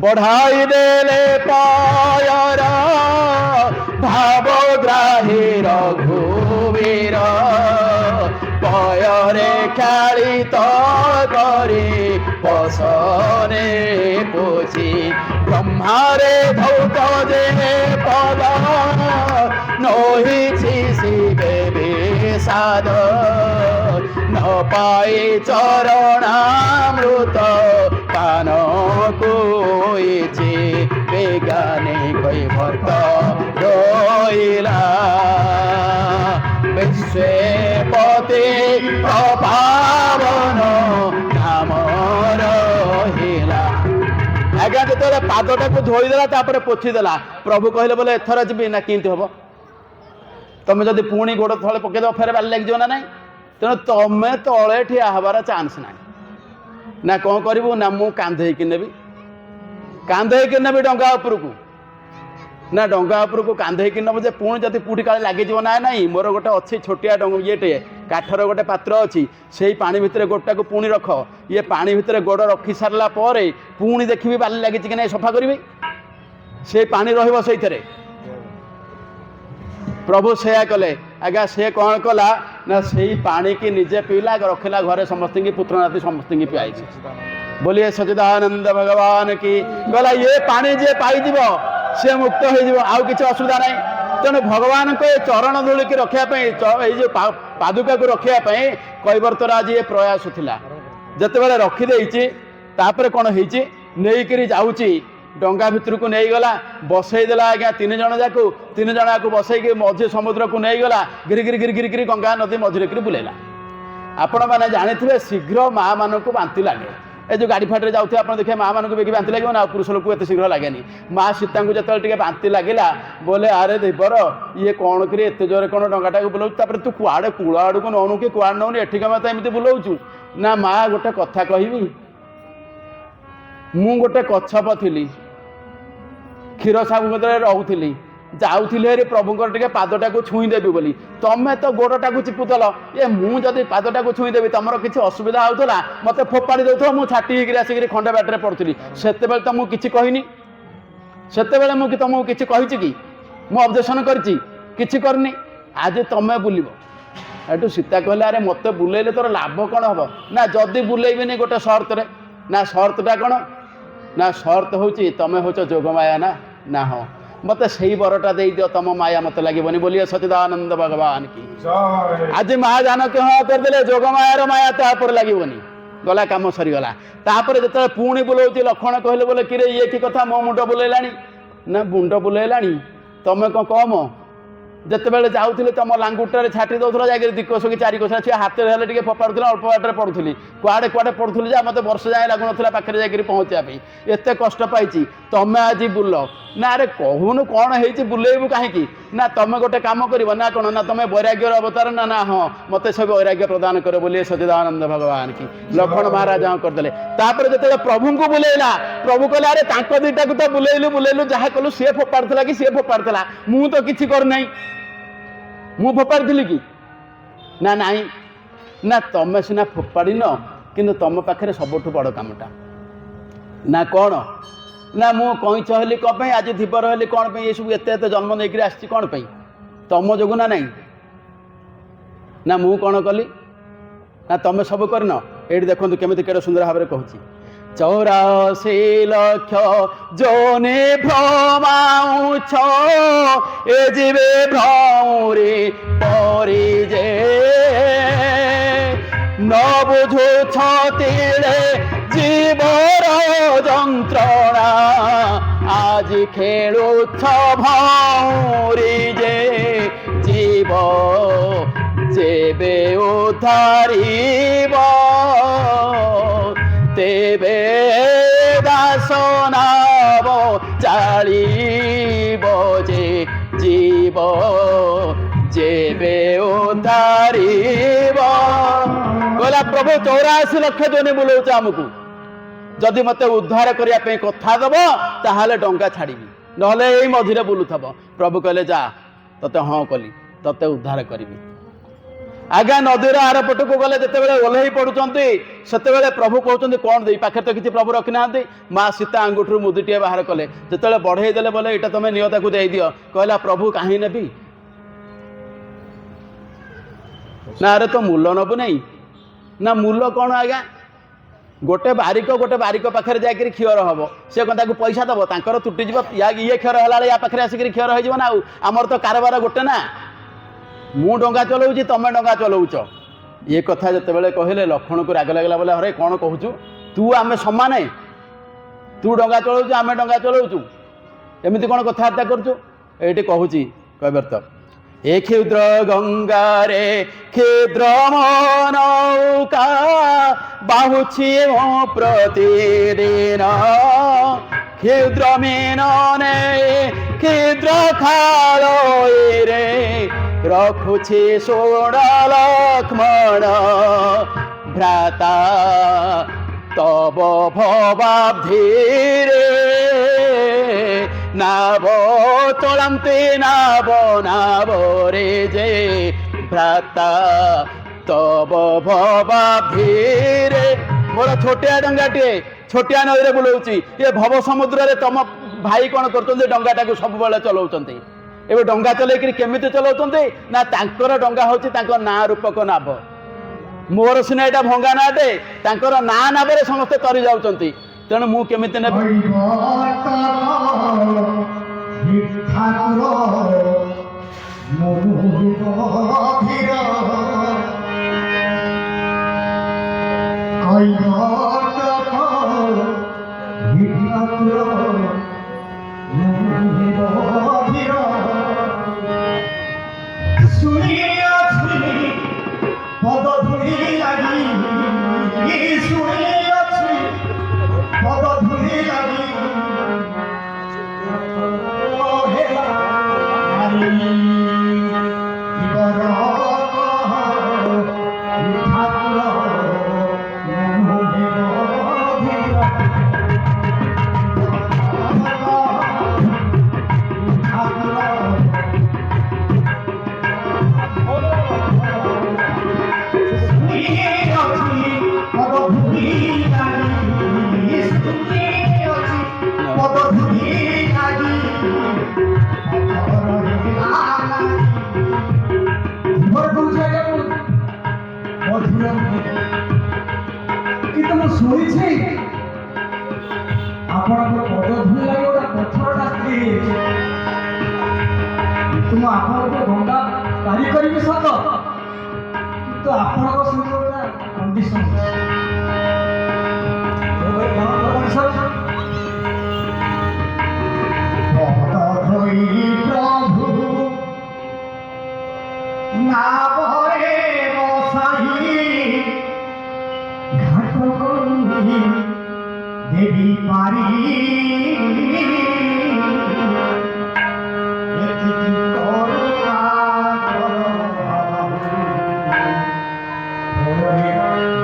ବଢ଼ାଇ ଦେଲେ ପୟର ଭାବଗ୍ରାହୀ ରଘୁବୀର ପୟରେ ଖେଳିତ କରି ବସନେ ପୋଛି ବ୍ରହ୍ମାରେ ଧୌତ ଯେ ପଦ ନହିଛି ଶିବେ ବିଷାଦ ନ ପାଇ ଚରଣାମୃତ ପାନ କୋଇଛି ବେଗାନେ କହି ଭକ୍ତ ରହିଲା ବିଶ୍ୱପତି ପ୍ରଭାବନ ନାମ ରହିଲା ଆଜ୍ଞା ଯେତେବେଳେ ପାଦଟାକୁ ଧୋଇଦେଲା ତାପରେ ପୋଛିଦେଲା ପ୍ରଭୁ କହିଲେ ବୋଲେ ଏଥର ଯିବି ନା କେମିତି ହବ ତମେ ଯଦି ପୁଣି ଗୋଡ଼ ତଳେ ପକେଇଦେବ ଫେରେ ବାଲି ଲାଗିଯିବ ନା ନାହିଁ ତେଣୁ ତମେ ତଳେ ଠିଆ ହେବାର ଚାନ୍ସ ନାହିଁ ନା କ'ଣ କରିବୁ ନା ମୁଁ କାନ୍ଧେଇକି ନେବି ଡଙ୍ଗା ଉପରକୁ ନା ଡଙ୍ଗା ଉପରକୁ କାନ୍ଧେଇକି ନେବ ଯେ ପୁଣି ଯଦି ପୁଠି କାଳେ ଲାଗିଯିବ ନା ନାହିଁ ମୋର ଗୋଟେ ଅଛି ଛୋଟିଆ ଇଏଟେ କାଠର ଗୋଟେ ପାତ୍ର ଅଛି ସେଇ ପାଣି ଭିତରେ ଗୋଡ଼ଟାକୁ ପୁଣି ରଖ ଇଏ ପାଣି ଭିତରେ ଗୋଡ଼ ରଖି ସାରିଲା ପରେ ପୁଣି ଦେଖିବି ବାଲି ଲାଗିଛି କି ନାହିଁ ସଫା କରିବି ସେ ପାଣି ରହିବ ସେଇଥିରେ ପ୍ରଭୁ ସେୟା କଲେ ଆଜ୍ଞା ସେ କ'ଣ କଲା ନା ସେଇ ପାଣିକି ନିଜେ ପିଇଲା ରଖିଲା ଘରେ ସମସ୍ତଙ୍କୁ ପୁତ୍ର ନାତି ସମସ୍ତଙ୍କୁ ପିଆଇଛି ବୋଲିଏ ସଚିଦାନନ୍ଦ ଭଗବାନ କି କହିଲା ଇଏ ପାଣି ଯିଏ ପାଇଯିବ ସେ ମୁକ୍ତ ହେଇଯିବ ଆଉ କିଛି ଅସୁବିଧା ନାହିଁ ତେଣୁ ଭଗବାନଙ୍କ ଏ ଚରଣ ଧୂଳିକି ରଖିବା ପାଇଁ ଏଇ ଯେଉଁ ପାଦୁକାକୁ ରଖିବା ପାଇଁ କୈବର୍ତ୍ତର ଆଜି ଏ ପ୍ରୟାସ ଥିଲା ଯେତେବେଳେ ରଖିଦେଇଛି ତାପରେ କ'ଣ ହେଇଛି ନେଇକିରି ଯାଉଛି ଡଙ୍ଗା ଭିତରକୁ ନେଇଗଲା ବସେଇଦେଲା ଆଜ୍ଞା ତିନି ଜଣକୁ ବସେଇକି ମଝି ସମୁଦ୍ରକୁ ନେଇଗଲା ଗିରି ଗଙ୍ଗା ନଦୀ ମଝିରେ କିରି ବୁଲେଇଲା ଆପଣମାନେ ଜାଣିଥିବେ ଶୀଘ୍ର ମାଆ ମାନଙ୍କୁ ବାନ୍ତି ଲାଗେ ଏ ଯେଉଁ ଗାଡ଼ି ଫାଡ଼ିରେ ଯାଉଥିବେ ଆପଣ ଦେଖିବେ ମାଆ ମାନଙ୍କୁ ବେଗି ବାନ୍ତି ଲାଗିବ ନା ପୁରୁଷ ଲୋକକୁ ଏତେ ଶୀଘ୍ର ଲାଗେନି ମା ସୀତାଙ୍କୁ ଯେତେବେଳେ ଟିକେ ବାନ୍ତି ଲାଗିଲା ବୋଲେ ଆରେ ଦେବର ଇଏ କ'ଣ କରି ଏତେ ଜୋରେ କ'ଣ ଡଙ୍ଗାଟାକୁ ବୁଲାଉଛୁ ତାପରେ ତୁ କୁଆଡ଼େ କୂଳ ଆଡ଼କୁ ନେଉନୁ କି କୁଆଡ଼େ ନେଉନି ଏଠି କ'ଣ ତ ଏମିତି ବୁଲାଉଛୁ ନା ମା ଗୋଟେ କଥା କହିବି ମୁଁ ଗୋଟେ କଚ୍ଛପ ଥିଲି କ୍ଷୀରସାଗରରେ ରହୁଥିଲି ଯାଉଥିଲି ହେରି ପ୍ରଭୁଙ୍କର ଟିକେ ପାଦଟାକୁ ଛୁଇଁଦେବି ବୋଲି ତମେ ତ ଗୋଡ଼ଟାକୁ ଚିପୁଥିଲ ଏ ମୁଁ ଯଦି ପାଦଟାକୁ ଛୁଇଁଦେବି ତମର କିଛି ଅସୁବିଧା ହେଉଥିଲା ମୋତେ ଫୋପାଡ଼ି ଦେଉଥିବ ମୁଁ ଛାଟି ହେଇକିରି ଆସିକିରି ଖଣ୍ଡେ ବାଟରେ ପଡ଼ୁଥିଲି ସେତେବେଳେ ତ ମୁଁ କିଛି କହିନି ସେତେବେଳେ ମୁଁ ତମକୁ କିଛି କହିଛି କି ମୁଁ ଅବଜେକ୍ସନ୍ କରିଛି କିଛି କରିନି ଆଜି ତମେ ବୁଲିବ ଏଠୁ ସୀତା କହିଲେ ଆରେ ମୋତେ ବୁଲେଇଲେ ତୋର ଲାଭ କ'ଣ ହେବ ନା ଯଦି ବୁଲେଇବିନି ଗୋଟେ ସର୍ତ୍ତରେ ନା ସର୍ତ୍ତଟା କ'ଣ ନା ସର୍ତ୍ତ ହେଉଛି ତମେ ହେଉଛ ଯୋଗମାୟା ନା ହଁ ମୋତେ ସେଇ ବରଟା ଦେଇଦିଅ ତମ ମାୟା ମୋତେ ଲାଗିବନି ବୋଲିଏ ସଚିଦାନନ୍ଦ ଭଗବାନ କି ଆଜି ମା ଜାନକୀ ହଁ କରିଦେଲେ ଯୋଗମାୟାର ମାୟା ତା ଉପରେ ଲାଗିବନି ଗଲା କାମ ସରିଗଲା ତାପରେ ଯେତେବେଳେ ପୁଣି ବୁଲଉଛି ଲକ୍ଷ୍ମଣ କହିଲେ ବୋଲେ କିରେ ଇଏ କି କଥା ମୋ ମୁଣ୍ଡ ବୁଲେଇଲାଣି ନା ମୁଣ୍ଡ ବୁଲେଇଲାଣି ତମେ କ'ଣ କମ ଯେତେବେଳେ ଯାଉଥିଲି ତମ ଲାଙ୍ଗୁଟାରେ ଛାଟି ଦେଉଥିଲା ଯାଇକରି 2 କୋଶ କି 4 କୋଶ ଛୁଆ ହାତରେ ହେଲେ ଟିକେ ଫୋପାଡ଼ୁଥିଲା ଅଳ୍ପ ବାଟରେ ପଡ଼ୁଥିଲି କୁଆଡ଼େ ପଡ଼ୁଥିଲି ଯେ ମୋତେ ବର୍ଷ ଯାଏଁ ଲାଗୁନଥିଲା ପାଖରେ ଯାଇକରି ପହଞ୍ଚିବା ପାଇଁ ଏତେ କଷ୍ଟ ପାଇଛି ତମେ ଆଜି ବୁଲ ନା ଆରେ କହୁନୁ କ'ଣ ହେଇଛି ବୁଲେଇବୁ କାହିଁକି ନା ତମେ ଗୋଟେ କାମ କରିବ ନା କ'ଣ ନା ତମେ ବୈରାଗ୍ୟର ଅବତାର ନା ହଁ ମୋତେ ସେ ବୈରାଗ୍ୟ ପ୍ରଦାନ କର ବୋଲି ସଚିଦାନନ୍ଦ ଭଗବାନ କି ଲକ୍ଷ୍ମଣ ମହାରାଜ କରିଦେଲେ ତାପରେ ଯେତେବେଳେ ପ୍ରଭୁଙ୍କୁ ବୁଲେଇଲା ପ୍ରଭୁ କହିଲେ ଆରେ ତାଙ୍କ ଦୁଇଟାକୁ ତ ବୁଲେଇଲୁ ଯାହା କଲୁ ସିଏ ଫୋପାଡ଼ୁଥିଲା କି ସିଏ ଫୋପାଡ଼ୁଥିଲା ମୁଁ ତ କିଛି କରିନାହିଁ ମୁଁ ଫୋପାଡ଼ିଥିଲି କି ନା ନାହିଁ ନା ତମେ ସିନା ଫୋପାଡ଼ିନ କିନ୍ତୁ ତମ ପାଖରେ ସବୁଠୁ ବଡ଼ କାମଟା ନା କ'ଣ ନା ମୁଁ କଇଁଛ ହେଲି କ'ଣ ପାଇଁ ଆଜି ଧୀବର ହେଲି କ'ଣ ପାଇଁ ଏସବୁ ଏତେ ଜନ୍ମ ନେଇକରି ଆସିଛି କ'ଣ ପାଇଁ ତମ ଯୋଗୁଁ ନା ନାହିଁ ନା ମୁଁ କ'ଣ କଲି ନା ତମେ ସବୁ କରିନ ଏଇଠି ଦେଖନ୍ତୁ କେମିତି କେଡ଼େ ସୁନ୍ଦର ଭାବରେ କହୁଛି 84 ଲକ୍ଷ ଯୋନି ଭ୍ରମାଉଛ ଏ ଯିବେ ଭ୍ରମରେ ପରି ଯେ ନ ବୁଝୁଛ ତିଳେ ଜୀବର ଯନ୍ତ୍ରଣା ଆଜି ଖେଳୁଛ ଭଉରୀ ଯେ ଜୀବ ଯେବେ ଉଦ୍ଧାରିବ ତେବେ ଦାସ ନାବ ଚାଳିବ ଯେ ଜୀବ ଯେବେ ଉଦ୍ଧାରିବ। କହିଲା ପ୍ରଭୁ 84 ଲକ୍ଷ ଧ୍ୱନି ବୁଲଉଛ ଆମକୁ, ଯଦି ମତେ ଉଦ୍ଧାର କରିବା ପାଇଁ କଥା ଦବ ତାହେଲେ ଡଙ୍ଗା ଛାଡ଼ିବି, ନହେଲେ ଏଇ ମଝିରେ ବୁଲୁଥବ। ପ୍ରଭୁ କହିଲେ ଯା, ତତେ ହଁ କଲି, ତତେ ଉଦ୍ଧାର କରିବି। ଆଜ୍ଞା ନଦୀର ଆରପଟକୁ ଗଲେ ଯେତେବେଳେ ଓହ୍ଲେଇ ପଡୁଛନ୍ତି ସେତେବେଳେ ପ୍ରଭୁ କହୁଛନ୍ତି କ'ଣ ଦେଇ, ପାଖରେ ତ କିଛି ପ୍ରଭୁ ରଖିନାହାନ୍ତି। ମା ସୀତା ଆଙ୍ଗୁଠିରୁ ମୁଦିଟିଏ ବାହାର କଲେ, ଯେତେବେଳେ ବଢ଼େଇ ଦେଲେ ବୋଲେ ଏଇଟା ତମେ ନିଅ, ତାକୁ ଦେଇଦିଅ। କହିଲା ପ୍ରଭୁ କାହିଁ ନେବି, ନା ଆରେ ତ ମୂଲ ନେବୁ ନାହିଁ। ନା ମୂଲ କ'ଣ ଆଜ୍ଞା, ଗୋଟେ ବାରିକ ପାଖରେ ଯାଇକରି କ୍ଷୀର ହବ, ସେ କ'ଣ ତାକୁ ପଇସା ଦେବ? ତାଙ୍କର ତୁଟିଯିବ, ଇଏ କ୍ଷୀର ହେଲା ବେଳେ ୟା ପାଖରେ ଆସିକରି କ୍ଷୀର ହେଇଯିବ ନା। ଆଉ ଆମର ତ କାରବାର ଗୋଟେ ନା, ମୁଁ ଡଙ୍ଗା ଚଲାଉଛି, ତମେ ଡଙ୍ଗା ଚଲାଉଛ। ଏ କଥା ଯେତେବେଳେ କହିଲେ ଲକ୍ଷ୍ମଣକୁ ରାଗ ଲାଗିଲା, ବୋଲେ ହରେ କ'ଣ କହୁଛୁ ତୁ, ଆମେ ସମାନ, ତୁ ଡଙ୍ଗା ଚଳାଉଛୁ ଆମେ ଡଙ୍ଗା ଚଳାଉଛୁ, ଏମିତି କ'ଣ କଥାବାର୍ତ୍ତା କରୁଛୁ? ଏଇଠି କହୁଛି କୈବର୍ତ୍ତ, ଏ କ୍ଷୁଦ୍ର ଗଙ୍ଗାରେ କ୍ଷୁଦ୍ର ନୌକା ବାହୁଛି ମୋ ପ୍ରତିଦିନ, କ୍ଷୁଦ୍ର ମିନନେ କ୍ଷୁଦ୍ର ଖାଳରେ ରଖୁଛି ଶୁଣ ଲକ୍ଷ୍ମଣ ଭ୍ରାତା ତବ ଭବାବ୍ଧିରେ ନାବ ଚଳାନ୍ତି ନାବ ରେ ଯେ ଭ୍ରାତା ତବ ଭବାବ୍ଧିରେ। ମୋର ଛୋଟିଆ ଡଙ୍ଗାଟିଏ ଛୋଟିଆ ନଦୀରେ ବୁଲଉଛି, ଏ ଭବ ସମୁଦ୍ରରେ ତମ ଭାଇ କ'ଣ କରୁଛନ୍ତି? ଡଙ୍ଗାଟାକୁ ସବୁବେଳେ ଚଲାଉଛନ୍ତି। ଏବେ ଡଙ୍ଗା ଚଲେଇକିରି କେମିତି ଚଲାଉଛନ୍ତି ନା, ତାଙ୍କର ଡଙ୍ଗା ହେଉଛି ତାଙ୍କ ନାଁ ରୂପକ ନାବ। ମୋର ସିନା ଏଇଟା ଭଙ୍ଗା ନାଁଟେ, ତାଙ୍କର ନାଁ ନାବରେ ସମସ୍ତେ ତରି ଯାଉଛନ୍ତି। ତେଣୁ ମୁଁ କେମିତି ନେବି? କିନ୍ତୁ ମୁଁ ଶୁଣିଛି ଆପଣଙ୍କର ପଦଧୂଳି ଲାଗି ଗୋଟେ ପଥରଟା ସ୍ତ୍ରୀ ହେଇଛି। ମୁଁ ଆପଣଙ୍କ ଗଙ୍ଗା ପାରି କରିବି ସତ, କିନ୍ତୁ ଆପଣଙ୍କ ସହିତ ଗୋଟେ କଣ୍ଡିସନ ଅଛି। ପ୍ରଭୁ ନାବରେ ବସାଇ ଘାଟ କରି ଦେବି ପାରି, ଏତିକି କରୁଣା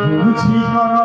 ବୁଝି କର।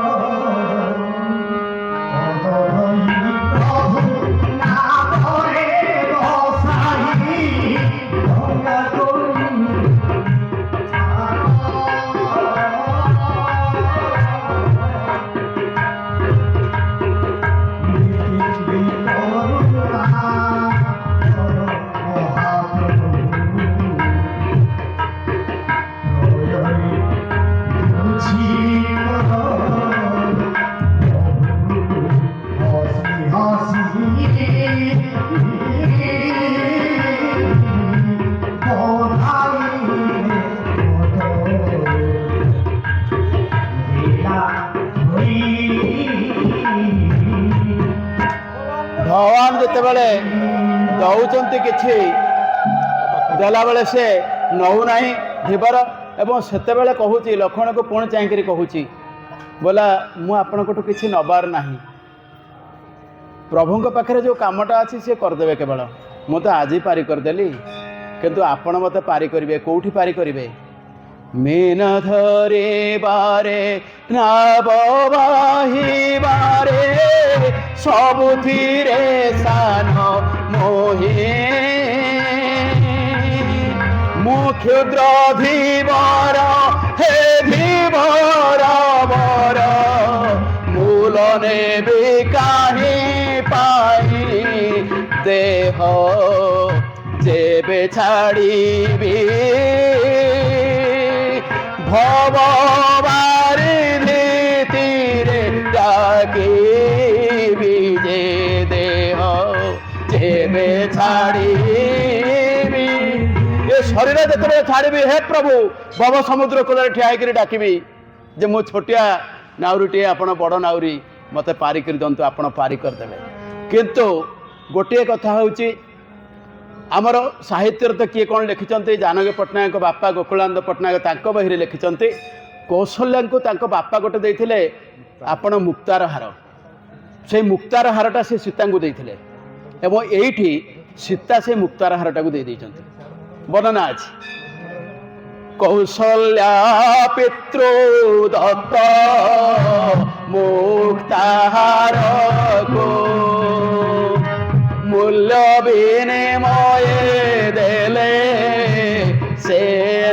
ଭଗବାନ ଯେତେବେଳେ ଦଉଛନ୍ତି କିଛି ଦେଲା ବେଳେ ସେ ନଉନାହିଁ ଧୀବର ଏବଂ ସେତେବେଳେ କହୁଛି ଲକ୍ଷ୍ମଣକୁ ପୁଣି ଚାହିଁକରି କହୁଛି ବୋଲା ମୁଁ ଆପଣଙ୍କଠୁ କିଛି ନେବାର ନାହିଁ, ପ୍ରଭୁଙ୍କ ପାଖରେ ଯେଉଁ କାମଟା ଅଛି ସେ କରିଦେବେ କେବଳ, ମୁଁ ତ ଆଜି ପାରି କରିଦେଲି କିନ୍ତୁ ଆପଣ ମୋତେ ପାରି କରିବେ। କେଉଁଠି ପାରି କରିବେ? ମୀନ ଧରିବାରେ ନାବ ବାହିବାରେ ସବୁଥିରେ ସାନ ମୋହି, ମୁଁ କ୍ଷୁଦ୍ର ଧୀବର ହେ ଧୀବର ବର, ମୂଲ ନେବି କାହିଁ ପାଇ ଦେହ ଯେବେ ଛାଡ଼ିବି, ଭବ ବାରିଧିରେ ଡାକିବି ଯେ ଦେହ ଯେବେ ଛାଡ଼ିବି, ଏ ଶରୀର ଯେତେବେଳେ ଛାଡ଼ିବି ହେ ପ୍ରଭୁ ଭବ ସମୁଦ୍ର କୂଳରେ ଠିଆ ହେଇକରି ଡାକିବି ଯେ ମୁଁ ଛୋଟିଆ ନାଉରୀଟିଏ, ଆପଣ ବଡ଼ ନାଉରୀ, ମୋତେ ପାରି କରି ଦିଅନ୍ତୁ, ଆପଣ ପାରି କରିଦେବେ। କିନ୍ତୁ ଗୋଟିଏ କଥା ହେଉଛି ଆମର ସାହିତ୍ୟରେ ତ କିଏ କ'ଣ ଲେଖିଛନ୍ତି, ଜାନକୀ ପଟ୍ଟନାୟକଙ୍କ ବାପା ଗୋକୁଳାନନ୍ଦ ପଟ୍ଟନାୟକ ତାଙ୍କ ବହିରେ ଲେଖିଛନ୍ତି କୌଶଲ୍ୟାଙ୍କୁ ତାଙ୍କ ବାପା ଗୋଟେ ଦେଇଥିଲେ ଆପଣ ମୁକ୍ତାର ହାର, ସେଇ ମୁକ୍ତାର ହାରଟା ସେ ସୀତାଙ୍କୁ ଦେଇଥିଲେ ଏବଂ ଏଇଠି ସୀତା ସେ ମୁକ୍ତାର ହାରଟାକୁ ଦେଇଛନ୍ତି। ବର୍ଣ୍ଣନା ଅଛି କୌଶଲ୍ୟା ପିତୃ ଦତ୍ତ ମୁକ୍ତାହାରକୁ ମୂଲ୍ୟ ବିନିମୟେ ଦେଲେ ସେ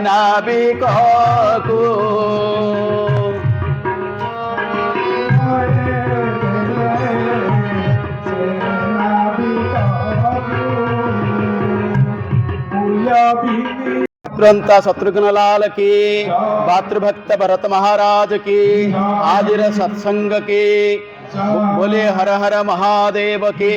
ନାବିକକୁ, तुरंता शत्रुघ्न लाल की, भातृभक्त भरत महाराज की, आदिर सत्संग की, बोले हर हर महादेव की।